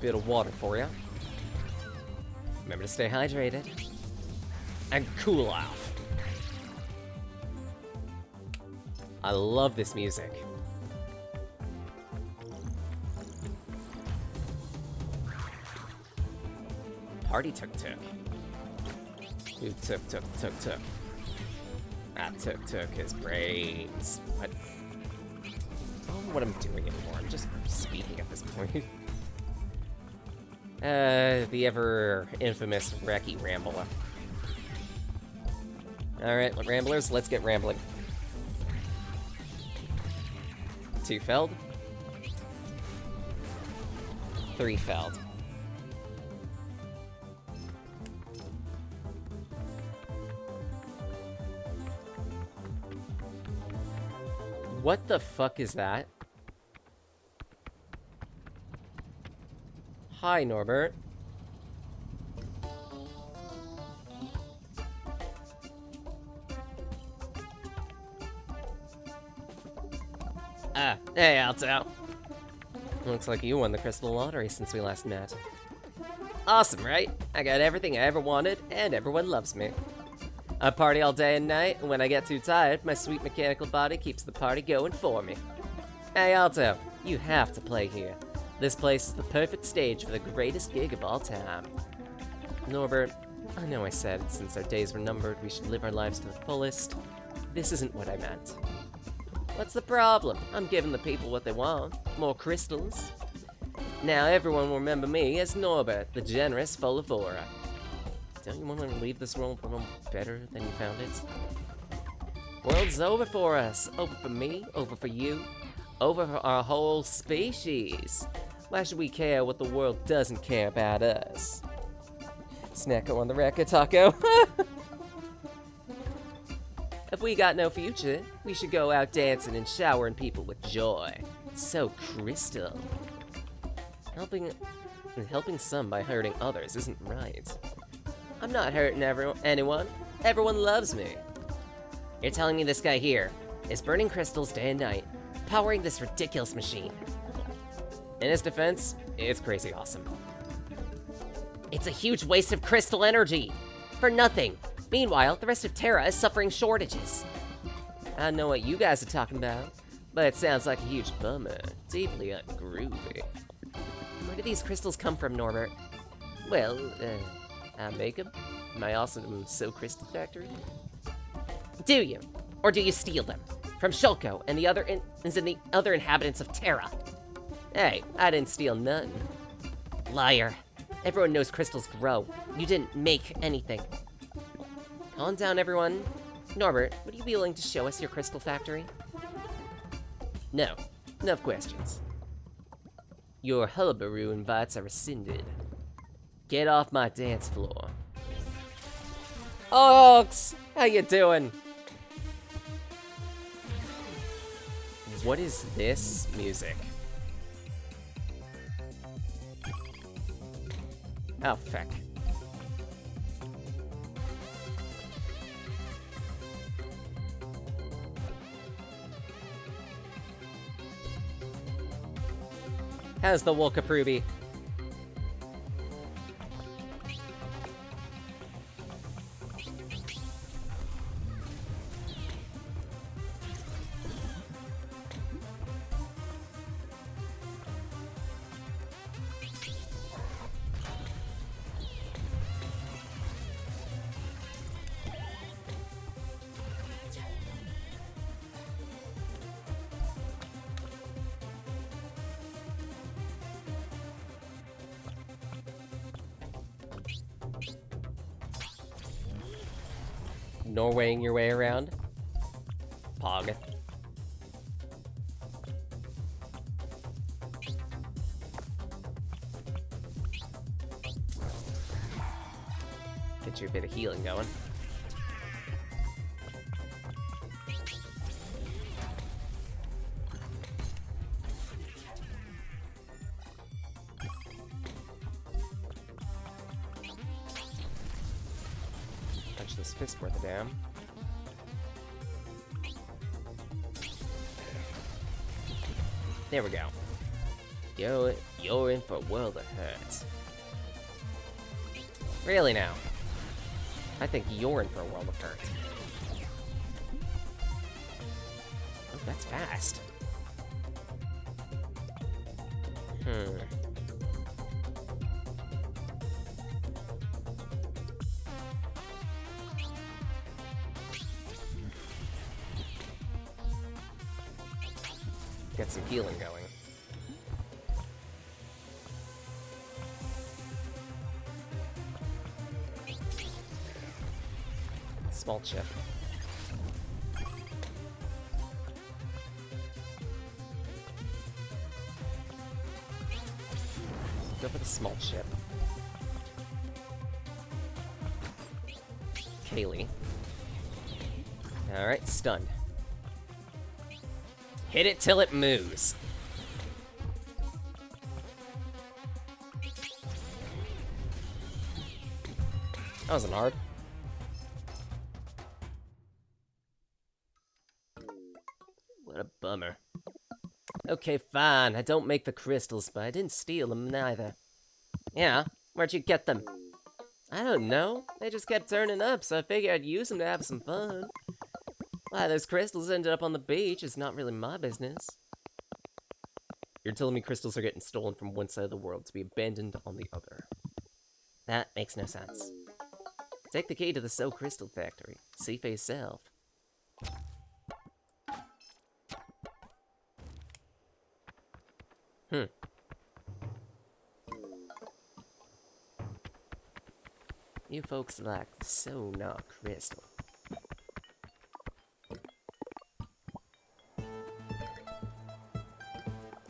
Bit of water for you. Remember to stay hydrated. And cool off. I love this music. Party tuk-tuk. Who took. Ah, took his brains. What? I don't know what I'm doing anymore. I'm just speaking at this point. The ever infamous Reki Rambler. Alright, Ramblers, let's get rambling. 2 felled. 3 felled. What the fuck is that? Hi, Norbert. Ah, hey, Alto. Looks like you won the crystal lottery since we last met. Awesome, right? I got everything I ever wanted, and everyone loves me. I party all day and night, and when I get too tired, my sweet mechanical body keeps the party going for me. Hey, Alto, you have to play here. This place is the perfect stage for the greatest gig of all time. Norbert, I know I said since our days were numbered, we should live our lives to the fullest. This isn't what I meant. What's the problem? I'm giving the people what they want. More crystals. Now everyone will remember me as Norbert, the generous full of aura. Don't you want to leave this world a little better than you found it? World's over for us. Over for me, over for you, over for our whole species. Why should we care what the world doesn't care about us? Snacko on the record, Taco. If we got no future, we should go out dancing and showering people with joy. So crystal. Helping some by hurting others isn't right. I'm not hurting anyone. Everyone loves me. You're telling me this guy here is burning crystals day and night, powering this ridiculous machine. In his defense, it's crazy awesome. It's a huge waste of crystal energy. For nothing. Meanwhile, the rest of Terra is suffering shortages. I don't know what you guys are talking about, but it sounds like a huge bummer. Deeply ungroovy. Where do these crystals come from, Norbert? Well, I make them. My awesome So Crystal Factory. Do you? Or do you steal them? From Shulko and the other inhabitants of Terra? Hey, I didn't steal none. Liar. Everyone knows crystals grow. You didn't make anything. Calm down, everyone. Norbert, would you be willing to show us your crystal factory? No. Enough questions. Your hullabaloo invites are rescinded. Get off my dance floor. Ox! How you doing? What is this music? Oh, feck. How's the Wolkaproobie? Norwaying your way around. Pog. Get you a bit of healing going. Punch this fist worth of damn. There we go. You're in for a world of hurt. Really now? I think you're in for a world of hurt. Oh, that's fast. Get some healing going. Small chip. Go for the small chip. Kaylee. Alright, stunned. Hit it till it moves. That wasn't hard. What a bummer. Okay, fine. I don't make the crystals, but I didn't steal them neither. Yeah? Where'd you get them? I don't know. They just kept turning up, so I figured I'd use them to have some fun. Why those crystals ended up on the beach is not really my business. You're telling me crystals are getting stolen from one side of the world to be abandoned on the other. That makes no sense. Take the key to the Soul Crystal Factory. See for yourself. You folks like the Sonar Crystal.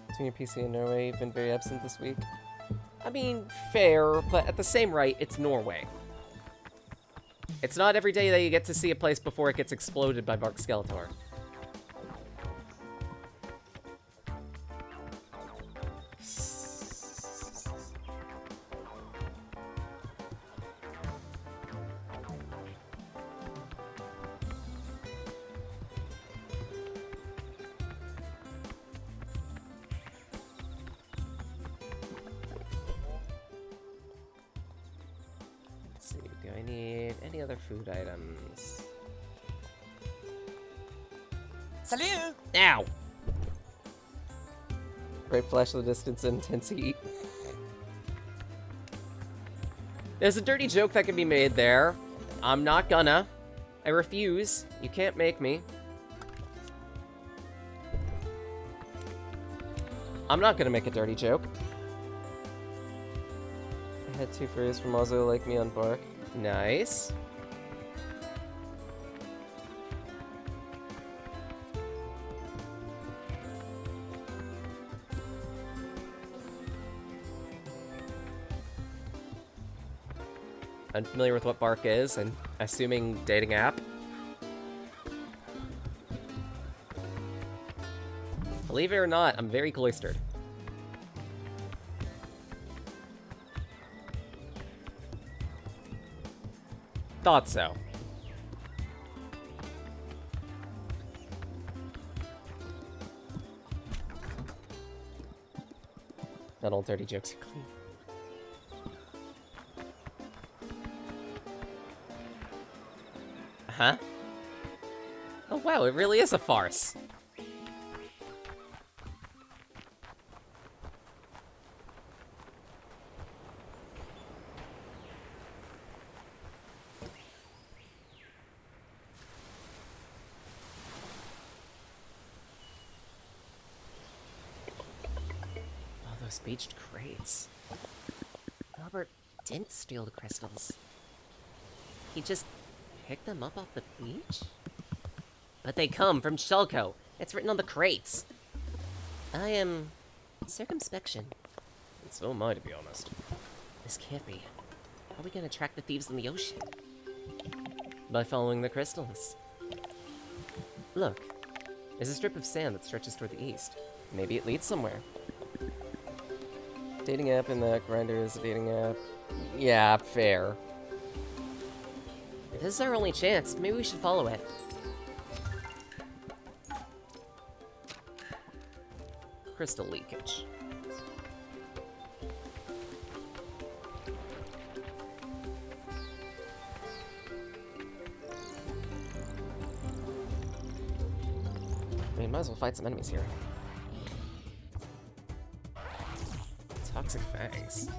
Between your PC and Norway, you've been very absent this week. I mean, fair, but at the same rate, it's Norway. It's not every day that you get to see a place before it gets exploded by Vark Skeletor. Food items. Salut! Ow! Great flash of the distance and intense heat. There's a dirty joke that can be made there. I'm not gonna. I refuse. You can't make me. I'm not gonna make a dirty joke. I had 2 furries from Ozo like me on Bark. Nice. Unfamiliar with what Bark is, and assuming dating app. Believe it or not, I'm very cloistered. Thought so. Not all dirty jokes are clean. Huh? Oh wow, it really is a farce. Oh, those beached crates. Albert didn't steal the crystals. He just pick them up off the beach? But they come from Shulko. It's written on the crates. I am... circumspection. And so am I, to be honest. This can't be. How are we gonna track the thieves in the ocean? By following the crystals. Look, There's a strip of sand that stretches toward the east. Maybe it leads somewhere. Dating app in the Grindr is a dating app. Yeah, fair. if this is our only chance, maybe we should follow it. Crystal leakage. I mean, might as well fight some enemies here. Toxic Fangs.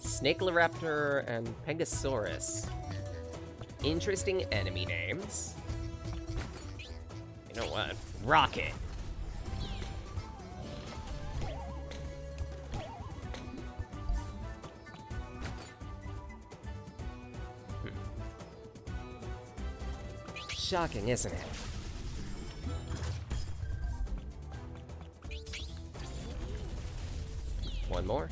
Snakeleraptor and Pegasaurus. Interesting enemy names. You know what? Rocket. Shocking, isn't it? One more.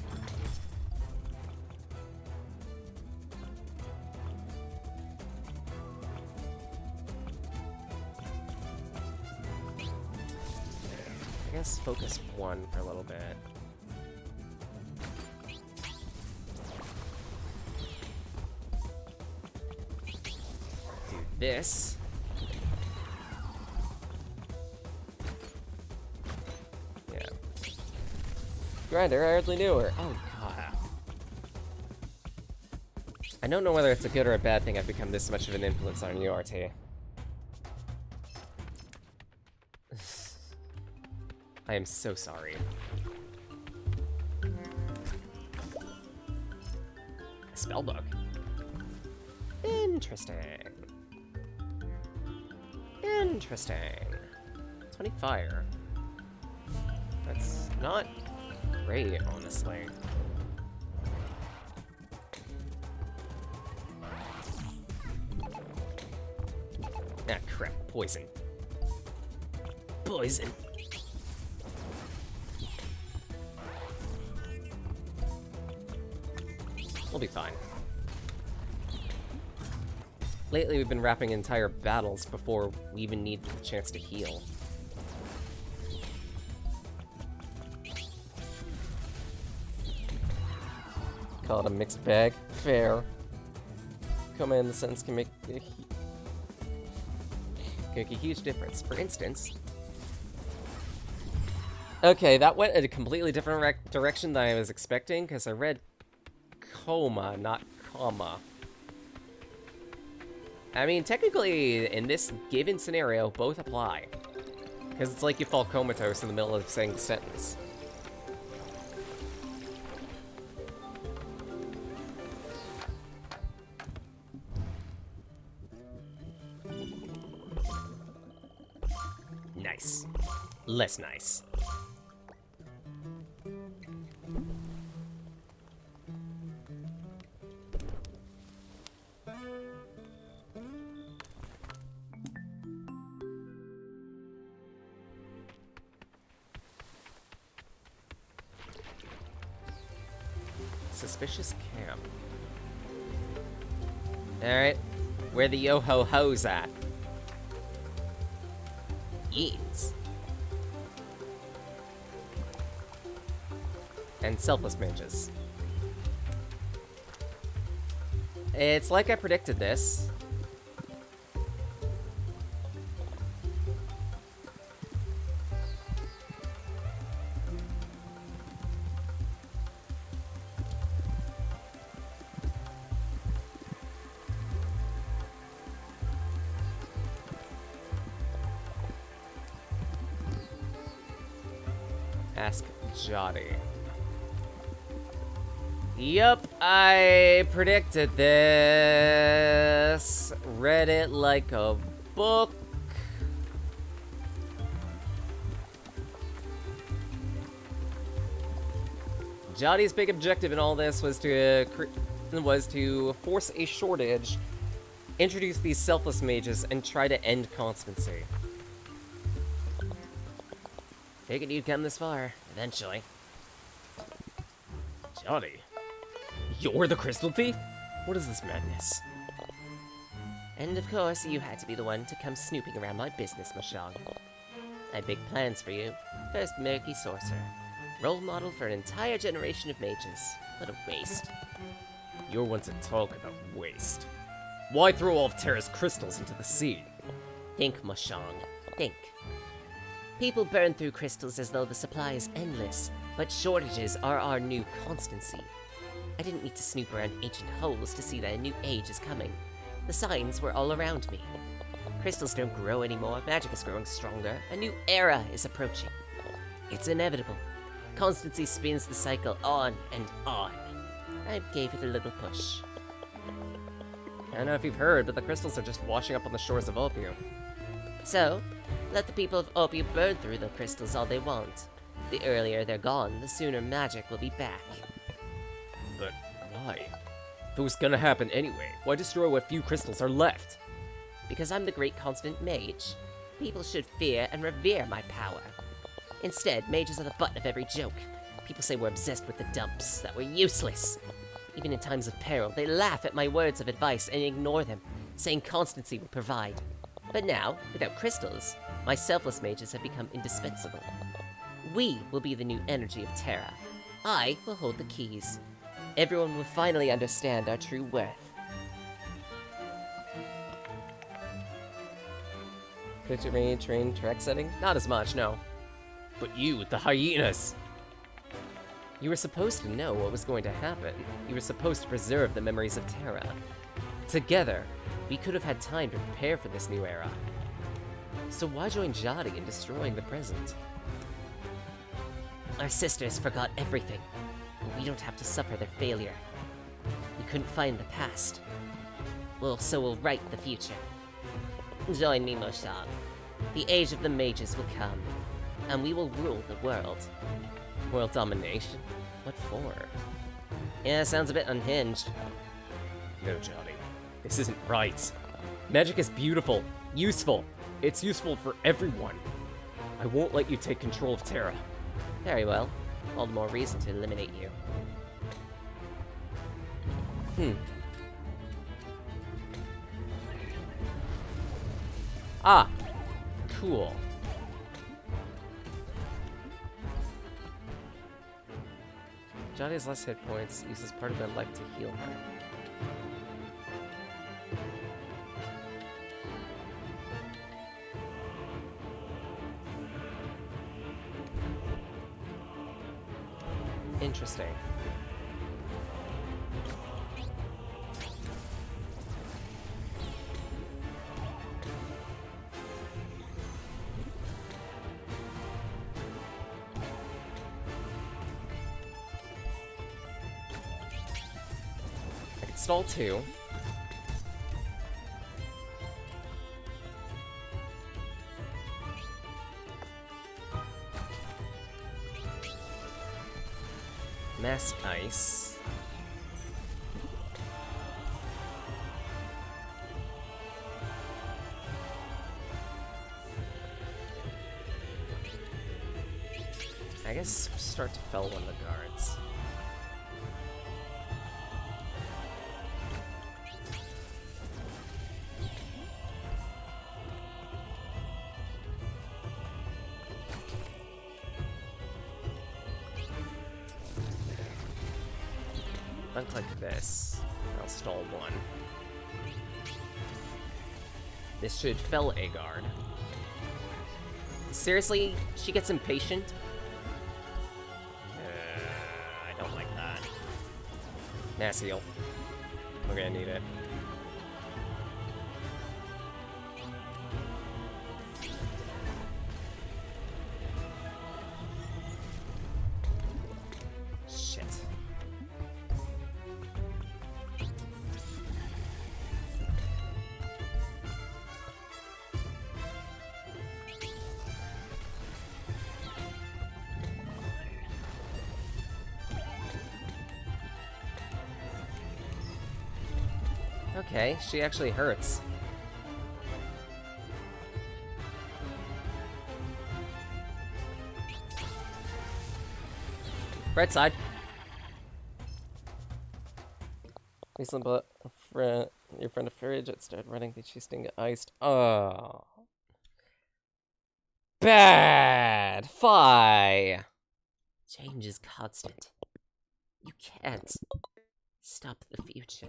I guess focus one for a little bit. Do this. Yeah. Grinder, I hardly knew her. Oh, God. I don't know whether it's a good or a bad thing I've become this much of an influence on you, RT. I am so sorry. A spellbook. Interesting. Interesting. 20 fire. That's not great, honestly. Ah, crap. Poison. Poison. We'll be fine. Lately, we've been wrapping entire battles before we even need the chance to heal. Call it a mixed bag. Fair. Coma in the sentence can make a huge difference. For instance... Okay, that went in a completely different direction than I was expecting, because I read coma, not comma. I mean, technically, in this given scenario, both apply. Because it's like you fall comatose in the middle of saying the sentence. Nice. Less nice. Suspicious camp. Alright. Where the yo-ho-ho's at? Eats. And selfless mages. It's like I predicted this. Ask Jotty. Yup, I predicted this. Read it like a book. Jotty's big objective in all this was to force a shortage Introduce these selfless mages and try to end constancy. Figured you'd come this far, eventually. Johnny, you're the crystal thief? What is this madness? And of course, you had to be the one to come snooping around my business, Mashang. I have big plans for you. First, Murky Sorcerer. Role model for an entire generation of mages. What a waste. You're one to talk about waste. Why throw all of Terra's crystals into the sea? Think, Mashang. Think. People burn through crystals as though the supply is endless, but shortages are our new constancy. I didn't need to snoop around ancient holes to see that a new age is coming. The signs were all around me. Crystals don't grow anymore, magic is growing stronger, a new era is approaching. It's inevitable. Constancy spins the cycle on and on. I gave it a little push. I don't know if you've heard, but the crystals are just washing up on the shores of Opium. So, let the people of Opium burn through the crystals all they want. The earlier they're gone, the sooner magic will be back. But why? If it was gonna happen anyway, why destroy what few crystals are left? Because I'm the great constant mage. People should fear and revere my power. Instead, mages are the butt of every joke. People say we're obsessed with the dumps, that we're useless. Even in times of peril, they laugh at my words of advice and ignore them, saying constancy will provide. But now, without crystals, my selfless mages have become indispensable. We will be the new energy of Terra. I will hold the keys. Everyone will finally understand our true worth. Picture me train track setting? Not as much, no. But you with the hyenas! You were supposed to know what was going to happen. You were supposed to preserve the memories of Terra. Together, we could have had time to prepare for this new era. So why join Jadi in destroying the present? Our sisters forgot everything, but we don't have to suffer their failure. We couldn't find the past. Well, so we'll write the future. Join me, Moshang. The age of the mages will come, and we will rule the world. World domination? What for? Yeah, sounds a bit unhinged. No, Johnny. This isn't right. Magic is beautiful, useful. It's useful for everyone. I won't let you take control of Terra. Very well. All the more reason to eliminate you. Ah! Cool. Johnny has less hit points, uses part of their life to heal her. Interesting. I can stall 2. Mass Ice. I guess start to fell one of the guards. Unclick this. I'll stall 1. This should fell a guard. Seriously, she gets impatient? I don't like that. Mass heal. We're gonna need it. Shit. Okay, she actually hurts. Right side. Recently bought your friend a fridge. It started running. Did she sting get iced? Oh. Bad! Fi! Change is constant. You can't stop the future.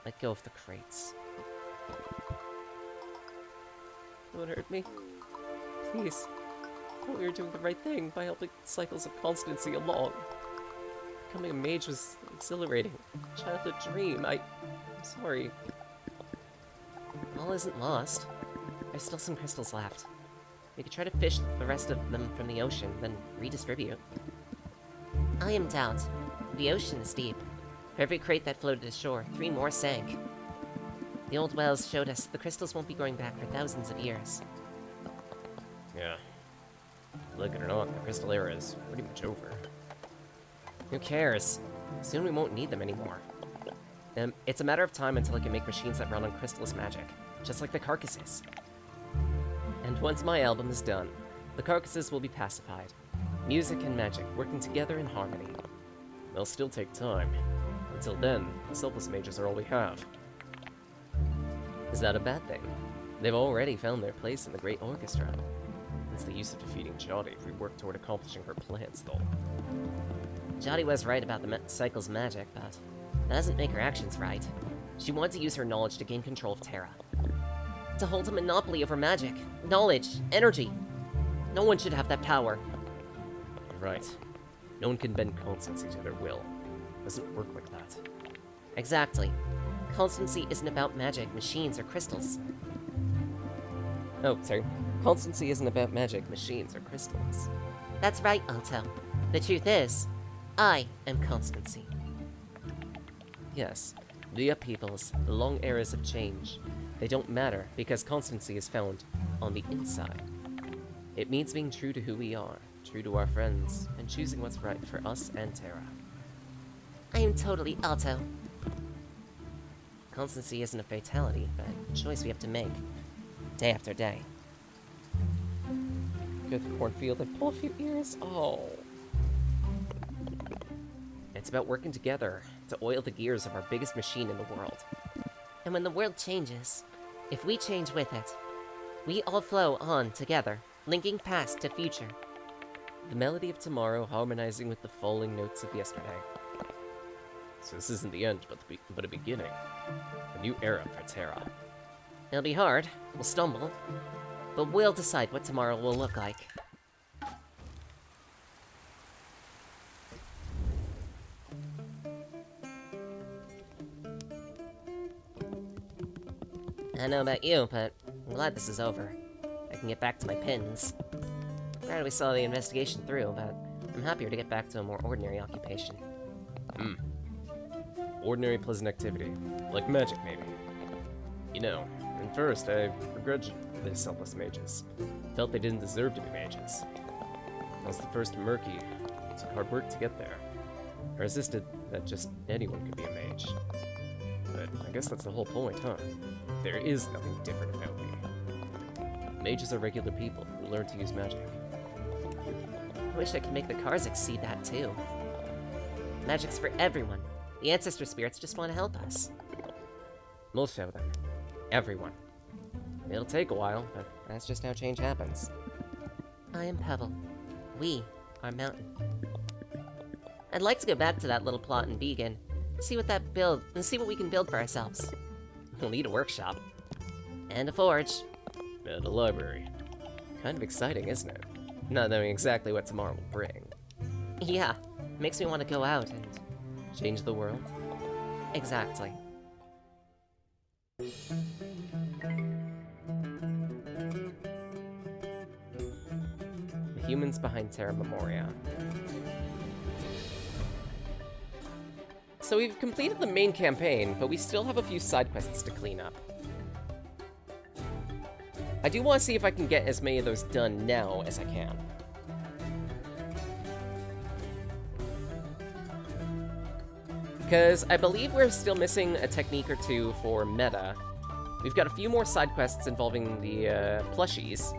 Let go of the crates. Don't hurt me. Please. I thought we were doing the right thing by helping cycles of constancy along. Becoming a mage was exhilarating. Childhood dream. I'm sorry. All isn't lost. There's still some crystals left. We could try to fish the rest of them from the ocean, then redistribute. I am Doubt. The ocean is deep. For every crate that floated ashore, 3 more sank. The old wells showed us the crystals won't be growing back for thousands of years. Yeah. Like it or not, the crystal era is pretty much over. Who cares? Soon we won't need them anymore. It's a matter of time until I can make machines that run on crystal's magic, just like the carcasses. And once my album is done, the carcasses will be pacified. Music and magic working together in harmony. They'll still take time. Until then, selfless mages are all we have. Is that a bad thing? They've already found their place in the Great Orchestra. It's the use of defeating Jodi if we work toward accomplishing her plans, though. Jodi was right about the cycle's magic, but that doesn't make her actions right. She wanted to use her knowledge to gain control of Terra. To hold a monopoly over magic, knowledge, energy. No one should have that power. You're right. No one can bend constancy to their will. It doesn't work like that. Exactly. Constancy isn't about magic, machines, or crystals. Oh, sorry. Constancy isn't about magic, machines, or crystals. That's right, Alto. The truth is, I am Constancy. Yes, the upheavals, the long eras of change, they don't matter because constancy is found on the inside. It means being true to who we are, true to our friends, and choosing what's right for us and Terra. I am totally Alto. Constancy isn't a fatality, but a choice we have to make, day after day. Go to the cornfield and pull a few ears? Oh. It's about working together to oil the gears of our biggest machine in the world. And when the world changes, if we change with it, we all flow on together, linking past to future. The melody of tomorrow harmonizing with the falling notes of yesterday. So this isn't the end, but a beginning. A new era for Terra. It'll be hard, we'll stumble, but we'll decide what tomorrow will look like. I don't know about you, but I'm glad this is over. I can get back to my pins. Glad we saw the investigation through, but I'm happier to get back to a more ordinary occupation. Ordinary pleasant activity. Like magic, maybe. You know, at first I begrudged the selfless mages. Felt they didn't deserve to be mages. I was the first to Murky. It took hard work to get there. I resisted that just anyone could be a mage. But I guess that's the whole point, huh? There is nothing different about me. Mages are regular people who learn to use magic. I wish I could make the Karzik see that too. Magic's for everyone. The ancestor spirits just want to help us. We'll show them. Everyone. It'll take a while, but that's just how change happens. I am Pebble. We are Mountain. I'd like to go back to that little plot in Beacon, see what we can build for ourselves. We'll need a workshop. And a forge. And a library. Kind of exciting, isn't it? Not knowing exactly what tomorrow will bring. Yeah, makes me want to go out and... change the world? Exactly. The humans behind Terra Memoria. So we've completed the main campaign, but we still have a few side quests to clean up. I do want to see if I can get as many of those done now as I can. because I believe we're still missing a technique or two for meta. We've got a few more side quests involving the plushies.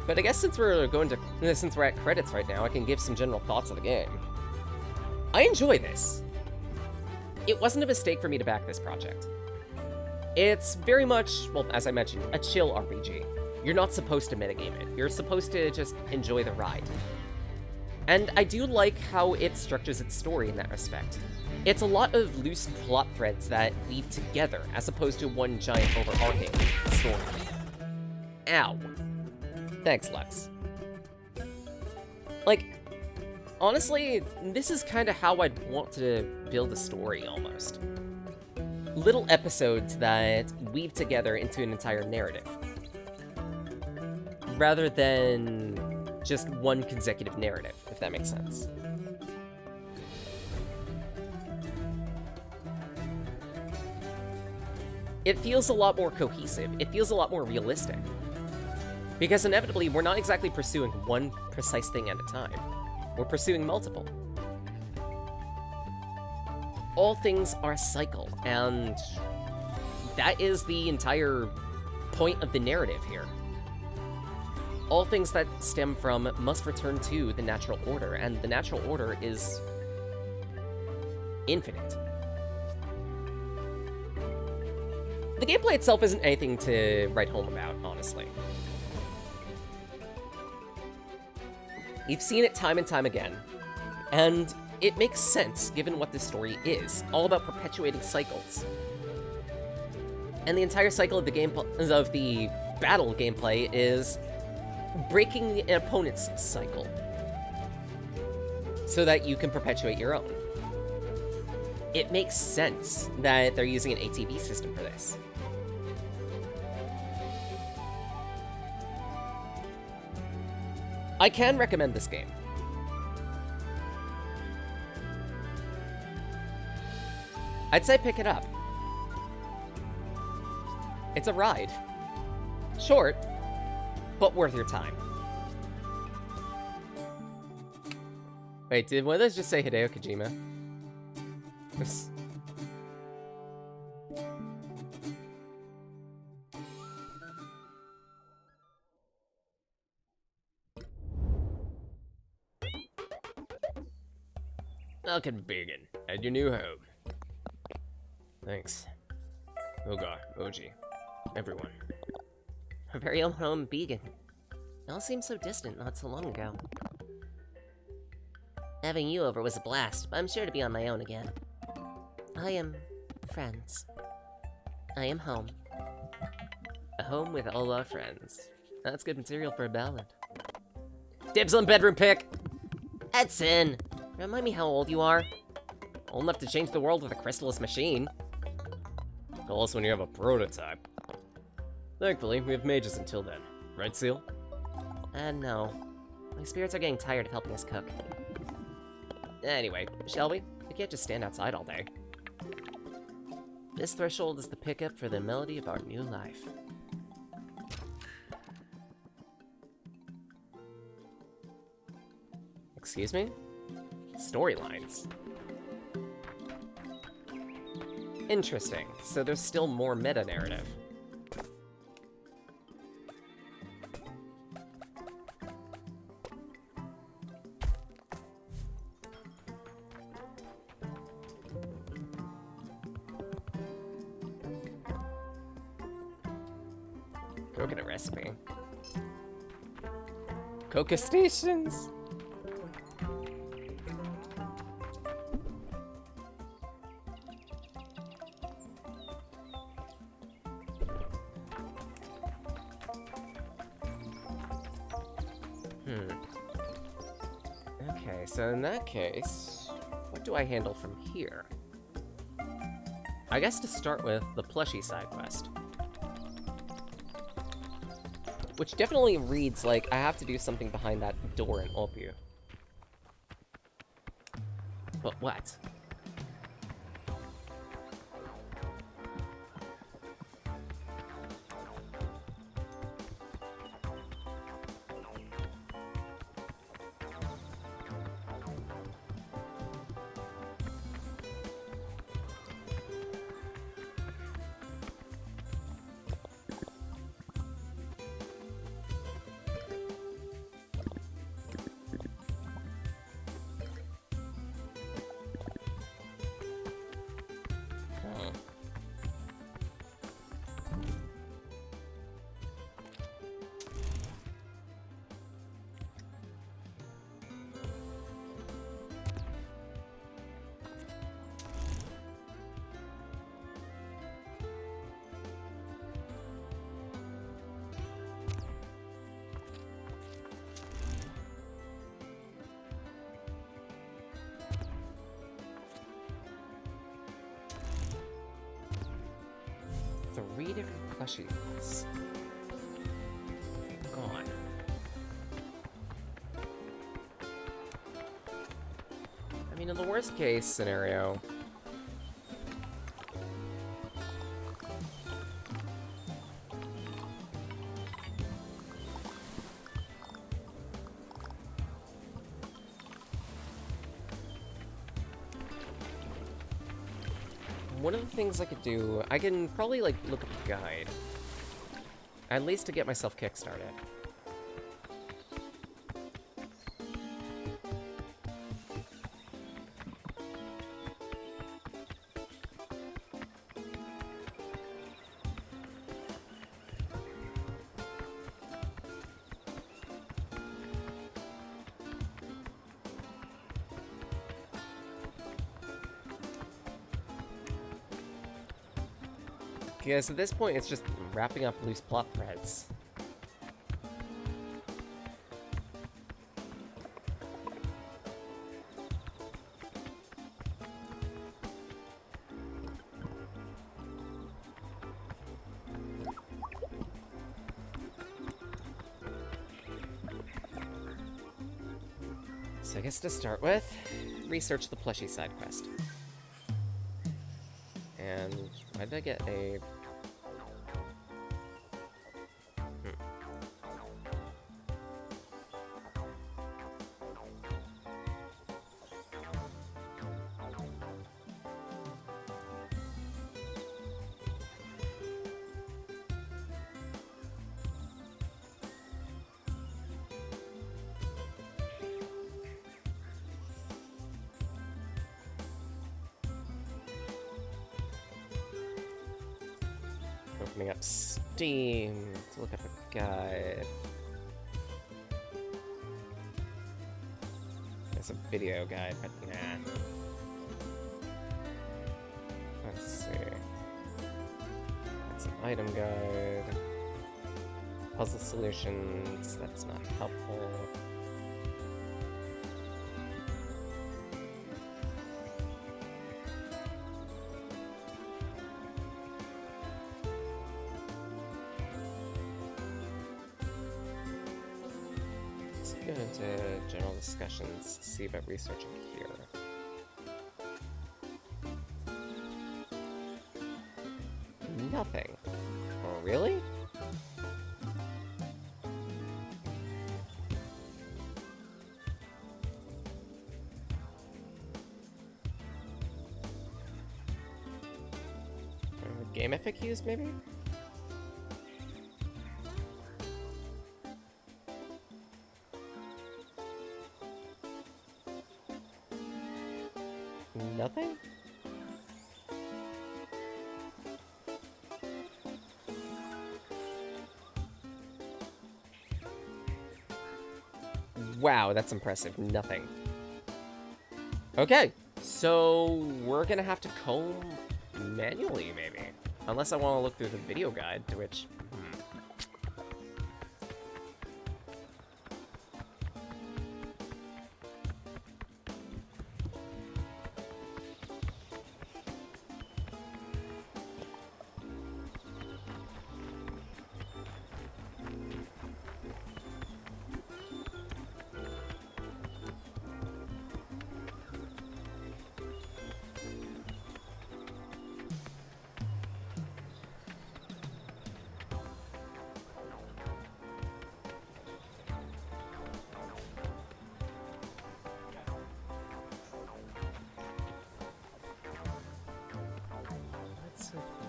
But I guess since we're at credits right now, I can give some general thoughts of the game. I enjoy this. It wasn't a mistake for me to back this project. It's very much, well, as I mentioned, a chill RPG. You're not supposed to metagame it. You're supposed to just enjoy the ride. And I do like how it structures its story in that respect. It's a lot of loose plot threads that weave together, as opposed to one giant overarching story. Ow. Thanks, Lex. Like, honestly, this is kind of how I'd want to build a story, almost. Little episodes that weave together into an entire narrative. Rather than just one consecutive narrative, if that makes sense. It feels a lot more cohesive. It feels a lot more realistic. Because inevitably, we're not exactly pursuing one precise thing at a time. We're pursuing multiple. All things are a cycle, and that is the entire point of the narrative here. All things that stem from must return to the natural order, and the natural order is infinite. The gameplay itself isn't anything to write home about, honestly. You've seen it time and time again, and it makes sense given what this story is, all about perpetuating cycles. And the entire cycle of the battle gameplay is breaking the opponent's cycle so that you can perpetuate your own. It makes sense that they're using an ATB system for this. I can recommend this game. I'd say pick it up. It's a ride. Short, but worth your time. Wait, did one of those just say Hideo Kojima? Welcome, Biggin, at your new home. Thanks. Ogar, Oji, everyone. Our very own home, Began. It all seemed so distant not so long ago. Having you over was a blast, but I'm sure to be on my own again. I am friends. I am home. A home with all our friends. That's good material for a ballad. Dibs on bedroom pick! Edson! Remind me how old you are. Old enough to change the world with a crystallis machine. Call us when you have a prototype. Thankfully, we have mages until then. Right, Seal? No. My spirits are getting tired of helping us cook. Anyway, shall we? We can't just stand outside all day. This threshold is the pickup for the melody of our new life. Excuse me? Storylines. Interesting. So there's still more meta-narrative. Coconut recipe. Coca stations? Okay, so in that case, what do I handle from here? I guess to start with, the plushie side quest. Which definitely reads like I have to do something behind that door in Opu. But what? 3 different plushies. Gone. I mean, in the worst case scenario, one of the things I could do, I can probably, like, look up a guide. At least to get myself kickstarted. Because at this point, it's just wrapping up loose plot threads. So I guess to start with, research the plushie side quest. And why did I get a... Opening up Steam to look up a guide. It's a video guide, but nah. Let's see. That's an item guide. Puzzle solutions, that's not helpful. Go into general discussions, see about researching here. Nothing. Oh, really? Game FAQs, maybe? Nothing? Wow, that's impressive. Nothing. Okay, so we're gonna have to comb manually, maybe. Unless I want to look through the video guide, to which...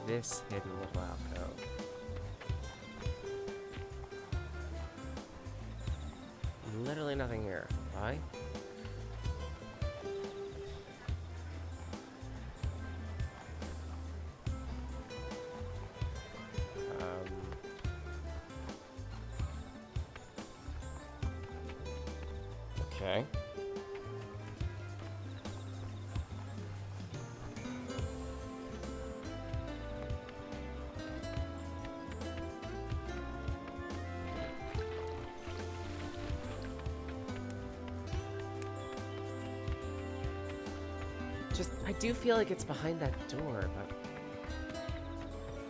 this hidden little alcove. Literally nothing here. Why? Okay. I do feel like it's behind that door, but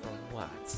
for what?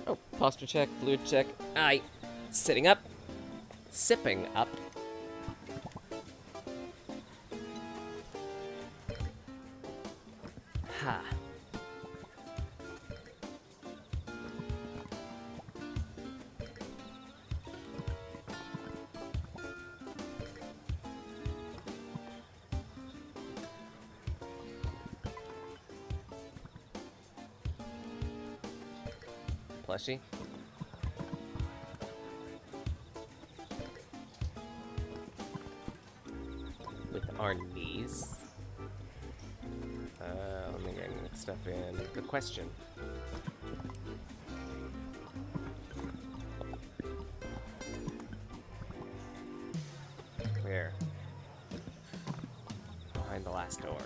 Oh, posture check, fluid check. Aye. Sitting up. Sipping up. Ha. Plushie. With our knees. Let me get mixed up in the question. Where? Behind the last door.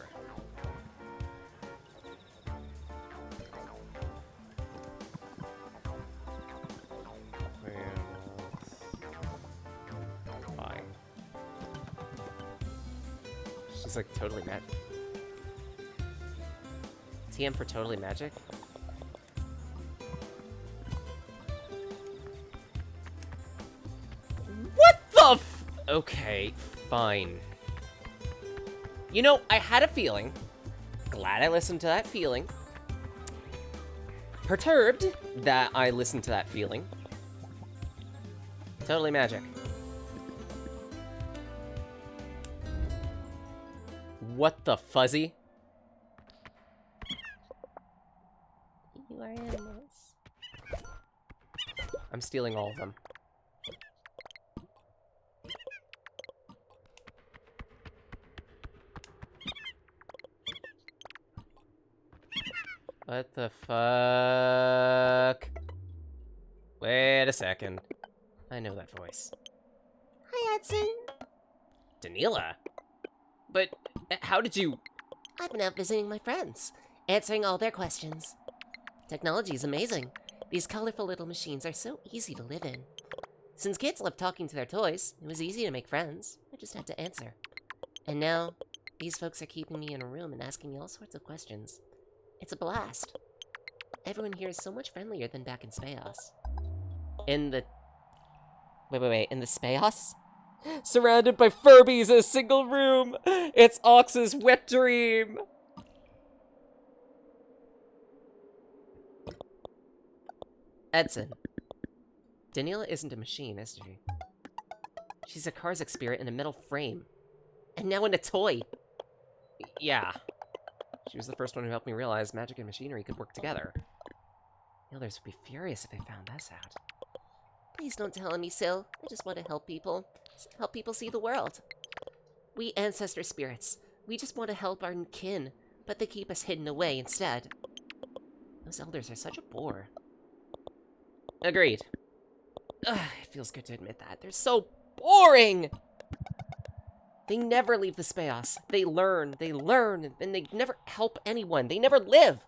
Fine. She's like totally mad. TM for totally magic? What the f- Okay, fine. You know, I had a feeling. Glad I listened to that feeling. Perturbed that I listened to that feeling. Totally magic. What the fuzzy? You are animals. I'm stealing all of them. What the fuck? Wait a second. I know that voice. Hi, Edson. Daniela? But how did you... I've been out visiting my friends, answering all their questions. Technology is amazing. These colorful little machines are so easy to live in. Since kids love talking to their toys, it was easy to make friends. I just had to answer. And now, these folks are keeping me in a room and asking me all sorts of questions. It's a blast. Everyone here is so much friendlier than back in Speos. In the... Wait. In the Speos? Surrounded by Furbies in a single room! It's Ox's wet dream! Edson. Daniela isn't a machine, is she? She's a Karzak spirit in a metal frame. And now in a toy! Yeah. She was the first one who helped me realize magic and machinery could work together. The others would be furious if they found this out. Please don't tell me, Sil. I just want to help people. Help people see the world. We ancestor spirits. We just want to help our kin, but they keep us hidden away instead. Those elders are such a bore. Agreed. Ugh, it feels good to admit that. They're so boring! They never leave the Speos. They learn, and they never help anyone. They never live!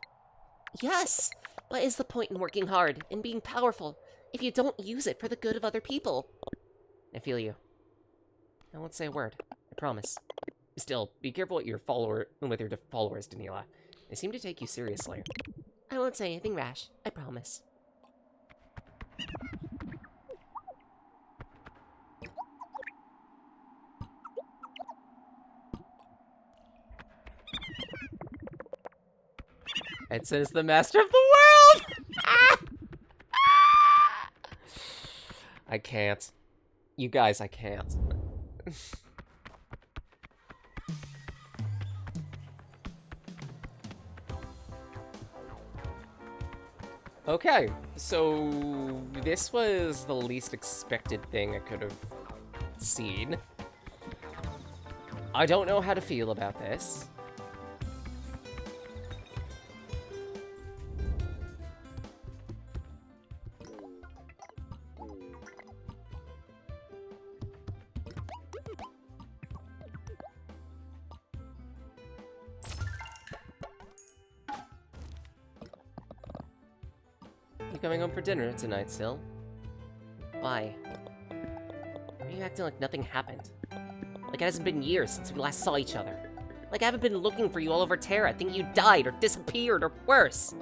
Yes! What is the point in working hard, and being powerful, if you don't use it for the good of other people? I feel you. I won't say a word. I promise. Still, be careful with your followers, Daniela. They seem to take you seriously. I won't say anything rash. I promise. Edson is the master of the world! I can't. You guys, I can't. Okay, so this was the least expected thing I could have scene. I don't know how to feel about this. You coming home for dinner tonight, Sil? Why? Why are you acting like nothing happened? Like it hasn't been years since we last saw each other. Like I haven't been looking for you all over Terra, thinking you died or disappeared or worse.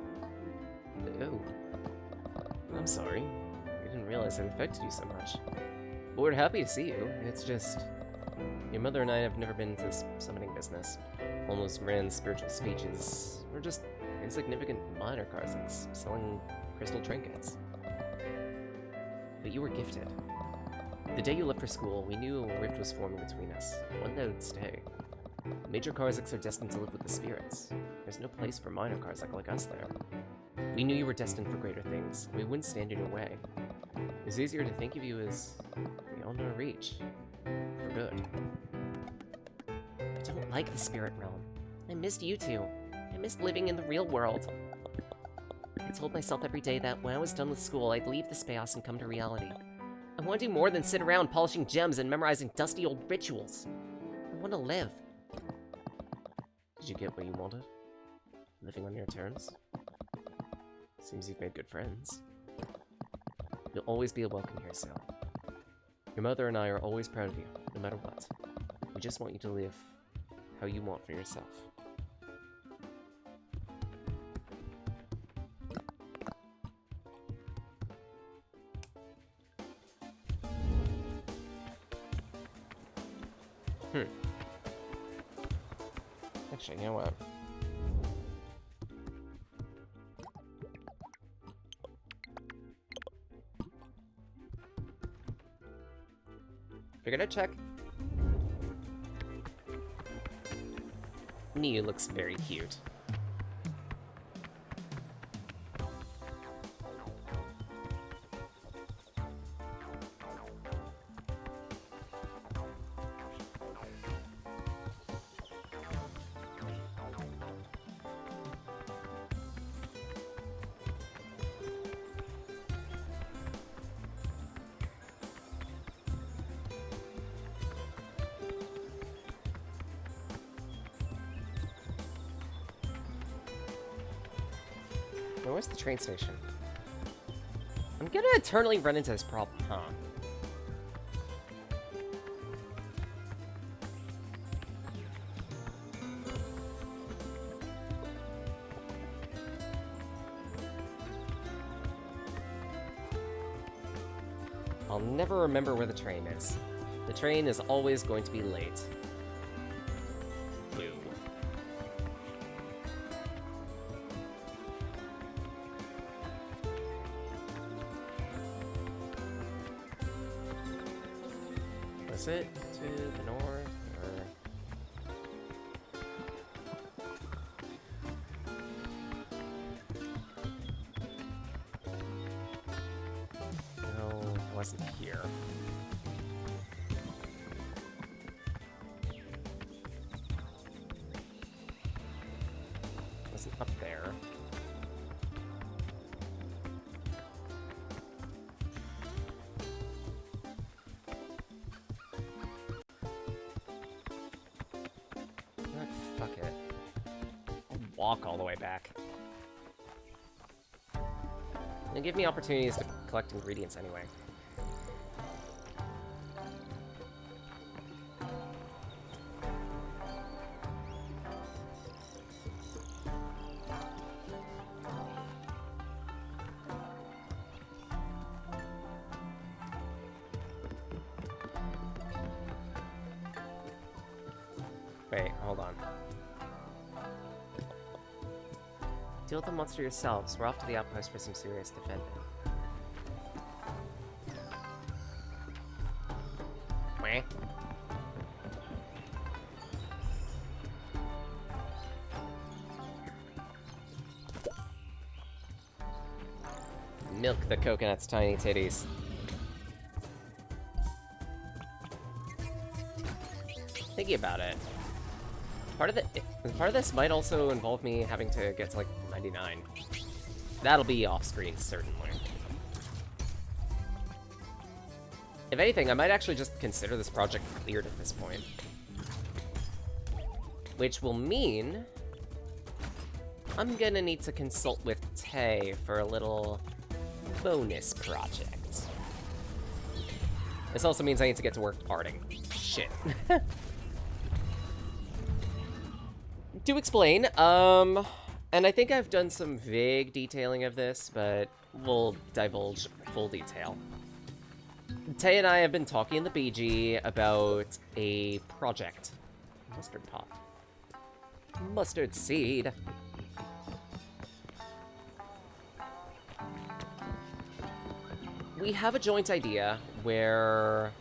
Oh. I'm sorry. I didn't realize it affected you so much. But we're happy to see you. It's just... Your mother and I have never been into this summoning business. All those grand spiritual speeches. We're just insignificant minor Karziks selling crystal trinkets. But you were gifted. The day you left for school, we knew a rift was forming between us, one that would stay. Major Karziks are destined to live with the spirits. There's no place for minor Karzik like us there. We knew you were destined for greater things. We wouldn't stand in your way. It's easier to think of you as beyond our reach. For good. I don't like the spirit realm. I missed you two. I missed living in the real world. I told myself every day that when I was done with school, I'd leave the chaos and come to reality. I want to do more than sit around polishing gems and memorizing dusty old rituals. I want to live. Did you get what you wanted? Living on your terms? Seems you've made good friends. You'll always be welcome here, Sil. Your mother and I are always proud of you, no matter what. We just want you to live how you want for yourself. Actually, you know what? Figured I'd check. Nia looks very cute. Now, where's the train station? I'm gonna eternally run into this problem, huh? I'll never remember where the train is. The train is always going to be late. Boo. Was it to the north, or... No, it wasn't here. It wasn't up there. Fuck it. I'll walk all the way back. And give me opportunities to collect ingredients anyway. Wait, hold on. Deal with the monster yourselves. We're off to the outpost for some serious defending. Meh. Milk the coconut's tiny titties. thinking about it. Part of this might also involve me having to get to like 99. That'll be off screen, certainly. If anything, I might actually just consider this project cleared at this point. Which will mean I'm gonna need to consult with Tay for a little bonus project. This also means I need to get to work arting. Shit. To explain, and I think I've done some vague detailing of this, but we'll divulge full detail. Tay and I have been talking in the BG about a project. Mustard pot. Mustard seed. We have a joint idea where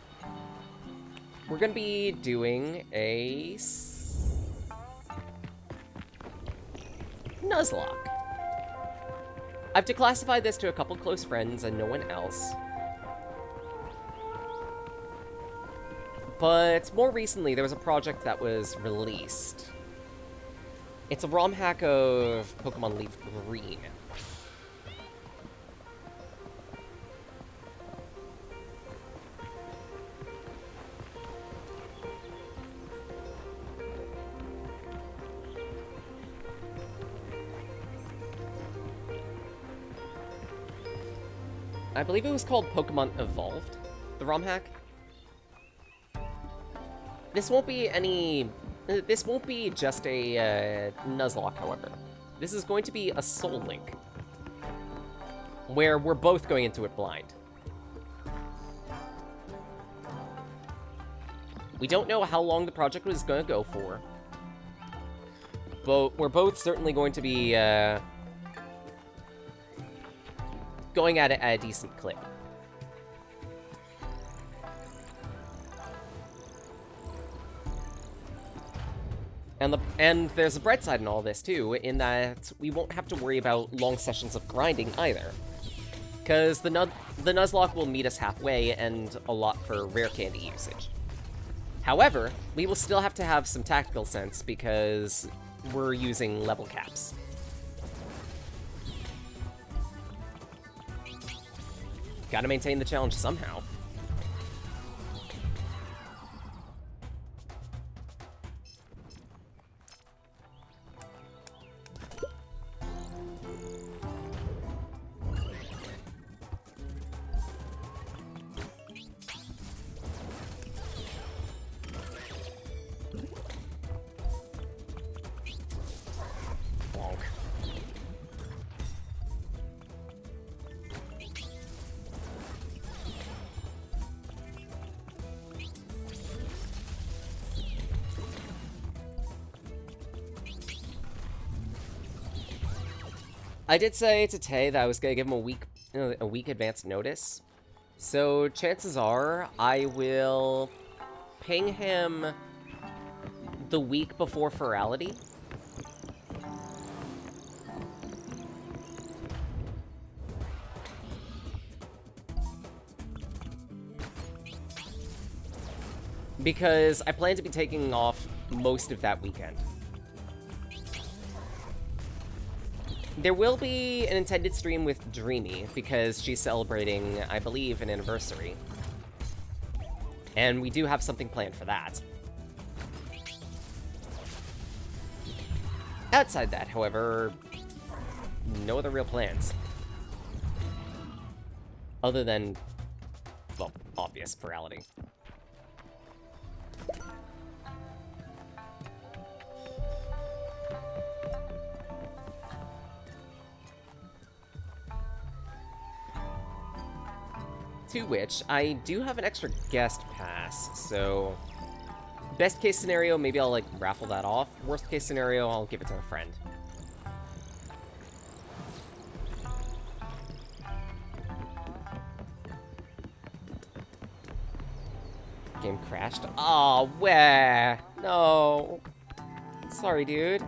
we're going to be doing a Nuzlocke. I've declassified this to a couple close friends and no one else. But more recently, there was a project that was released. It's a ROM hack of Pokemon Leaf Green. I believe it was called Pokemon Evolved, the ROM hack. This won't be just a Nuzlocke, however. This is going to be a Soul Link, where we're both going into it blind. We don't know how long the project was going to go for, but we're both certainly going to be going at it at a decent clip. And there's a bright side in all this, too, in that we won't have to worry about long sessions of grinding, either. Because the Nuzlocke will meet us halfway, and a lot for rare candy usage. However, we will still have to have some tactical sense, because we're using level caps. Gotta maintain the challenge somehow. Bonk. I did say to Tay that I was gonna give him a week advance notice. So chances are I will ping him the week before Ferality. Because I plan to be taking off most of that weekend. There will be an intended stream with Dreamy, because she's celebrating, I believe, an anniversary. And we do have something planned for that. Outside that, however, no other real plans. Other than, well, obvious Ferality. To which, I do have an extra guest pass, so best case scenario, maybe I'll, like, raffle that off. Worst case scenario, I'll give it to a friend. Game crashed. Aw, where? No. Sorry, dude.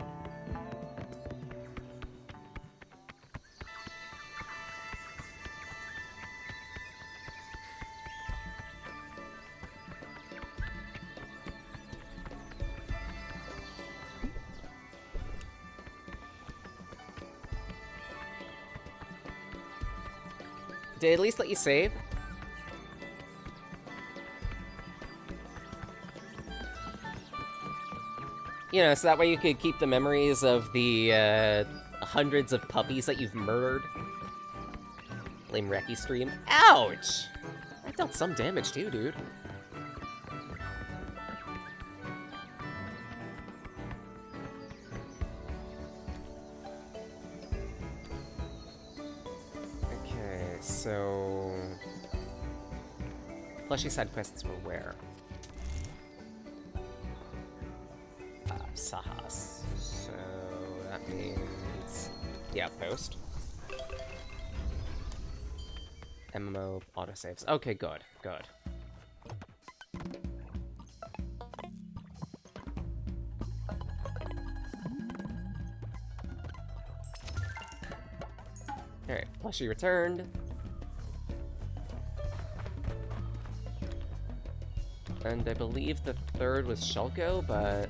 Did it at least let you save? You know, so that way you could keep the memories of the hundreds of puppies that you've murdered. Lame Reki stream. Ouch! That dealt some damage too, dude. Okay, so... Plushie side quests were where? Sahas. So that means the outpost. MMO autosaves. Okay, good, good. Alright, Plushie returned. And I believe the third was Shulko, but...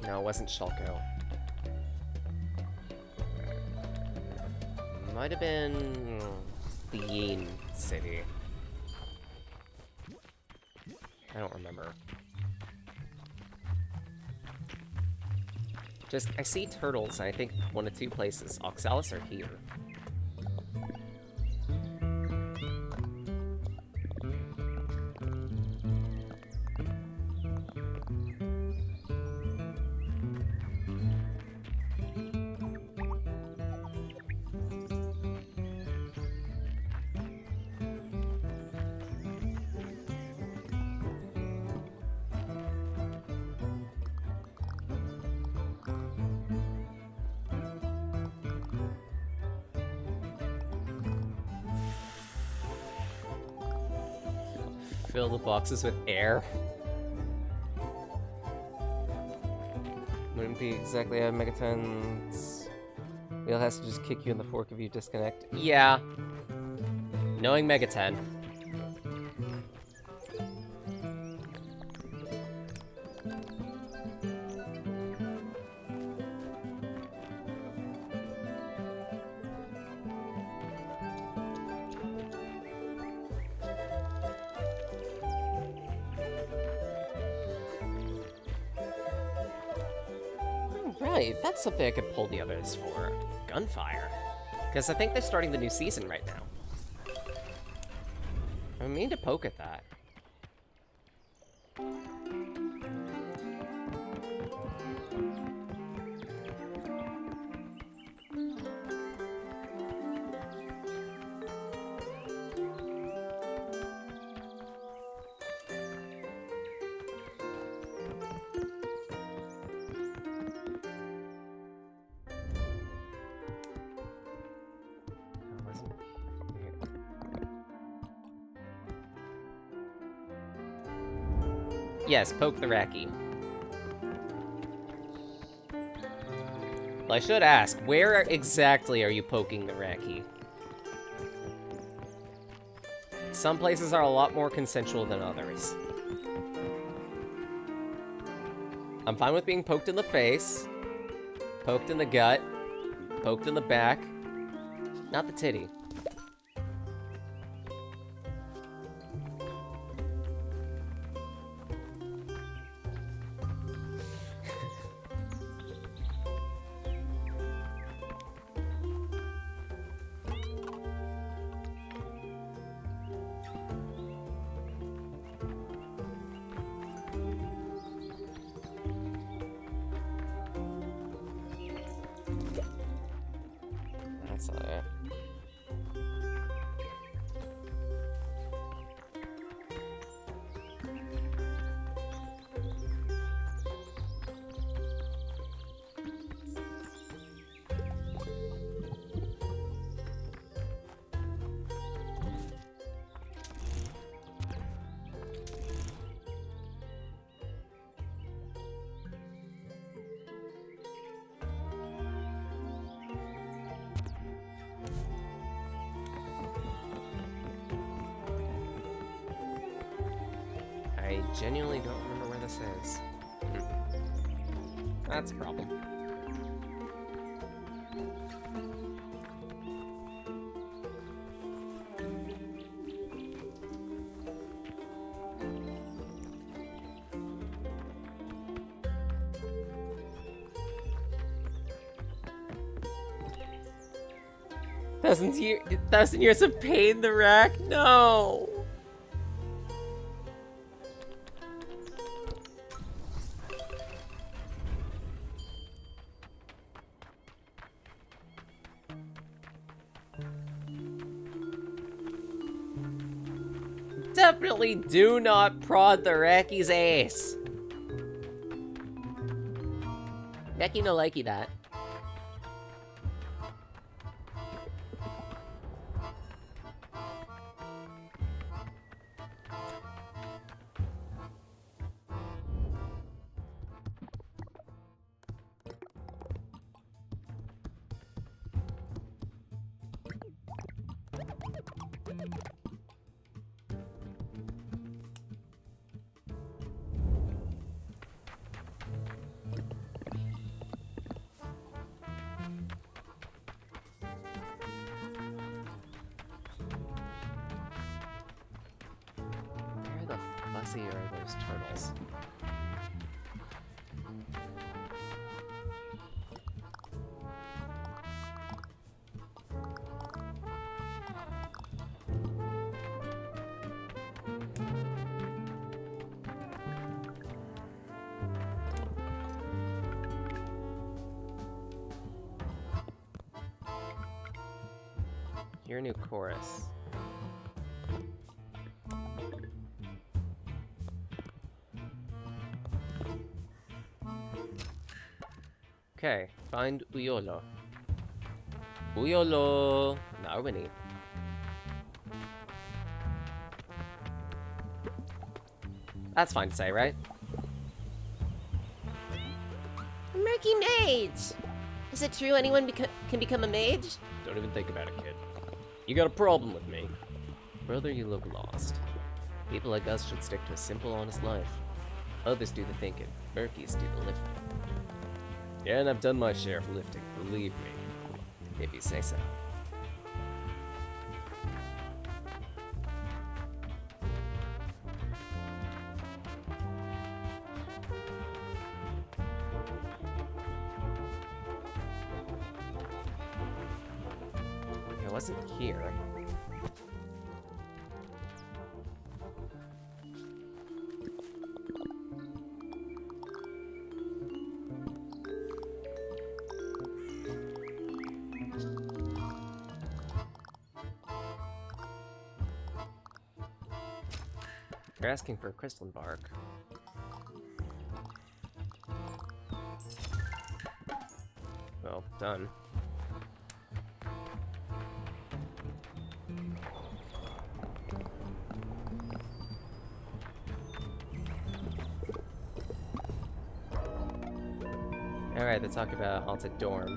No, it wasn't Shulko. Might have been the Yin City. I don't remember. Just, I see turtles, and I think one of two places. Oxalis or here. Fill the boxes with air. Wouldn't be exactly how Megaton's wheel has to just kick you in the fork if you disconnect. Yeah. Knowing Megaton. Right, that's something I could pull the others for. Gunfire. Because I think they're starting the new season right now. I mean to poke at that. Yes, poke the Reki. Well, I should ask, where exactly are you poking the Reki? Some places are a lot more consensual than others. I'm fine with being poked in the face, poked in the gut, poked in the back, not the titty. That's alright. I genuinely don't remember where this is. That's a problem. Thousand years of pain, the rack? No! Definitely do not prod the Racky's ace. Racky no likey that. Fuzzy are those turtles? Your new chorus. Okay, find Uyolo. Uyolo Narwini. That's fine to say, right? Murky Mage! Is it true anyone can become a mage? Don't even think about it, kid. You got a problem with me. Brother, you look lost. People like us should stick to a simple, honest life. Others do the thinking. Murkies do the lifting. Yeah, and I've done my share of lifting, believe me. If you say so. I wasn't here. You're asking for a crystalline bark. Well, done. Alright, let's talk about Haunted Dorm.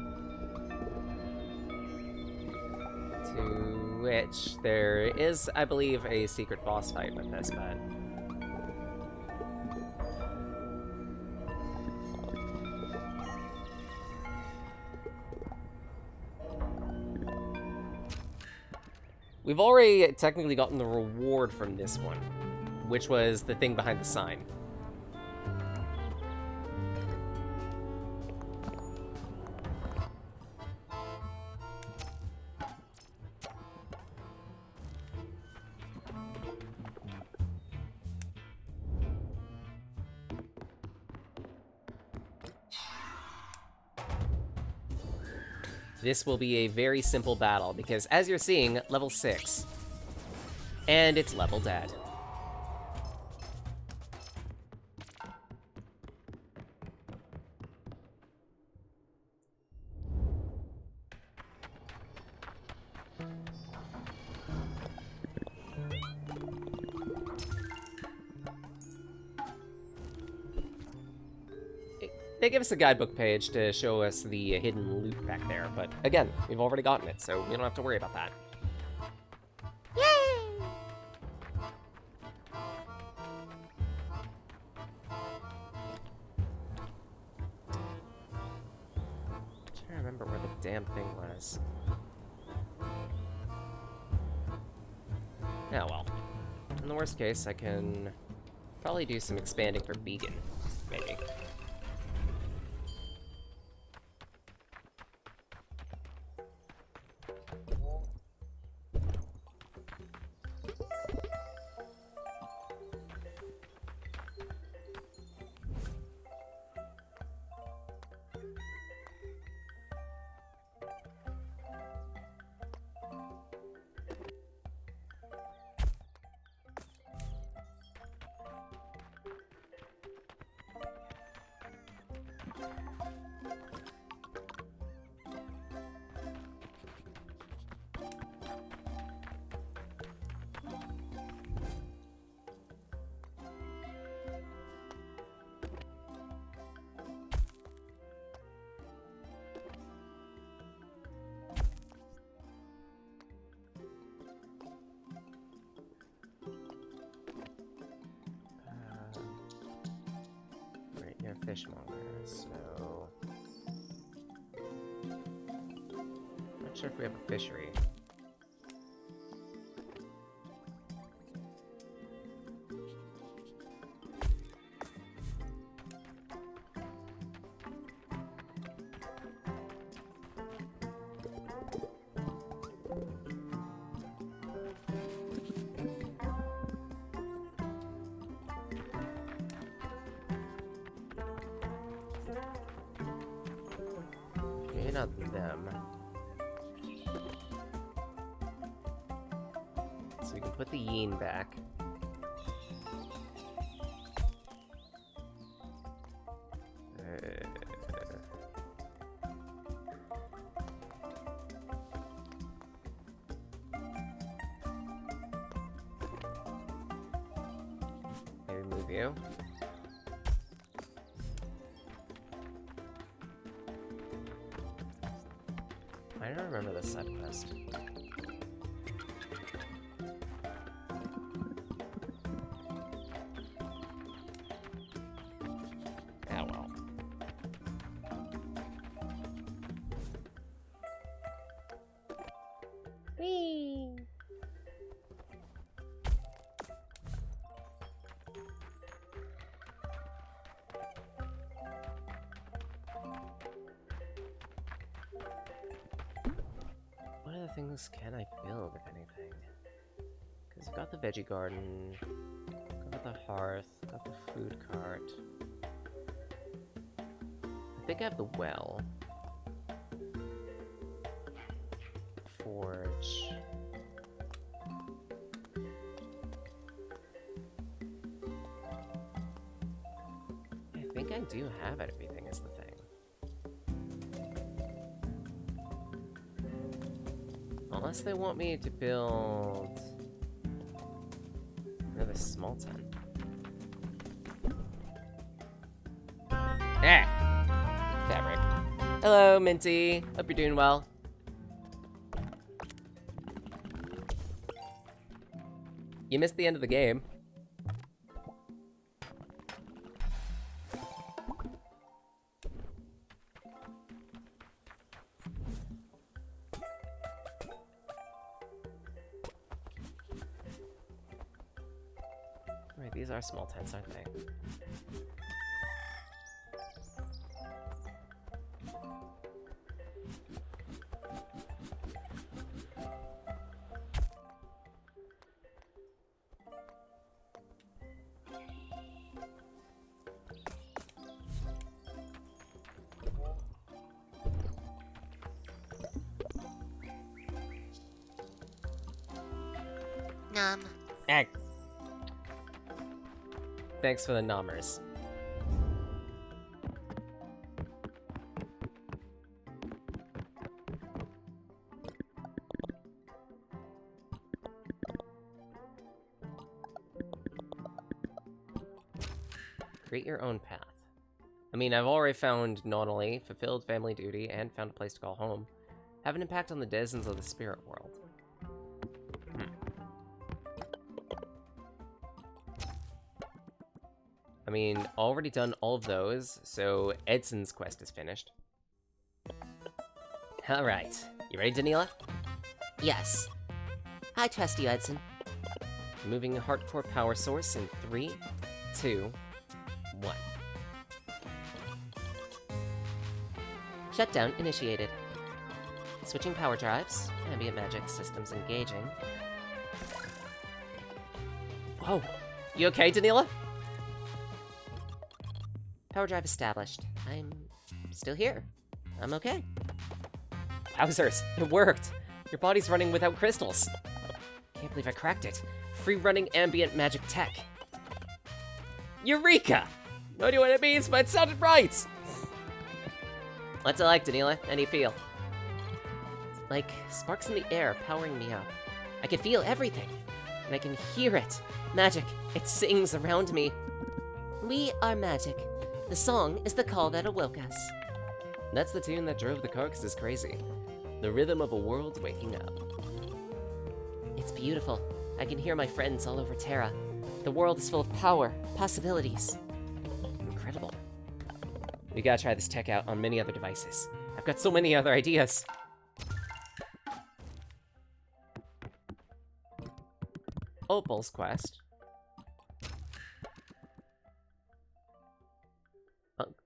To which there is, I believe, a secret boss fight with this, but... We've already technically gotten the reward from this one, which was the thing behind the sign. This will be a very simple battle, because as you're seeing, level 6. And it's level dead. They give us a guidebook page to show us the hidden loot back there, but again, we've already gotten it, so we don't have to worry about that. Yay! damn thing was. Yeah, well. In the worst case, I can probably do some expanding for Beacon, maybe. Right, you're a fishmonger, so... Not sure if we have a fishery. Maybe not them. So we can put the yin back. Maybe move you. I don't remember this side quest. Ah, well. Whee! What other things can I build, if anything? Because I've got the veggie garden, got the hearth, got the food cart. I think I have the well. Forge. I think I do have everything, is the thing. Unless they want me to build another small tent. Ah! Fabric. Hello, Minty. Hope you're doing well. You missed the end of the game. Right, these are small tents, aren't they? Nom. Egg. Thanks for the numbers. Create your own path. I mean, I've already found Nautilus, fulfilled family duty, and found a place to call home. Have an impact on the denizens of the spirit world. I mean, already done all of those, so Edson's quest is finished. Alright. You ready, Daniela? Yes. I trust you, Edson. Moving a hardcore power source in 3, 2, 1. Shutdown initiated. Switching power drives. Ambient magic systems engaging. Whoa. You okay, Daniela? Power drive established. I'm still here. I'm okay. Wowzers, it worked! Your body's running without crystals. Can't believe I cracked it. Free-running ambient magic tech. Eureka! No idea what it means, but it sounded right! What's it like, Daniela? How do you feel? Like sparks in the air powering me up. I can feel everything, and I can hear it. Magic, it sings around me. We are magic. The song is the call that awoke us. That's the tune that drove the carcasses crazy. The rhythm of a world waking up. It's beautiful. I can hear my friends all over Terra. The world is full of power, possibilities. Incredible. We gotta try this tech out on many other devices. I've got so many other ideas. Opal's quest.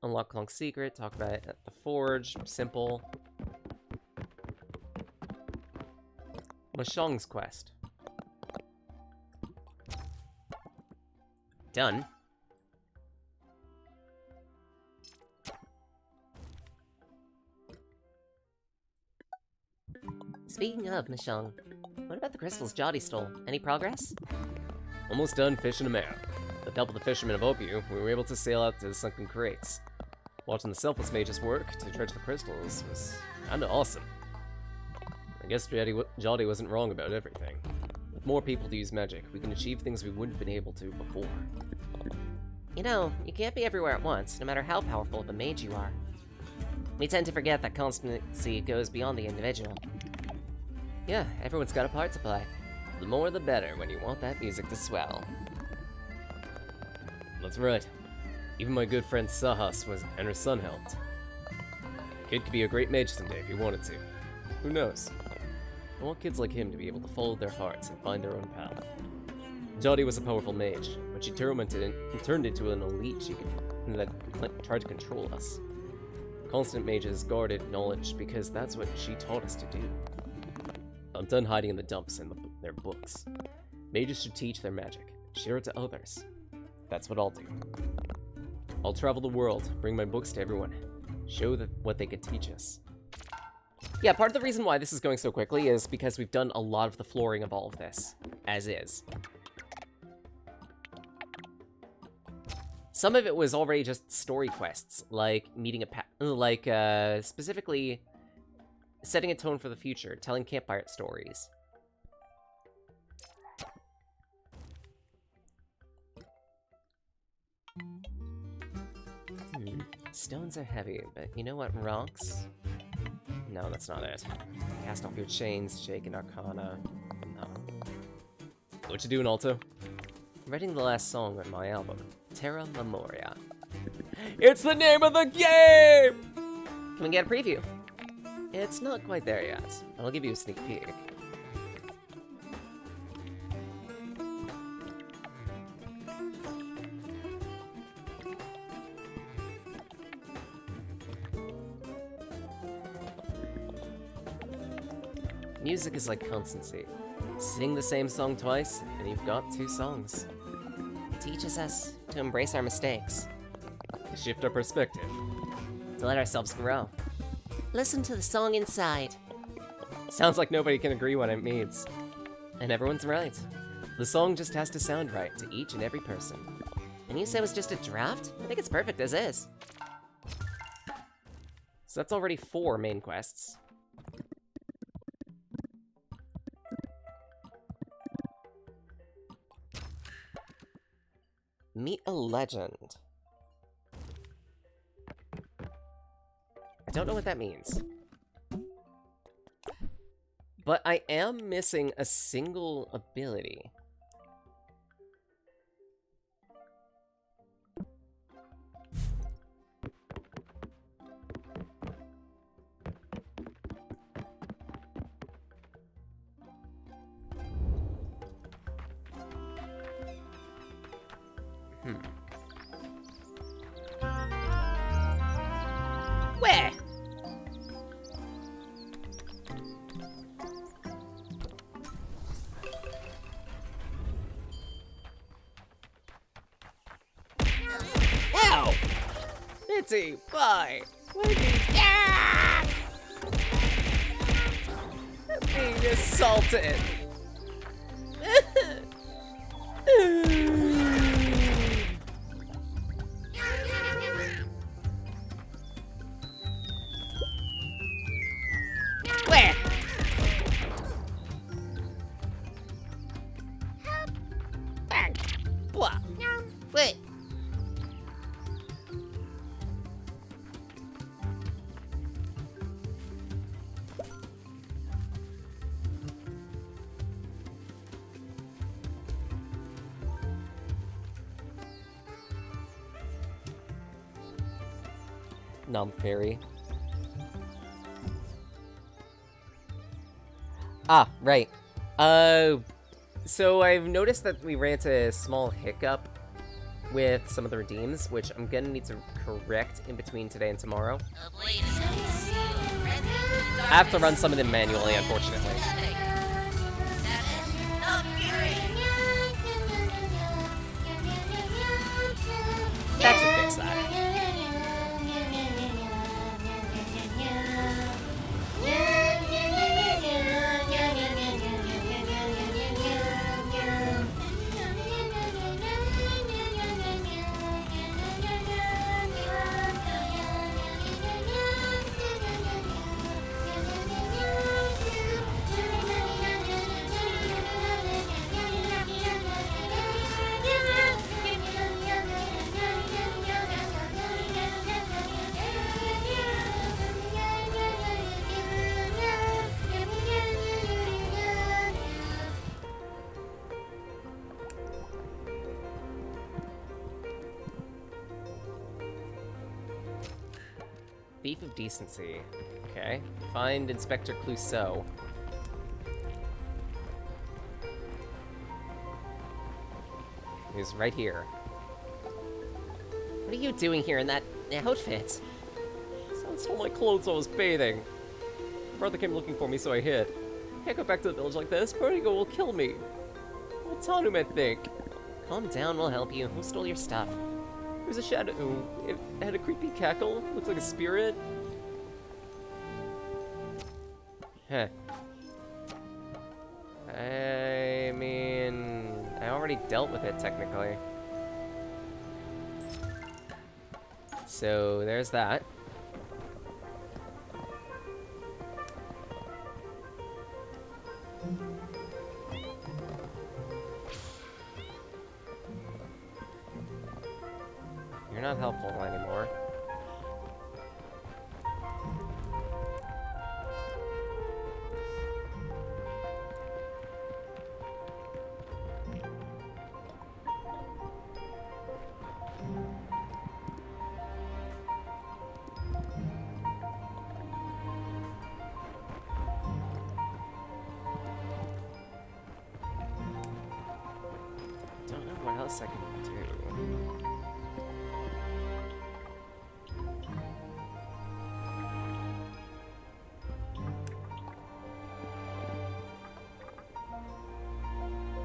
Unlock Klonk's secret, talk about it at the forge, simple. Mashong's quest. Done. Speaking of Mashong, what about the crystals Jotty stole? Any progress? Almost done fishing them out. With the help of the fishermen of Opiu, we were able to sail out to the sunken crates. Watching the Selfless Mage's work to dredge the crystals was kinda awesome. I guess Jotty wasn't wrong about everything. With more people to use magic, we can achieve things we wouldn't have been able to before. You know, you can't be everywhere at once, no matter how powerful of a mage you are. We tend to forget that constancy goes beyond the individual. Yeah, everyone's got a part to play. The more the better when you want that music to swell. That's right. Even my good friend Sahas and her son helped. Kid could be a great mage someday if he wanted to. Who knows? I want kids like him to be able to follow their hearts and find their own path. Jotty was a powerful mage, but she turned into an elite that tried to control us. Constant mages guarded knowledge because that's what she taught us to do. I'm done hiding in the dumps in their books. Mages should teach their magic, share it to others. That's what I'll do. I'll travel the world, bring my books to everyone, show what they could teach us. Yeah, part of the reason why this is going so quickly is because we've done a lot of the flooring of all of this, as is. Some of it was already just story quests, like meeting specifically setting a tone for the future, telling campfire stories. Stones are heavy, but you know what rocks? No, that's not it. Cast off your chains, shake an arcana. No. What you doing, Alto? Writing the last song on my album, Terra Memoria. It's the name of the game! Can we get a preview? It's not quite there yet, but I'll give you a sneak peek. Music is like constancy. Sing the same song twice, and you've got 2 songs. It teaches us to embrace our mistakes. To shift our perspective. To let ourselves grow. Listen to the song inside. Sounds like nobody can agree what it means. And everyone's right. The song just has to sound right to each and every person. And you said it was just a draft? I think it's perfect as is. So that's already 4 main quests. Meet a legend. I don't know what that means. But I am missing a single ability. Where? Ow! Mitzi, bye. Wendy, I'm being assaulted. Where? Bang! Blah! Wait! Numb fairy. Ah, right. So I've noticed that we ran into a small hiccup with some of the redeems, which I'm gonna need to correct in between today and tomorrow. I have to run some of them manually, unfortunately. That should fix that. Thief of Decency. Okay. Find Inspector Clouseau. He's right here. What are you doing here in that outfit? Someone stole my clothes while I was bathing. My brother came looking for me, so I hid. Can't go back to the village like this. Perdigo will kill me. What Tanum think? Calm down, we'll help you. Who stole your stuff? There's a shadow. It had a creepy cackle. Looks like a spirit. Huh. I mean, I already dealt with it, technically. So, there's that. You're not helpful anymore. Don't know what else I can do.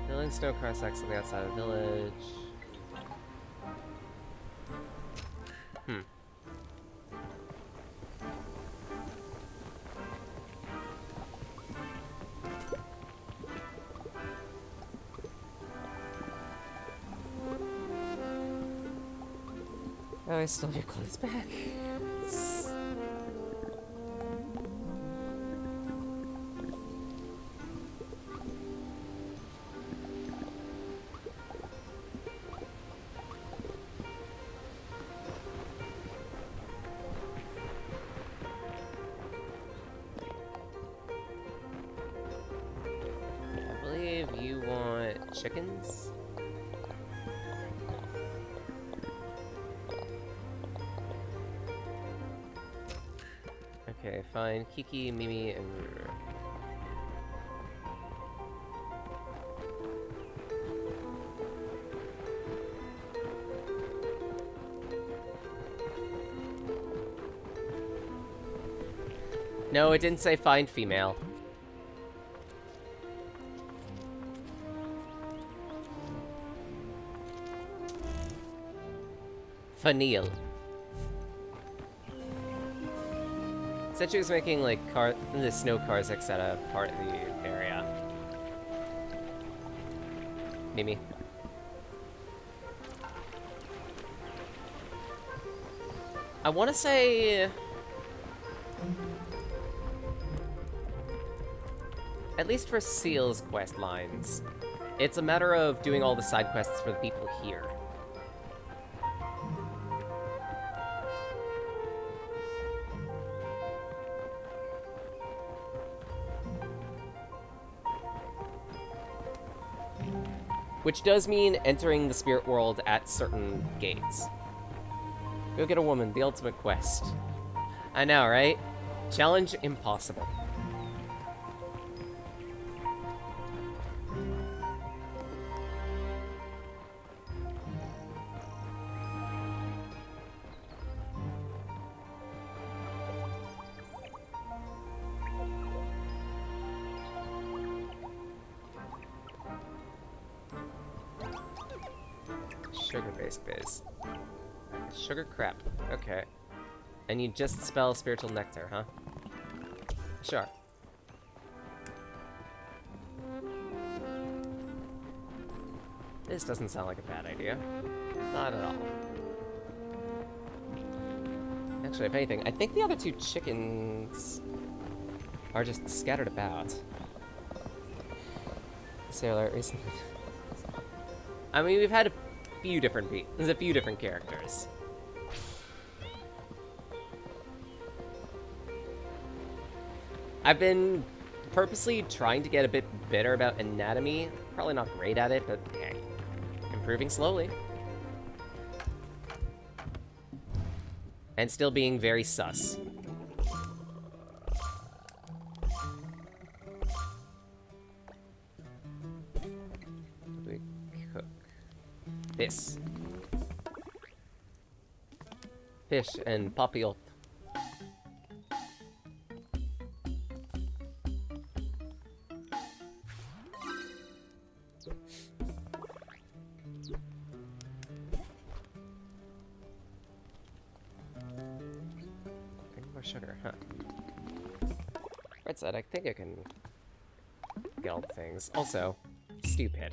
Building snow cross X on the outside of the village. Oh, I stole your clothes back. I believe you want chickens? Okay, fine. Kiki, Mimi, and Ruru. No, it didn't say find female. Fanil. Said she was making like the snow Karziks at a part of the area. Mimi. I want to say at least for Seal's quest lines, it's a matter of doing all the side quests for the people here. Which does mean entering the spirit world at certain gates. Go get a woman, the ultimate quest. I know, right? Challenge impossible. Sugar-based biz. Sugar crap. Okay. And you just spell spiritual nectar, huh? Sure. This doesn't sound like a bad idea. Not at all. Actually, if anything, I think the other two chickens are just scattered about. Sailor recently. I mean, we've had a few different there's a few different characters. I've been purposely trying to get a bit better about anatomy. Probably not great at it, but hey, improving slowly. And still being very sus. We cook this. Fish and papillote. Sugar, huh? Right side, I think I can get all the things. Also, stupid.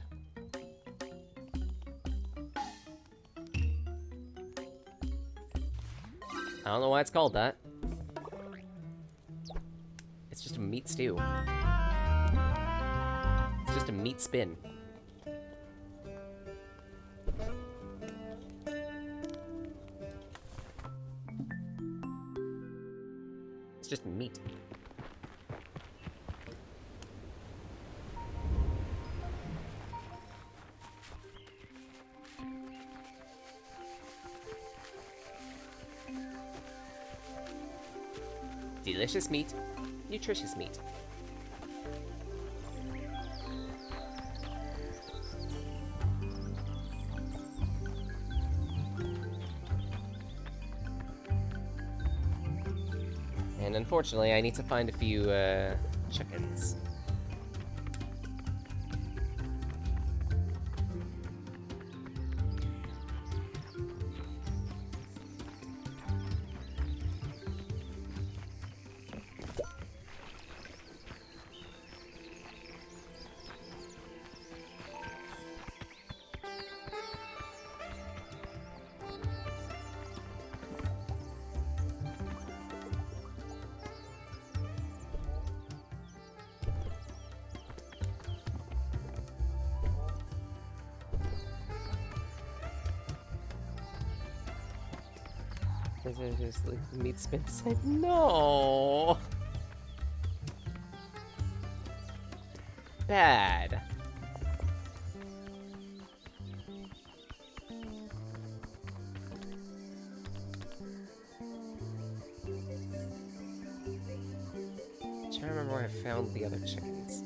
I don't know why it's called that. It's just a meat stew. It's just a meat spin. Just meat. Delicious meat, nutritious meat. And unfortunately, I need to find a few, chickens. Just like the meat spin said no. Bad. I'm trying to remember where I found the other chickens.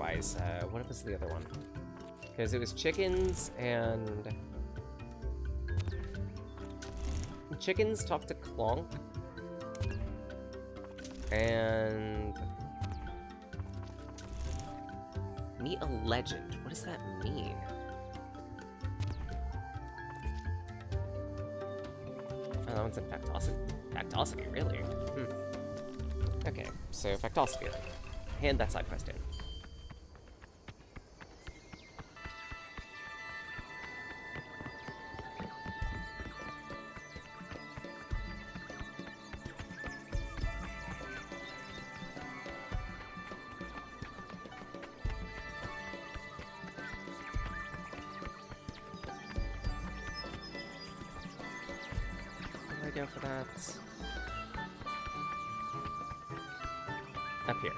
otherwise. What was the other one? Because it was chickens and... Chickens talk to Clonk. And... Meet a legend. What does that mean? Oh, that one's in Factosity, really? Okay, so Factosity then. Hand that side quest in. Where do I go for that? Up here.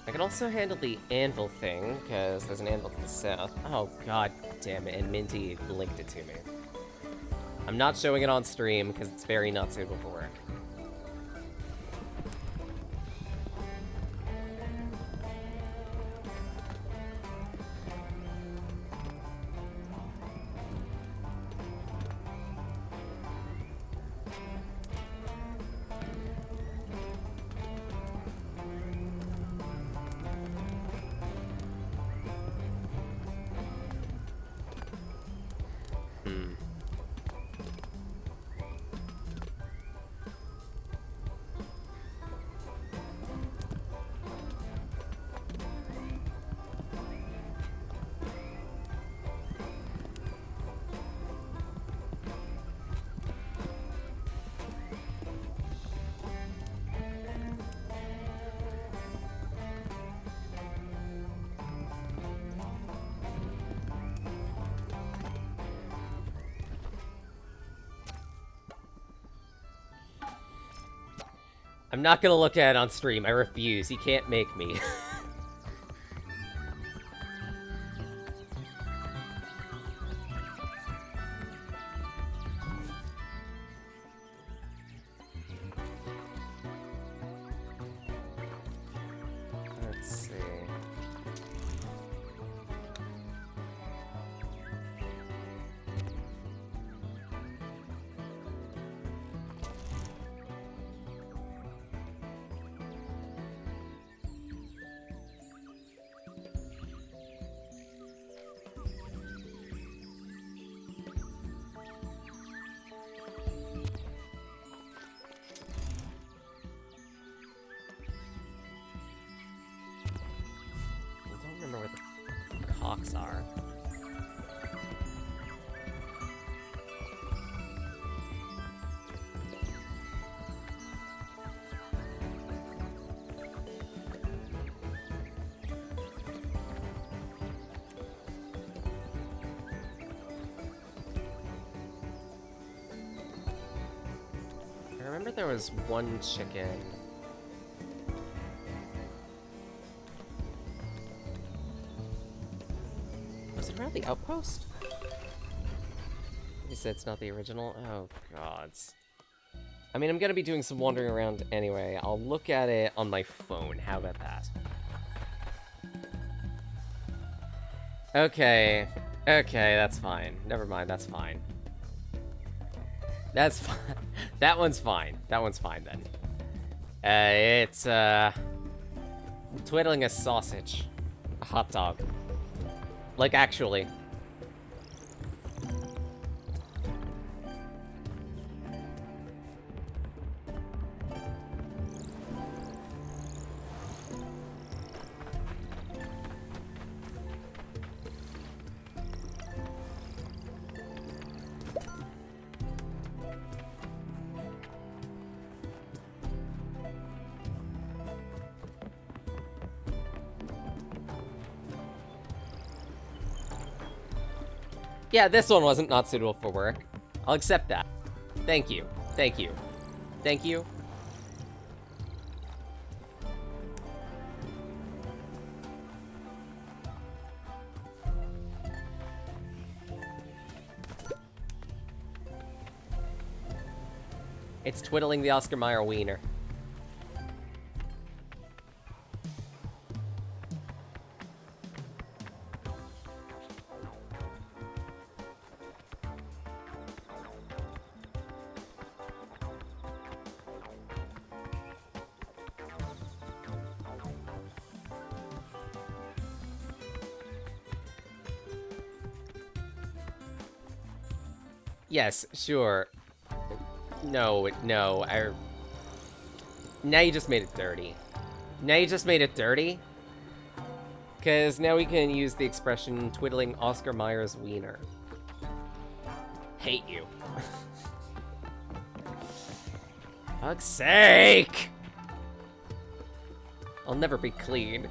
I can also handle the anvil thing, because there's an anvil to the south. Oh, god damn it, and Minty linked it to me. I'm not showing it on stream, because it's very not suitable for work. I'm not gonna look at it on stream. I refuse. You can't make me. Let's see. I don't remember where the cocks are. I remember there was one chicken. Was it around the outpost? You said it's not the original? Oh, gods. I mean, I'm gonna be doing some wandering around anyway. I'll look at it on my phone. How about that? Okay. Okay, that's fine. Never mind, that's fine. That's fine. That one's fine. That one's fine, then. It's, twiddling a sausage. A hot dog. Like, actually. Yeah, this one wasn't not suitable for work. I'll accept that. Thank you. Thank you. Thank you. It's twiddling the Oscar Mayer wiener. Yes, sure. No, no, Now you just made it dirty. Now you just made it dirty? Because now we can use the expression twiddling Oscar Mayer's wiener. Hate you. Fuck's sake! I'll never be clean.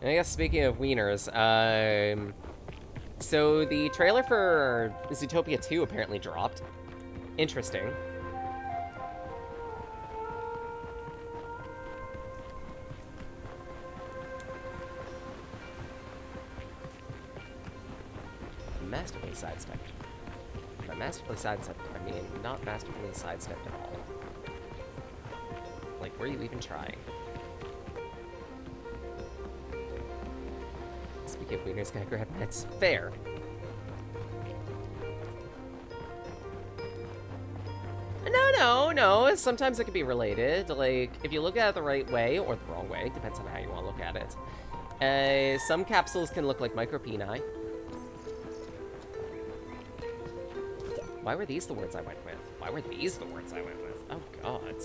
I guess speaking of wieners, so the trailer for Zootopia 2 apparently dropped. Interesting. Masterfully sidestepped. By masterfully sidestepped, I mean not masterfully sidestepped at all. Like, were you even trying? Speaking of wieners, gotta grab that's fair. No. Sometimes it can be related. Like, if you look at it the right way, or the wrong way, depends on how you want to look at it. Some capsules can look like micropeni. Why were these the words I went with? Why were these the words I went with? Oh, God.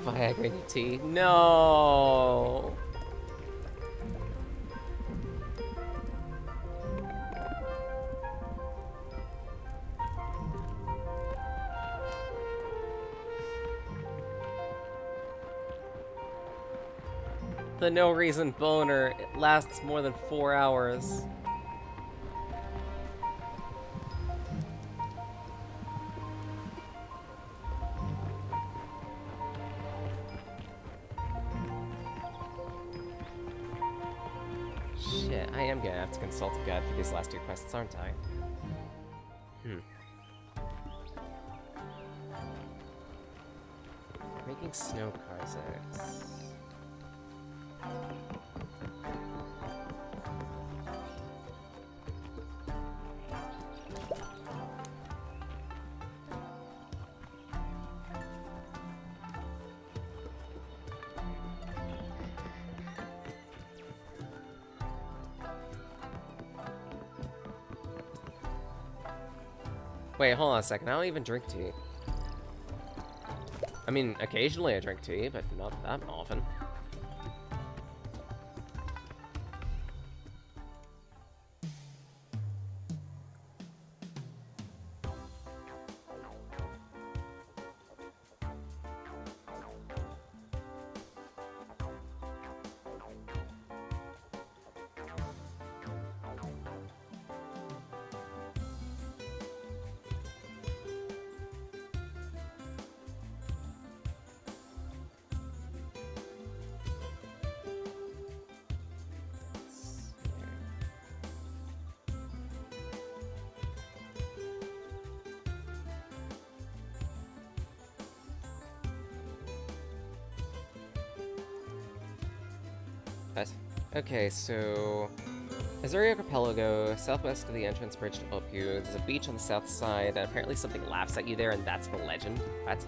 Viagra tea. No. The no reason boner lasts more than 4 hours. Shit, I am gonna have to consult a guide for these last 2 quests, aren't I? Making snow parsecs. Wait, hold on a second. I don't even drink tea. I mean, occasionally I drink tea, but not that often. Okay, so Azurio Archipelago, southwest of the entrance bridge to Opu. There's a beach on the south side, and apparently something laughs at you there, and that's the legend. What?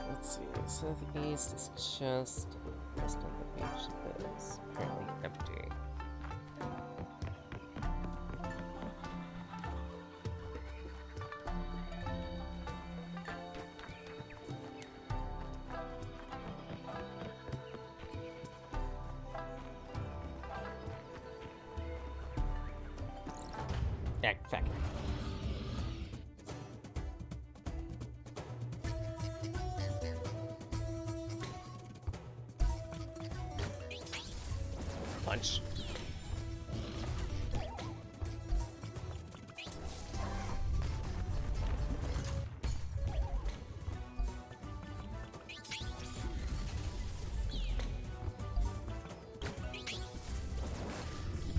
Let's see, southeast is just chest on the beach that is apparently empty. Yeah, fuck. Punch.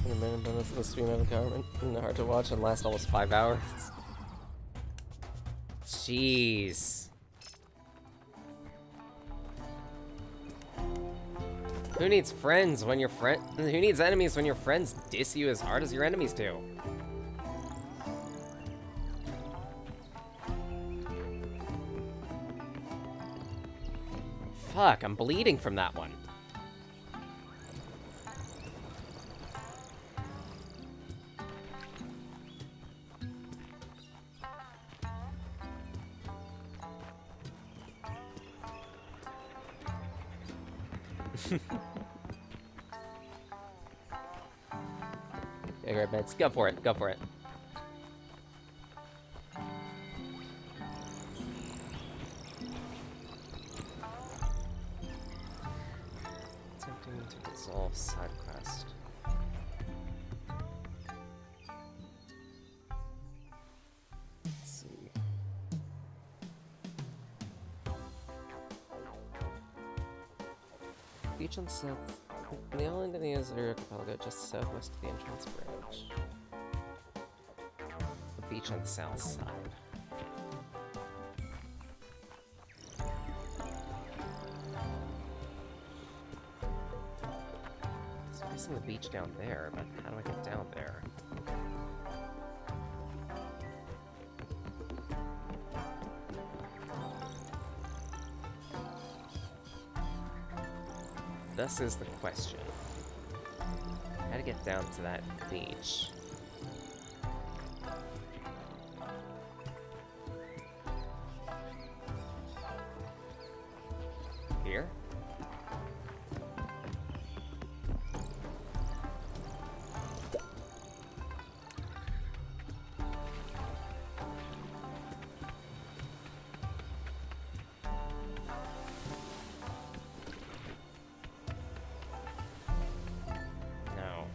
A minute bonus of the stream of empowerment and hard to watch and last almost 5 hours. Jeez. Who needs friends when your friend? Who needs enemies when your friends diss you as hard as your enemies do? Fuck, I'm bleeding from that one. Okay, grab meds. Go for it. Go for it. Attempting to resolve side quest. Let's see. Beach on south. The island in the Azure archipelago just southwest of the entrance bridge. The beach on the south side. So I'm guessing the beach down there, but how do I get down there? This is the question. How to get down to that beach? Here? No.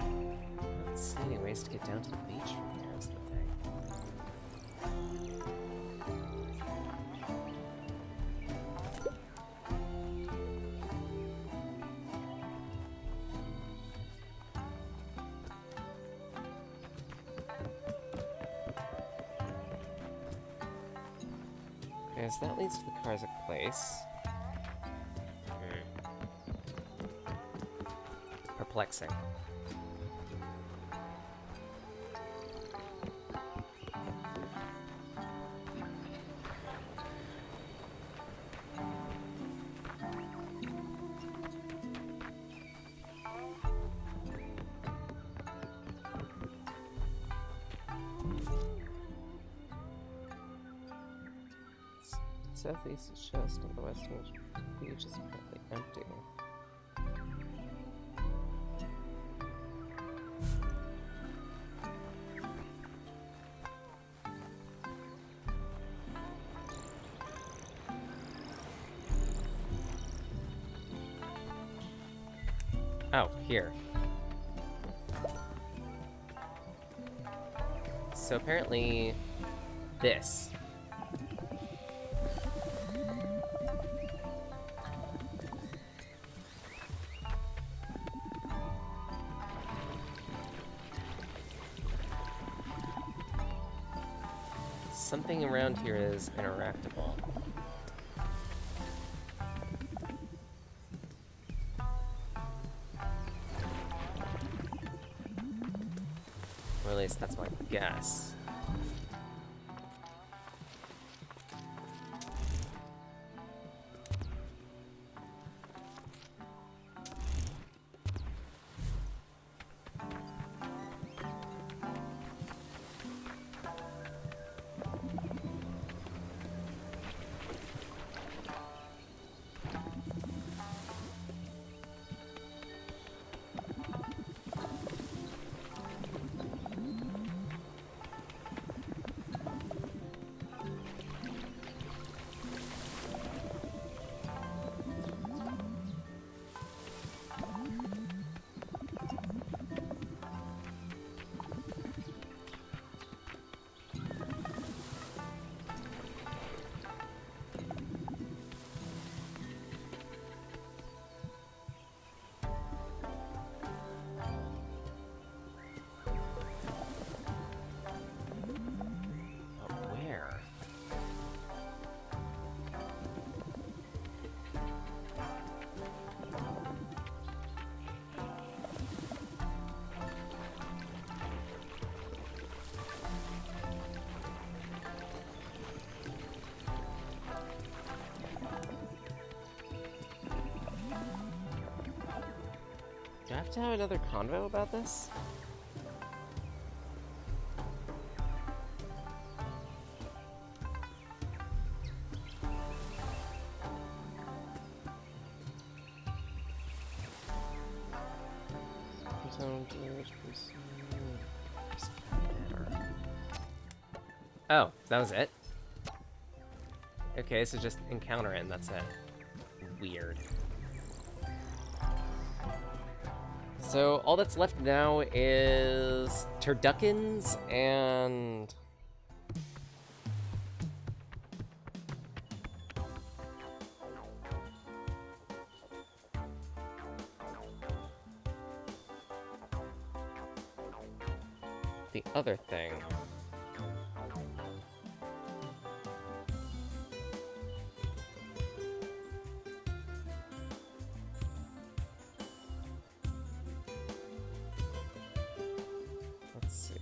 I don't see any ways to get down to the beach from here is the thing. Okay, so that leads to the Karzik place. Perplexing. Southeast is just on the western edge. The beach is apparently empty. Oh, here. So apparently, this. something around here is interactable. Or at least that's my guess. Do I have to have another convo about this? Oh, that was it? Okay, so just encounter it and that's it. Weird. So all that's left now is turduckens and the other thing. Let's see.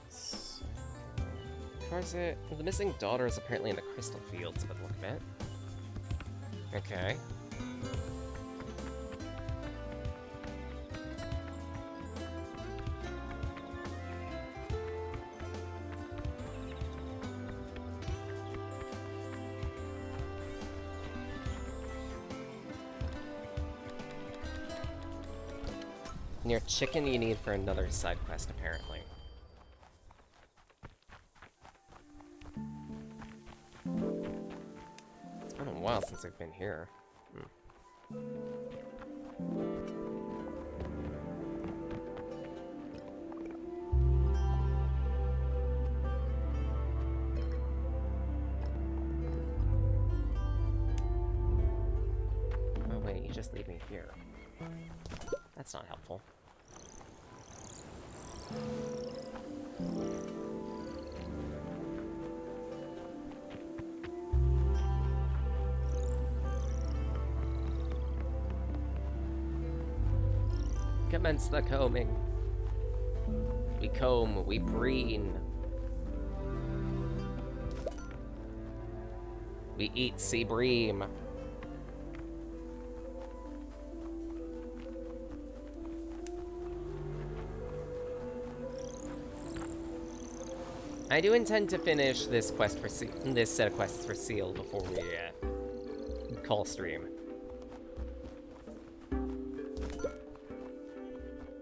So, Tarzan, the missing daughter is apparently in the crystal fields, but look at it. Okay. Near chicken you need for another side quest, apparently. It's been a while since I've been here. Oh wait, you just leave me here. That's not helpful. Commence the combing. We comb, we preen. We eat sea bream. I do intend to finish this quest for this set of quests for Seal before we call stream.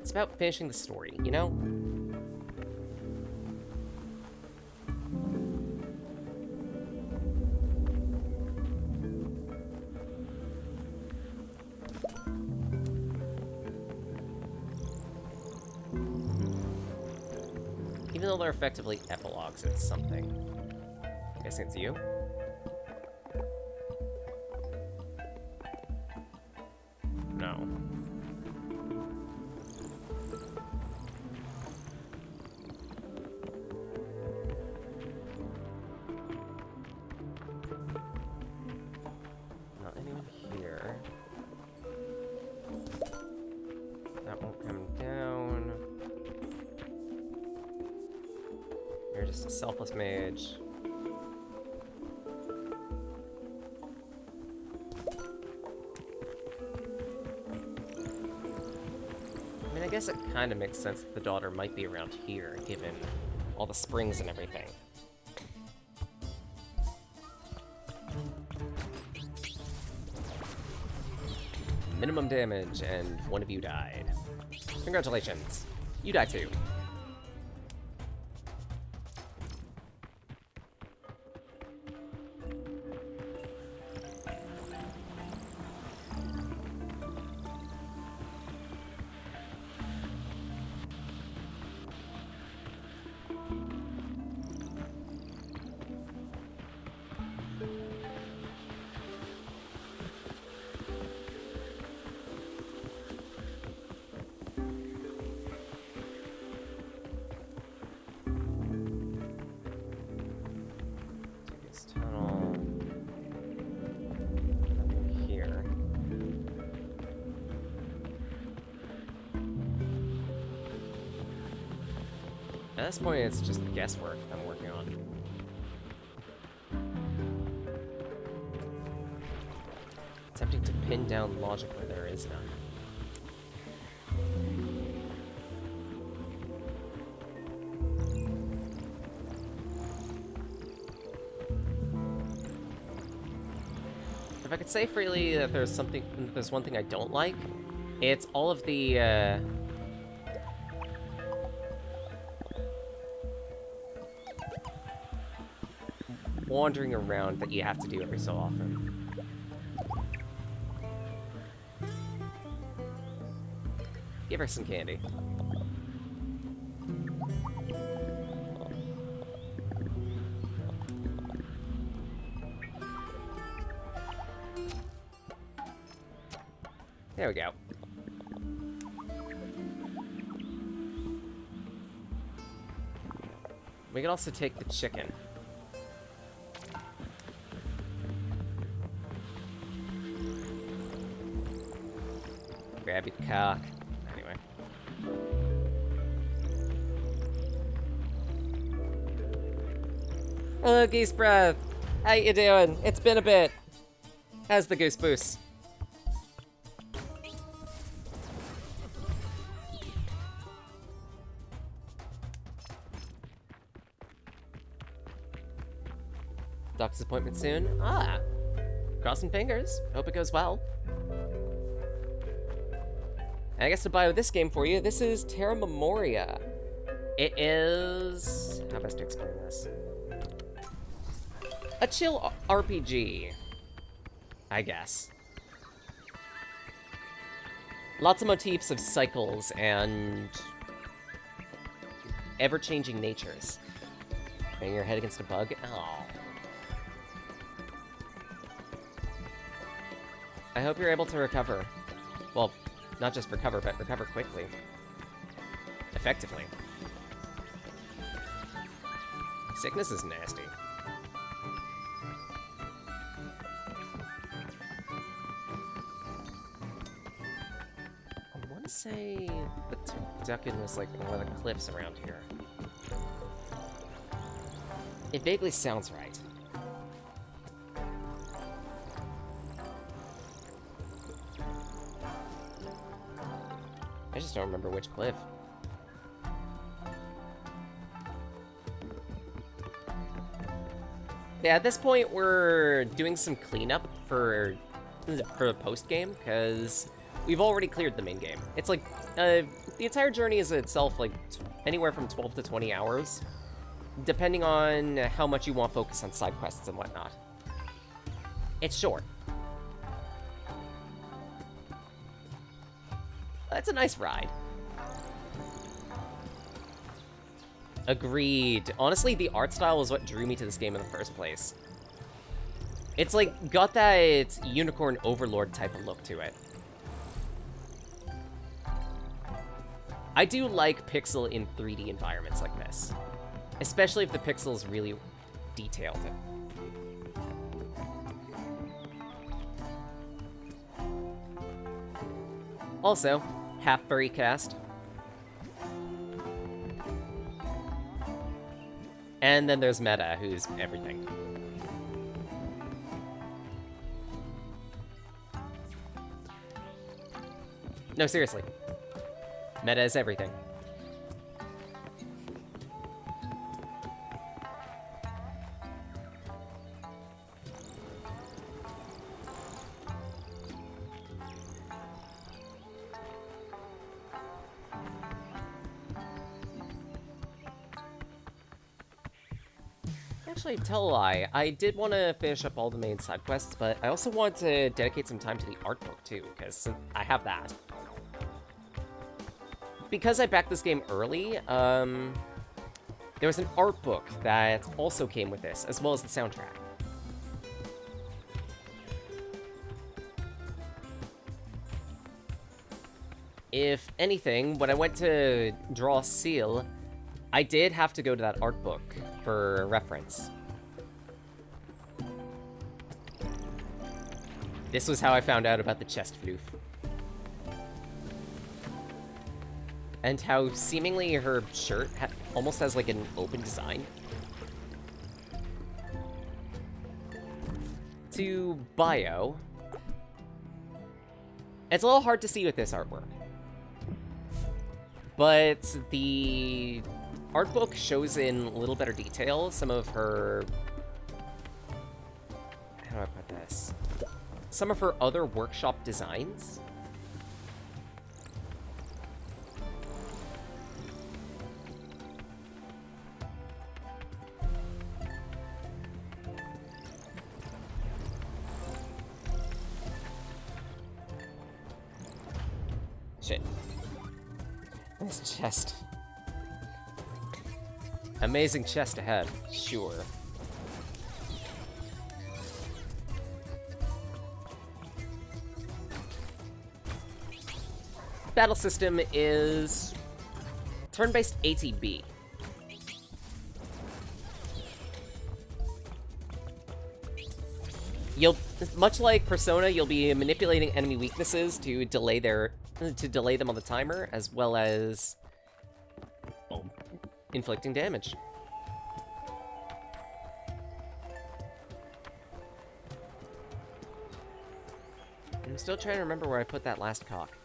It's about finishing the story, you know? Even though they're effectively epilogues, it's something. Guessing it's you? No. Selfless Mage. I mean, I guess it kind of makes sense that the daughter might be around here, given all the springs and everything. Minimum damage, and one of you died. Congratulations. You died too. This tunnel. Nothing here. At this point, it's just guesswork I'm working on. Attempting to pin down logic where there is none. If I could say freely that there's one thing I don't like, it's all of the, wandering around that you have to do every so often. Give her some candy. There we go. We can also take the chicken. Grab your cock. Anyway. Hello, Geese Breath. How you doing? It's been a bit. How's the goose boost? Doctor's appointment soon. Ah, crossing fingers. Hope it goes well. And I guess to bio this game for you, this is Terra Memoria. It is... how best to explain this? A chill RPG, I guess. Lots of motifs of cycles and ever-changing natures. Bang your head against a bug? Oh. I hope you're able to recover. Well, not just recover, but recover quickly. Effectively. Sickness is nasty. I want to say the Turducken was like one of the cliffs around here. It vaguely sounds right. I just don't remember which cliff. Yeah, at this point, we're doing some cleanup for the post-game, because we've already cleared the main game. It's like, the entire journey is itself, like, anywhere from 12 to 20 hours, depending on how much you want to focus on side quests and whatnot. It's short. That's a nice ride. Agreed. Honestly, the art style is what drew me to this game in the first place. It's like, got that Unicorn Overlord type of look to it. I do like pixel in 3D environments like this. Especially if the pixel is really detailed. Also, half furry cast. And then there's Meta, who's everything. No, seriously. Meta is everything. Actually, tell a lie. I did want to finish up all the main side quests, but I also want to dedicate some time to the art book too, because I have that. Because I backed this game early, there was an art book that also came with this, as well as the soundtrack. If anything, when I went to draw Seal, I did have to go to that art book for reference. This was how I found out about the chest floof. And how seemingly her shirt almost has like an open design. To bio. It's a little hard to see with this artwork. But the art book shows in a little better detail some of her... How do I put this? Some of her other workshop designs. Shit. This chest. Amazing chest ahead, sure. Battle system is turn-based ATB. Much like Persona, you'll be manipulating enemy weaknesses to delay them on the timer, as well as inflicting damage. I'm still trying to remember where I put that last cock.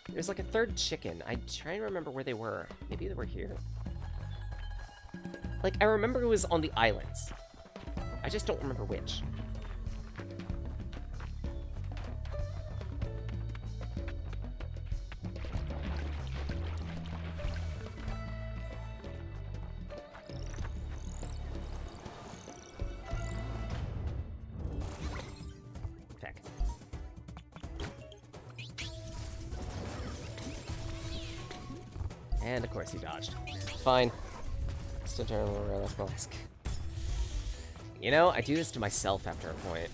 There's like a third chicken. I'm trying to remember where they were. Maybe they were here? Like, I remember it was on the islands. I just don't remember which. Feck. And of course he dodged. Fine. Still trying to remember where I left my mask. You know, I do this to myself after a point.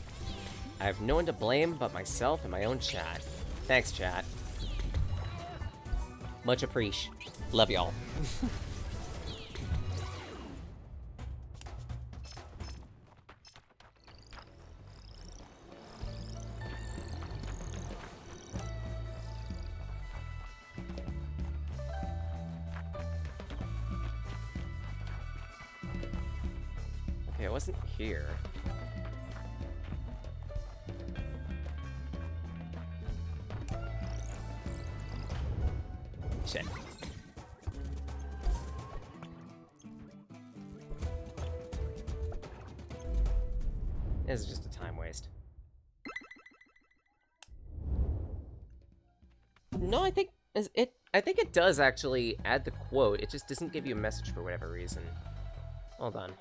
I have no one to blame but myself and my own chat. Thanks, chat. Much appreciate. Love y'all. Okay, it wasn't here. Shit. This is just a time waste. No, I think it does actually add the quote. It just doesn't give you a message for whatever reason. Hold on.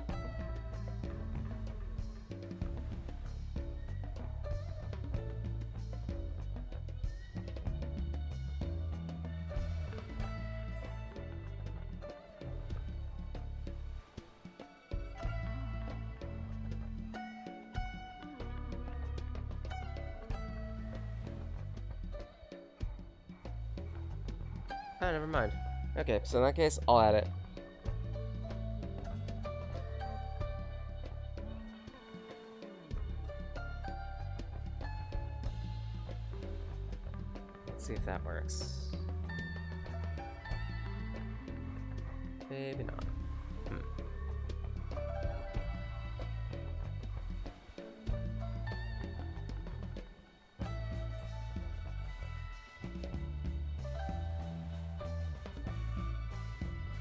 Oh, never mind. Okay, so in that case, I'll add it. Let's see if that works. Maybe not.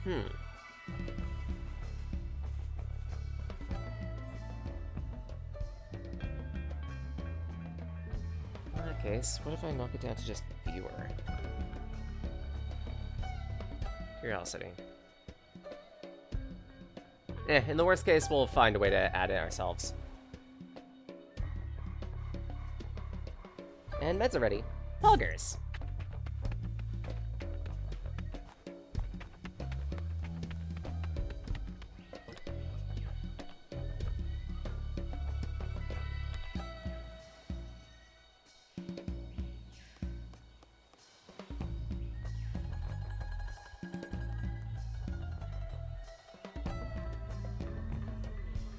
Hmm. In that case, what if I knock it down to just viewer? Curiosity. In the worst case, we'll find a way to add it ourselves. And meds are ready. Poggers!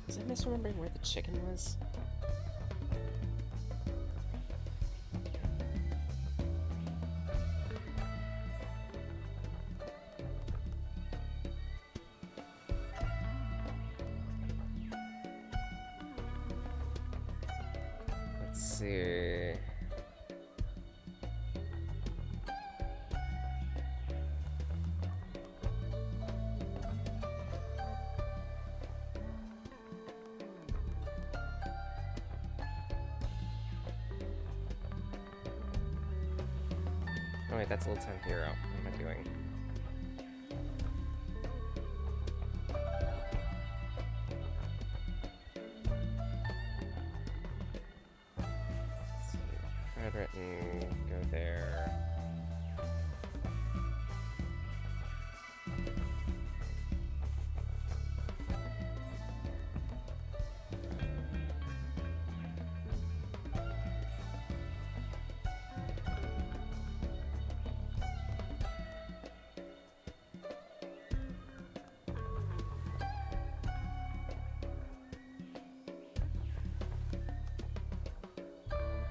Was I misremembering where the chicken was? Let's see. Oh wait, that's Little Time Hero. What am I doing? Let's see. Red written, go there.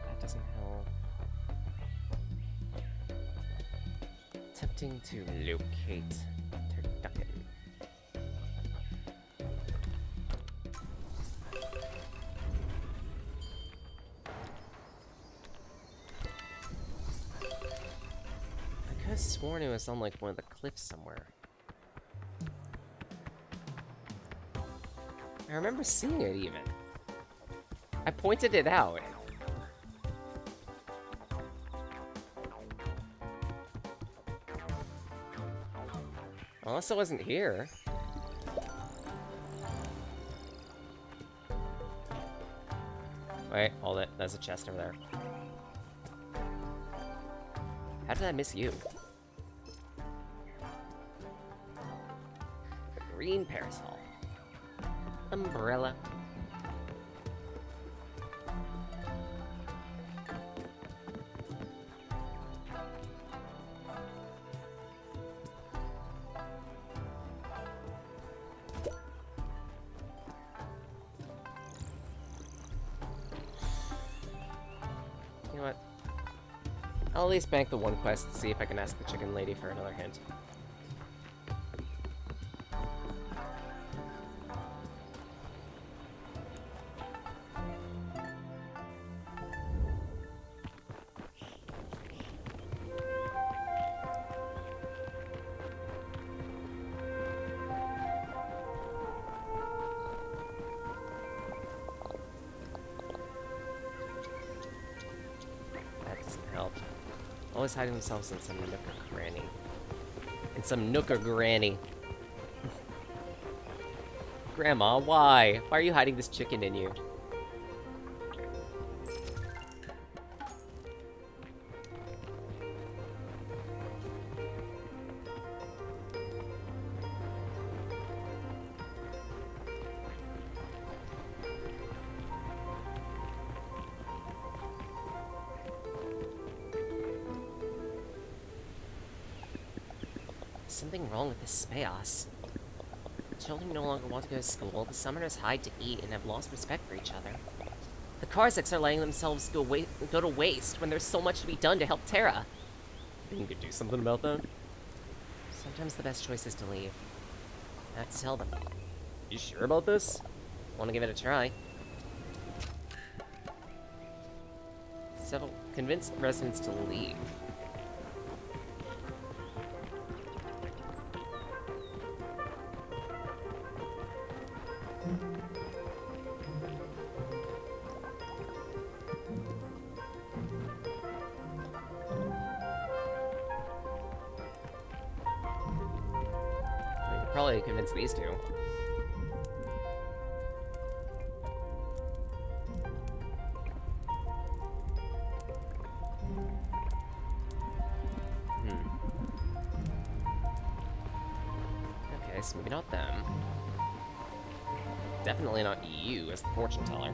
That doesn't help. Attempting to locate Turducken. I could have sworn it was on like one of the cliffs somewhere. I remember seeing it even. I pointed it out. Unless it wasn't here. Wait, hold it. There's a chest over there. How did I miss you? A green parasol. Umbrella. You know what? I'll at least bank the one quest to see if I can ask the chicken lady for another hint. That doesn't help. Always hiding themselves in some nook or granny. In some nook or granny. Grandma, why? Why are you hiding this chicken in you? Something wrong with this Speos. Children no longer want to go to school, the summoners hide to eat and have lost respect for each other. The Karziks are letting themselves go to waste when there's so much to be done to help Terra. Think you could do something about that? Sometimes the best choice is to leave. I have to tell them. You sure about this? Want to give it a try? Several convince residents to leave. I could probably convince these two. Okay, so maybe not them. Definitely not you as the fortune teller.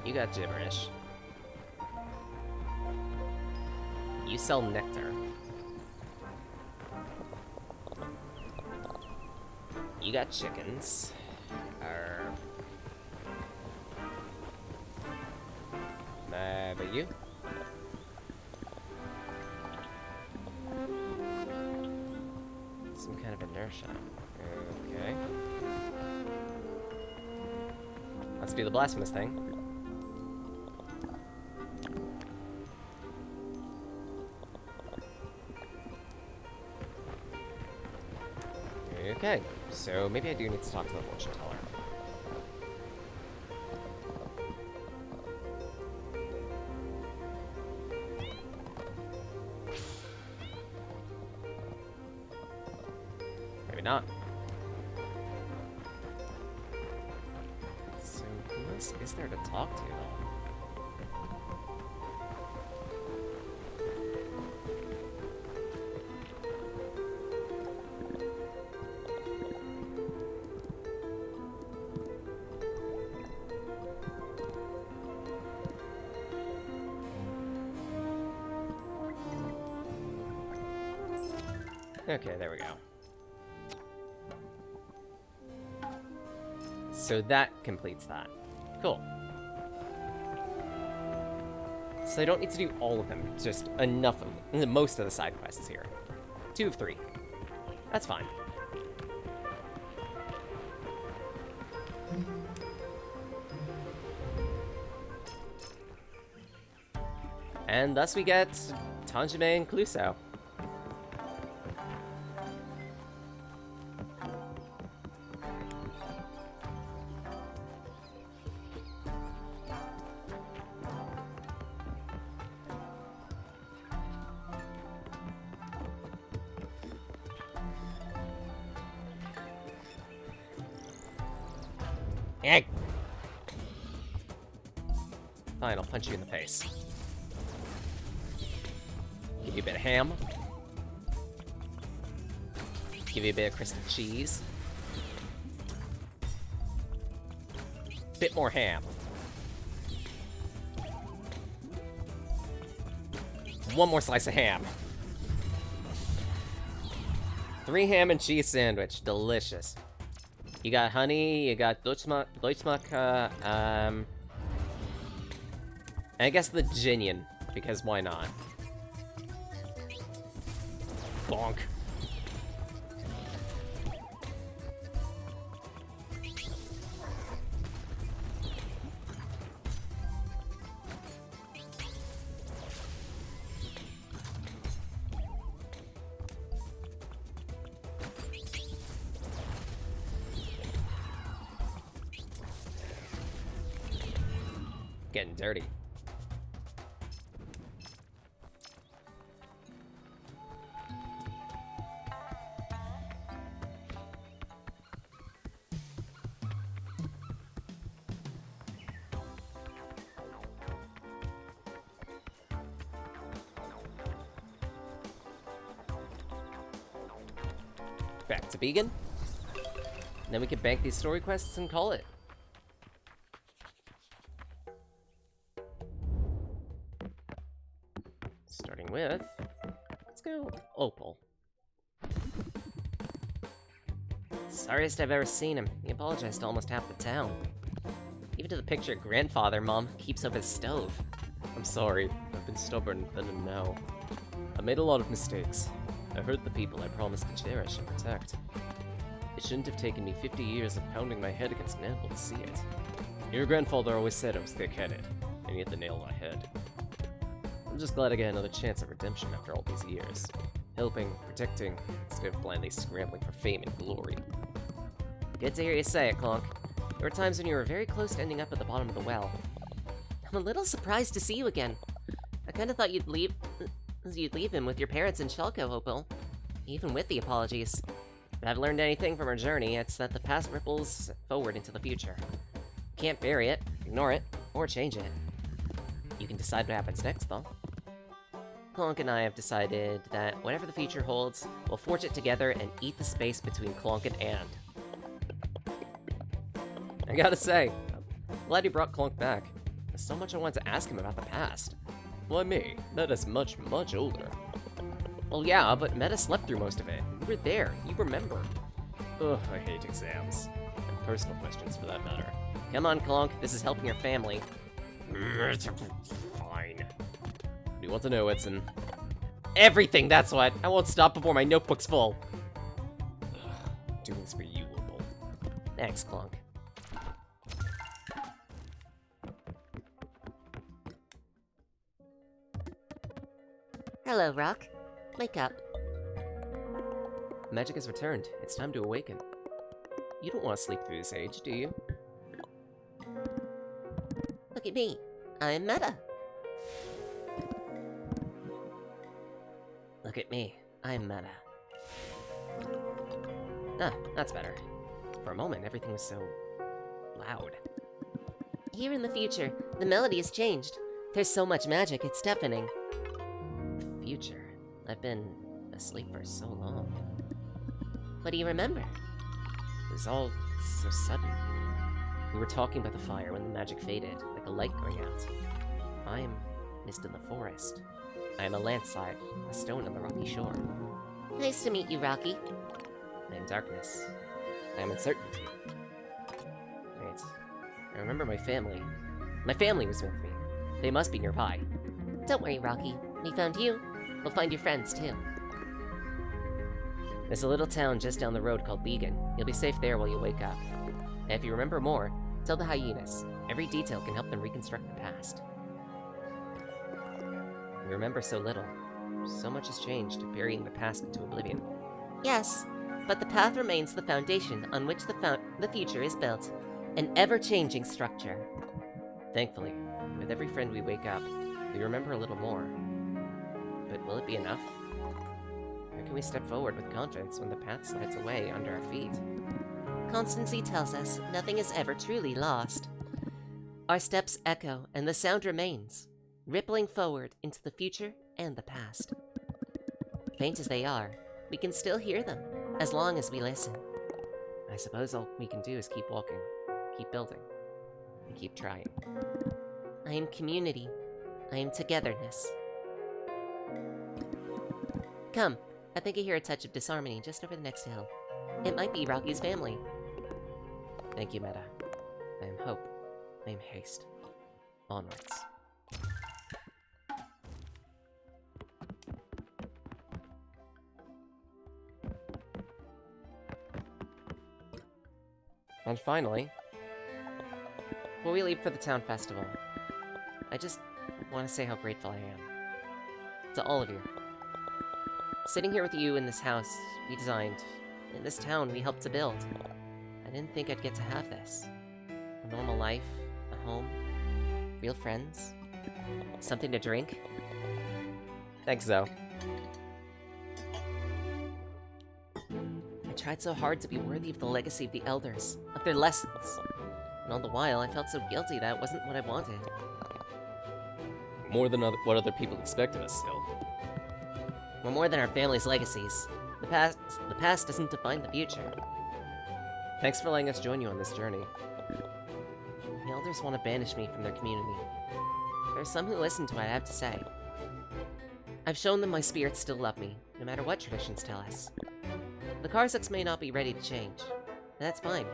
You got gibberish. You sell nectar. You got chickens. But you? Some kind of inertia. Okay. Let's do the blasphemous thing. Okay, so maybe I do need to talk to the fortune teller. Maybe not. So who else is there to talk to? Okay, there we go. So that completes that. Cool. So I don't need to do all of them, just enough of them. Most of the side quests here. 2 of 3. That's fine. And thus we get Tanjime and Cluso. Egg! Fine, I'll punch you in the face. Give you a bit of ham. Give you a bit of crystal cheese. Bit more ham. One more slice of ham. 3 ham and cheese sandwich. Delicious. You got honey, you got Deutschmark, and I guess the Jinian, because why not? Bonk. Getting dirty. Back to vegan. And then we can bank these story quests and call it. Starting with, let's go Opal. Sorriest I've ever seen him. He apologized to almost half the town. Even Even to the picture grandfather Mom keeps over the stove. I'm sorry. I've been stubborn then and now. I made a lot of mistakes. I hurt the people I promised to cherish and protect. It shouldn't have taken me 50 years of pounding my head against an anvil to see it. Your grandfather always said I was thick-headed, and he hit the nail on the head. I'm just glad I get another chance at redemption after all these years. Helping, protecting, instead of blindly scrambling for fame and glory. Good to hear you say it, Clonk. There were times when you were very close to ending up at the bottom of the well. I'm a little surprised to see you again. I kinda thought you'd leave him with your parents in Shelko, Opal. Even with the apologies. If I've learned anything from our journey, it's that the past ripples forward into the future. Can't bury it, ignore it, or change it. You can decide what happens next, though. Clonk and I have decided that whatever the future holds, we'll forge it together and eat the space between Clonk and And. I gotta say, I'm glad you brought Clonk back. There's so much I wanted to ask him about the past. Why me? Meta's much, much older. Well, yeah, but Meta slept through most of it. You were there. You remember. Ugh, I hate exams. And personal questions, for that matter. Come on, Clonk. This is helping your family. Fine. What do you want to know, Edson? Everything, that's what. I won't stop before my notebook's full. Doing this for you, Opal. Thanks, Clonk. Hello, Rock. Wake up. Magic has returned. It's time to awaken. You don't want to sleep through this age, do you? Look at me. I'm Meta. Look at me. I'm Meta. Ah, that's better. For a moment, everything was so loud. Here in the future, the melody has changed. There's so much magic, it's deafening. Future. I've been asleep for so long. What do you remember? It was all so sudden. We were talking by the fire when the magic faded, like a light going out. I am mist in the forest. I am a landslide, a stone on the rocky shore. Nice to meet you, Rocky. I am darkness. I am uncertainty. Wait. I remember my family. My family was with me. They must be nearby. Don't worry, Rocky. We found you. We'll find your friends, too. There's a little town just down the road called Beacon. You'll be safe there while you wake up. And if you remember more, tell the hyenas. Every detail can help them reconstruct the past. We remember so little. So much has changed, burying the past into oblivion. Yes, but the path remains the foundation on which the future is built. An ever-changing structure. Thankfully, with every friend we wake up, we remember a little more. But will it be enough? How can we step forward with confidence when the path slides away under our feet? Constancy tells us nothing is ever truly lost. Our steps echo, and the sound remains, rippling forward into the future and the past. Faint as they are, we can still hear them, as long as we listen. I suppose all we can do is keep walking, keep building, and keep trying. I am community. I am togetherness. Come, I think I hear a touch of disharmony just over the next hill. It might be Rocky's family. Thank you, Meta. I am hope. I am haste. Onwards. And finally, before we leave for the town festival, I just want to say how grateful I am. To all of you. Sitting here with you in this house we designed, in this town we helped to build. I didn't think I'd get to have this. A normal life, a home, real friends, something to drink. Thanks, Zoe. I tried so hard to be worthy of the legacy of the elders, of their lessons. And all the while, I felt so guilty that it wasn't what I wanted. More than what other people expect of us, still. We're more than our family's legacies. The past doesn't define the future. Thanks for letting us join you on this journey. The elders want to banish me from their community. There are some who listen to what I have to say. I've shown them my spirits still love me, no matter what traditions tell us. The Karsuks may not be ready to change, but that's fine.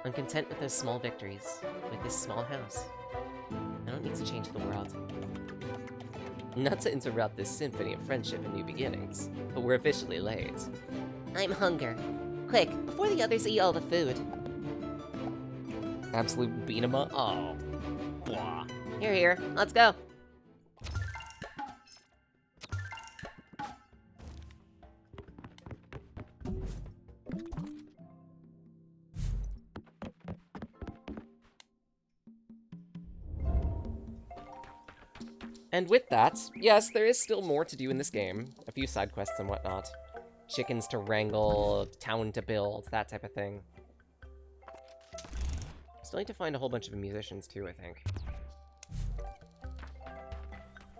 I'm content with those small victories, with this small house. I don't need to change the world. Not to interrupt this symphony of friendship and new beginnings, but we're officially late. I'm hunger. Quick, before the others eat all the food. Absolute beat 'em up? Oh. Blah. Here, let's go. And with that, yes, there is still more to do in this game. A few side quests and whatnot. Chickens to wrangle, town to build, that type of thing. Still need to find a whole bunch of musicians too, I think.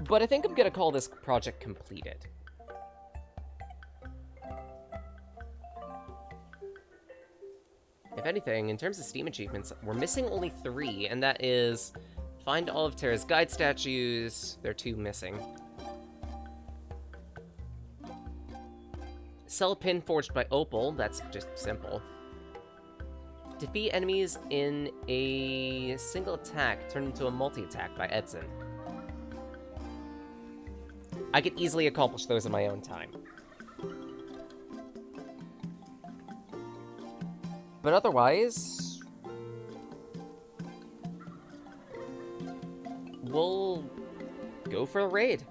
But I think I'm gonna call this project completed. If anything, in terms of Steam achievements, we're missing only 3, and that is find all of Terra's guide statues. There are 2 missing. Sell a pin forged by Opal. That's just simple. Defeat enemies in a single attack turned into a multi-attack by Edson. I could easily accomplish those in my own time. But otherwise, we'll go for a raid.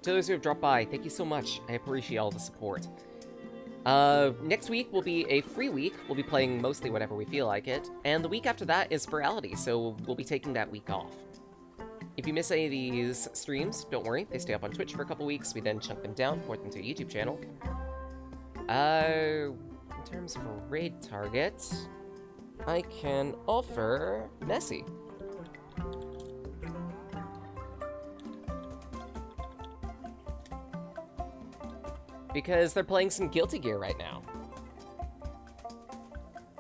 To those who have dropped by, thank you so much. I appreciate all the support. Next week will be a free week. We'll be playing mostly whenever we feel like it. And the week after that is Virality, so we'll be taking that week off. If you miss any of these streams, don't worry. They stay up on Twitch for a couple weeks. We then chunk them down, port them to a YouTube channel. In terms of a raid target, I can offer Nessie. Because they're playing some Guilty Gear right now.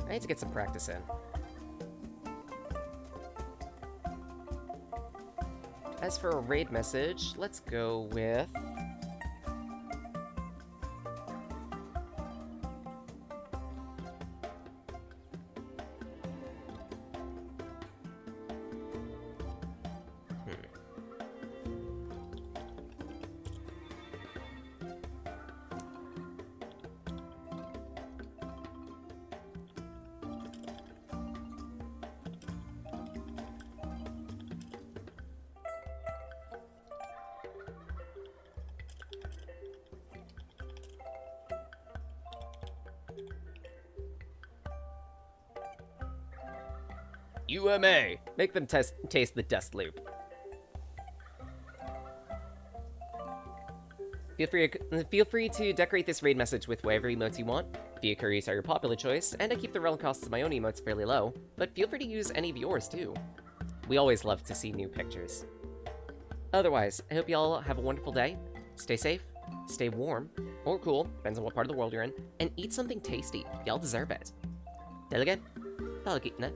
I need to get some practice in. As for a raid message, let's go with... UMA! Make them taste the dust loop. Feel free to decorate this raid message with whatever emotes you want. Fiocuries are your popular choice, and I keep the realm costs of my own emotes fairly low, but feel free to use any of yours too. We always love to see new pictures. Otherwise, I hope you all have a wonderful day. Stay safe, stay warm, or cool, depends on what part of the world you're in, and eat something tasty. Y'all deserve it. Till again, Palakitna.